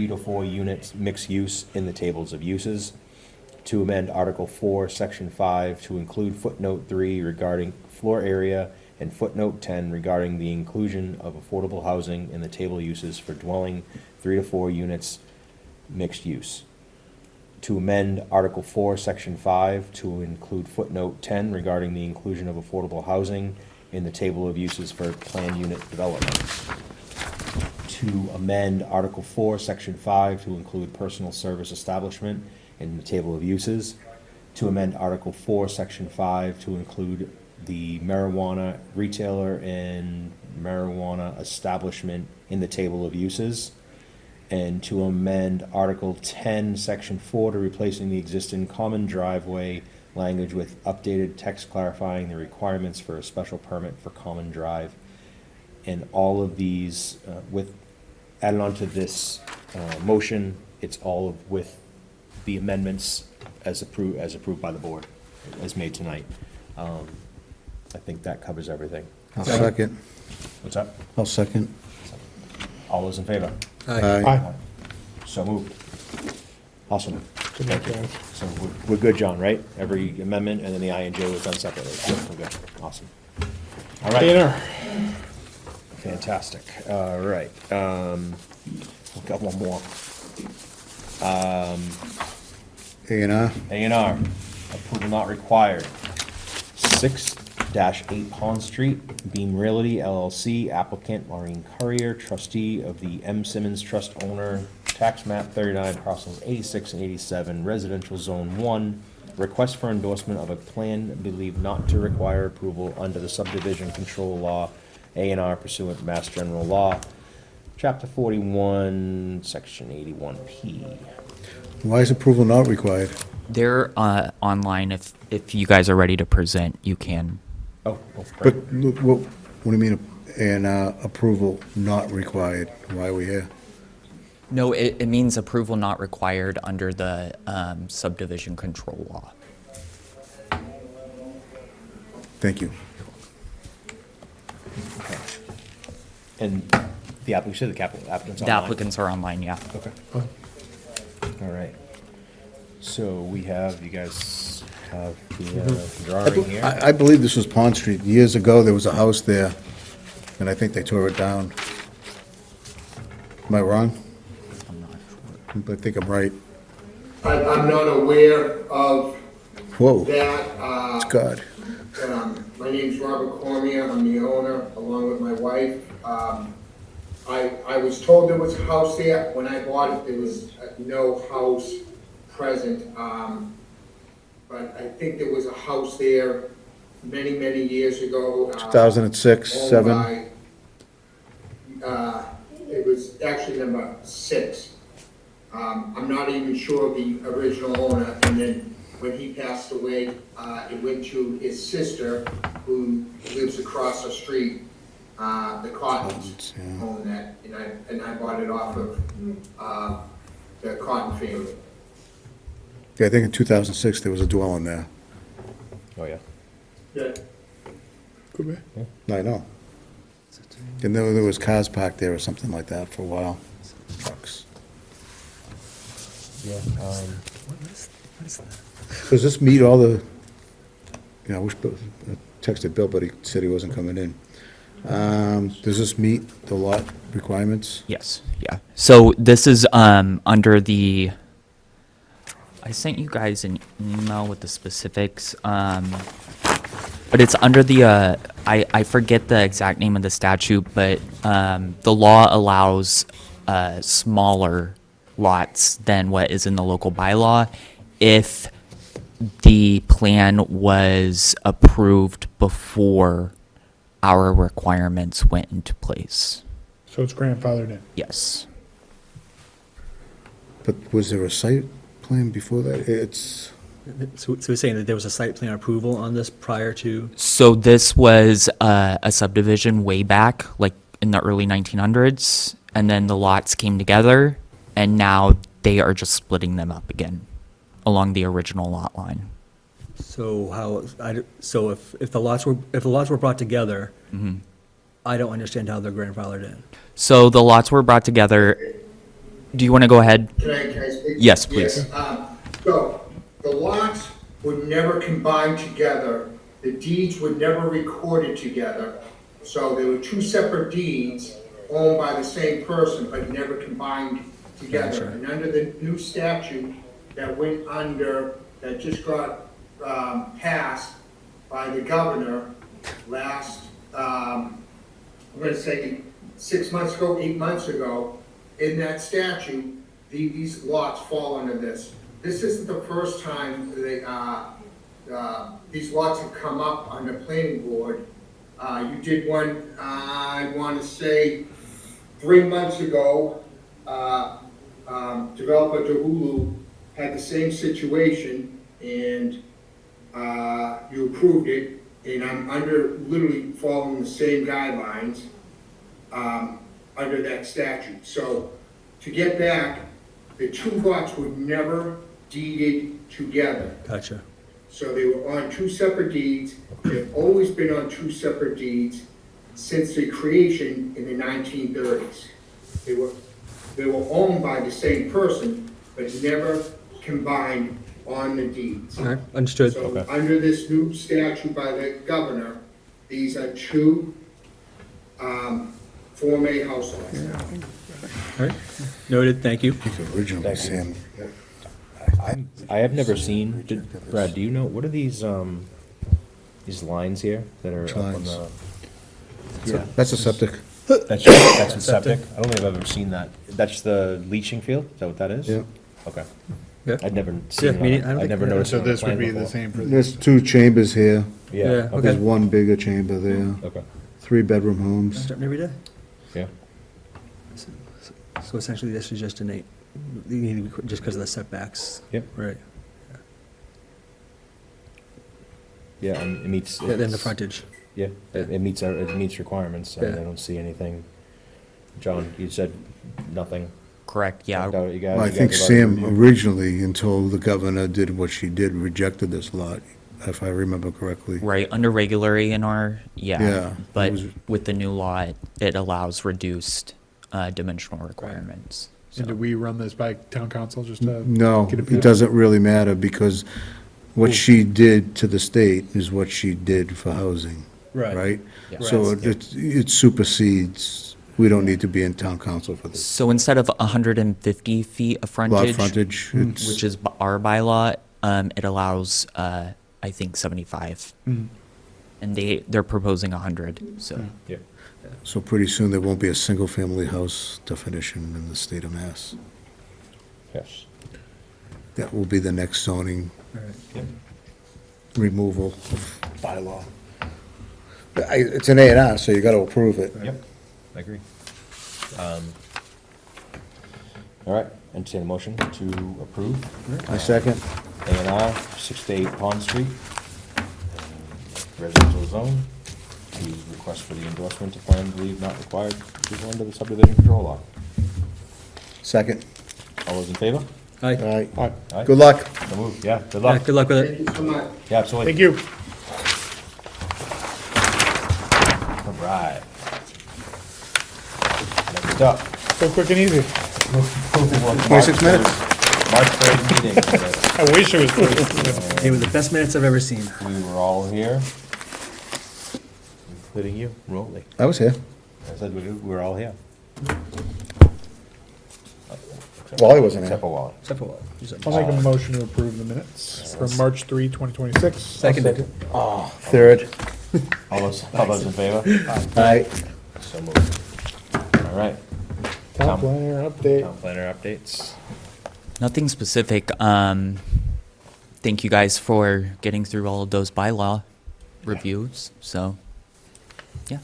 to 4 units mixed use in the tables of uses, to amend Article 4, Section 5, to include footnote 3 regarding floor area and footnote 10 regarding the inclusion of affordable housing in the table uses for dwelling 3 to 4 units mixed use. To amend Article 4, Section 5, to include footnote 10 regarding the inclusion of affordable housing in the table of uses for planned unit development. To amend Article 4, Section 5, to include personal service establishment in the table of uses. To amend Article 4, Section 5, to include the marijuana retailer and marijuana establishment in the table of uses. And to amend Article 10, Section 4, to replacing the existing common driveway language with updated text clarifying the requirements for a special permit for common drive. And all of these, added on to this motion, it's all with the amendments as approved by the board, as made tonight. I think that covers everything. I'll second. What's up? I'll second. All those in favor? Aye. So moved. Awesome. Good luck, guys. So we're good, John, right? Every amendment, and then the I and J was done separately. We're good. Awesome. All right. Tanner. Fantastic. All right. We've got one more. A&R. A&R, approval not required. 6-8 Pond Street, Beam Realty LLC, applicant Maureen Currier, trustee of the M. Simmons Trust owner, tax map 39, parcels 86 and 87, residential zone 1. Request for endorsement of a plan believed not to require approval under the subdivision control law, A&R pursuant to Mass General Law, Chapter 41, Section 81P. Why is approval not required? They're online. If you guys are ready to present, you can. Oh, But, great. look, what do you mean, A&R approval not required? Why are we here? No, it means approval not required under the subdivision control law. Thank you. And the applicant, you said the applicant's The online? applicants are online, yeah. Okay. All right. So we have, you guys have the drawing here. I believe this was Pond Street. Years ago, there was a house there, and I think they tore it down. Am I wrong? I'm not sure. I think I'm right. I'm not aware of Whoa, that. God. My name's Robert Cormier, I'm the owner, along with my wife. I was told there was a house there. When I bought it, there was no house present. But I think there was a house there many, many years ago. 2006, owned 7? by, it was actually number 6. I'm not even sure of the original owner, and then when he passed away, it went to his sister, who lives across the street. The Cottons Yeah. own that, and I bought it off of, the Cotton family. Yeah, I think in 2006, there was a dwelling there. Oh, yeah. Yeah. Could be. I know. And there was cars parked there or something like that for a while. Trucks. Yeah, Does this meet all the, I wish, I texted Bill, but he said he wasn't coming in. Does this meet the lot requirements? Yes, yeah. So this is under the. I sent you guys an email with the specifics, but it's under the. I forget the exact name of the statute, but the law allows smaller lots than what is in the local bylaw if the plan was approved before our requirements went into place. So it's grandfathered in. Yes. But was there a site plan before that? It's, So we're saying that there was a site plan approval on this prior to, So this was a subdivision way back, like in the early 1900s, and then the lots came together, and now they are just splitting them up again along the original lot line. so so if the lots were brought together, I don't understand how they're grandfathered in. So the lots were brought together. Do you want to go ahead? Can I speak? Yes, please. Yes, so, the lots were never combined together, the deeds were never recorded together, so there were 2 separate deeds owned by the same person, but never combined together. And under the new statute that went under, that just got passed by the governor last, I'm gonna say 6 months ago, 8 months ago, in that statute, these lots fall under this. This isn't the first time these lots have come up on the planning board. You did one, I want to say, 3 months ago. Developer DeHulu had the same situation, and you approved it, and I'm literally following the same guidelines under that statute. So, to get back, the 2 lots were never deeded together. Gotcha. So they were on 2 separate deeds. They've always been on 2 separate deeds since the creation in the 1930s. They were owned by the same person, but never combined on the deeds. All right, understood. So under this new statute by the governor, these are 2 Form A house lots now. All right, noted, thank you. originally, Sam. I have never seen, Brad, do you know, what are these lines here that are up on Lines. the? That's a septic. That's a septic? I don't think I've ever seen that. That's the leaching field? Is that what that is? Yeah. Okay. Yeah. I'd never seen it. me neither. I don't I'd think- never yeah. noticed it So on the this would plan be the before. same for There's this. 2 chambers here. Yeah, Yeah, okay, There's Okay. 1 bigger chamber there. okay, 3-bedroom homes. Starting every day. yeah. So essentially, this is just just because of the setbacks. Yep. Right. Yeah, and it meets. Yeah, then the it's- frontage. Yeah, it meets requirements. I mean, Yeah. I don't see anything. John, you said nothing. Correct, yeah. No, you guys- Well, I you guys think have already Sam reviewed. originally, until the governor did what she did, rejected this lot, if I remember correctly. Right, under regular A&R, Yeah, yeah. it But was- with the new law, it allows reduced dimensional requirements. And do we run this by town council just to? No, get a it feel? doesn't really matter, because what she did to the state is what she did for housing, right? Yeah. So it supersedes, we don't need to be in town council for this. So instead of 150 feet of Lot frontage, frontage, it's, which is our bylaw, it allows, I think, 75. and they're proposing 100. So Yep. So pretty soon there won't be a single-family house definition in the state of Mass. Yes. That will be the next zoning Yep. removal of bylaw. It's an A and R, so you gotta approve it. Yep, I agree. All right, entertain a motion to approve I second. A&R, 6 to 8 Pond Street, residential zone, to request for the endorsement of plan believed not required to go under the subdivision control law. Second. All those in favor? Aye. All right. Aye. Good luck. So moved, yeah, good Yeah, luck. good luck with it. Thank you so much. Yeah, absolutely. Thank you. All right. Next up. So quick and easy. 26 minutes. March 3rd meeting. I wish it was 30. They were the best minutes I've ever seen. We were all here, including you, remotely. I was here. I said we were all here. Wally wasn't Except here. for Wally. Except for what? I'll make a motion to approve the minutes from March 3, 2026. Seconded. Third. All those in favor? All right. So moved. All right. Town planner update. Town planner updates. nothing specific. Thank you guys for getting through all of those bylaw reviews. So, yeah.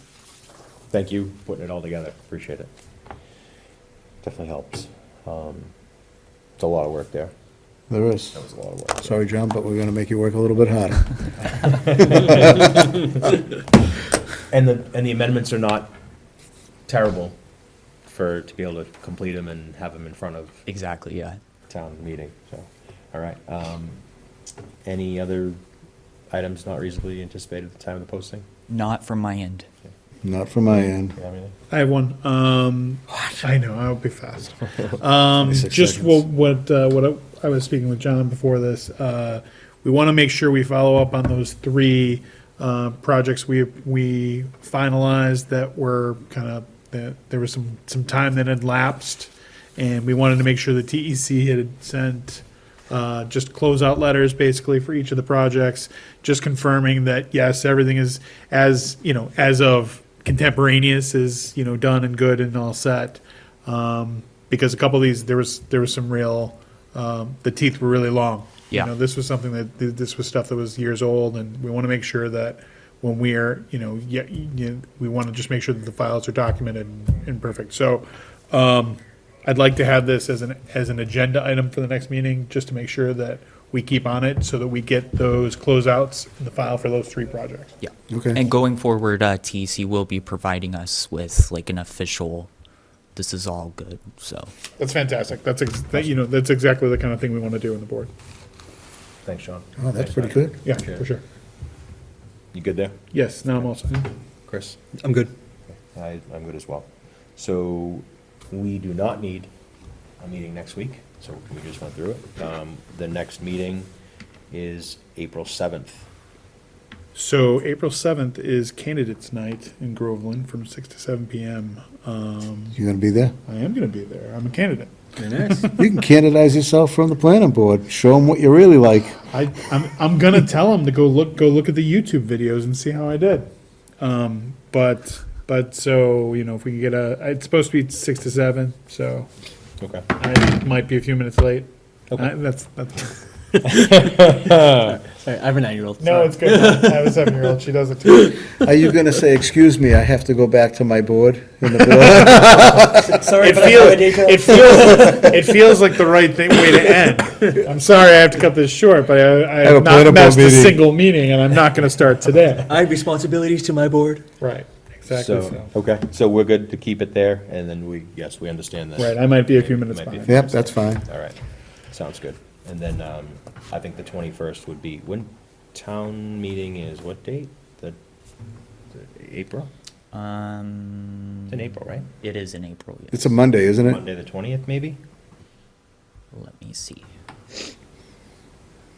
Thank you for putting it all together. Appreciate it. Definitely helps. It's a lot of work there. There is. That was a lot of work. Sorry, John, but we're gonna make you work a little bit harder. And the amendments are not terrible to be able to complete them and have them in front of Exactly. Yeah. town meeting, so, all right. Any other items not reasonably anticipated at the time of the posting? Not from my end. Not from my end. You have anything? I have one. I know, I'll be fast. 26 Just seconds. what I was speaking with John before this, we want to make sure we follow up on those three projects we finalized that were kind of, that there was some time that had lapsed, and we wanted to make sure the TEC had sent just closeout letters basically for each of the projects, just confirming that, yes, everything is as, as of contemporaneous is, done and good and all set. Because a couple of these, there was some real, the teeth were really long. Yeah. This was something this was stuff that was years old, and we want to make sure that when we're, we want to just make sure that the files are documented and perfect. So, I'd like to have this as an agenda item for the next meeting, just to make sure that we keep on it, so that we get those closeouts in the file for those three projects. Yeah. Okay. And going forward, TEC will be providing us with like an official, this is all good. So, That's fantastic. That's exactly the kind of thing we want to do in the board. Thanks, Sean. Oh, that's Thanks, pretty Mike. good. Yeah, Appreciate for it. sure. You good there, Yes, now I'm all set. Chris? I'm good. I'm good as well. So, we do not need a meeting next week, so we just went through it. The next meeting is April 7th. So April 7th is Candidates Night in Groveland from 6 to 7 p.m. You gonna be there? I am going to be there. I'm a candidate. Very nice. You can candidize yourself from the planning board. Show them what you really like. I'm going to tell them to go look at the YouTube videos and see how I did. But so, if we can get it's supposed to be 6 to 7, so Okay. I might be a few minutes late. Okay. That's Sorry, I have a 9-year-old. no, it's good. I have a 7-year-old. She does it too. Are you gonna say, excuse me, I have to go back to my board in the middle? Sorry, It feels like the right way to end. I'm sorry I have to cut this short, but I have a have planning not board missed a meeting. single meeting, and I'm not going to start today. I have responsibilities to my board. Right, exactly. So, okay, so we're good to keep it there, and then we understand that. Right, I might be a few minutes Might be a behind. few Yep, that's fine. All right, sounds good. And then, I think the 21st would be, when town meeting is, what date? The April? It's in April, right? it is in April. Yes. It's a Monday, isn't it? Monday, the 20th, maybe? Let me see.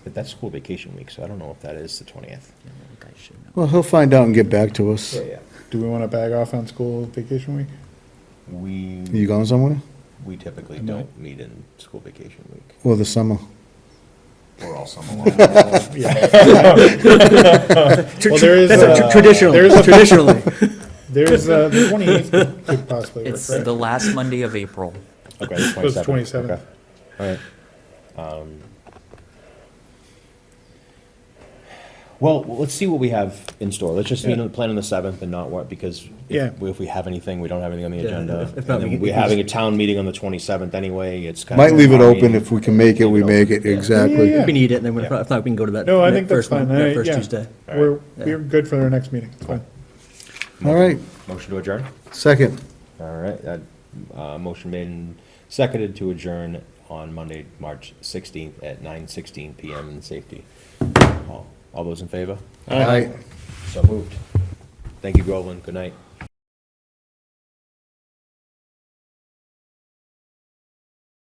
But that's school vacation week, so I don't know if that is the 20th. I think I should know. Well, he'll find out and get back to us. Yeah. Do we want to bag off on school vacation week? You going somewhere? We typically No. don't meet in school vacation week. Or the summer? Or all summer long. Well, there is, Traditionally, traditionally. there's, the 28th could possibly work, It's right? the last Monday of April. Okay, the It was 27th. 27th. Okay. All right. Well, let's see what we have in store. Let's just, plan on the 7th and not what, because Yeah. if we have anything, we don't have anything on the Yeah, agenda. if not, And then we we're can- having a town meeting on the 27th anyway, it's kind of. Might leave it open, if we can make it, we make it, exactly. Yeah. If we need it, and then if not, we can go to that. No, I that think that's first one, fine. that first Yeah. Tuesday. We're good for our next meeting, it's fine. All right, Motion to adjourn? second. All right, that, motion made and seconded to adjourn on Monday, March 16th at 9:16 PM in safety. All those in favor? All right. So moved. Thank you, Groveland. Good night.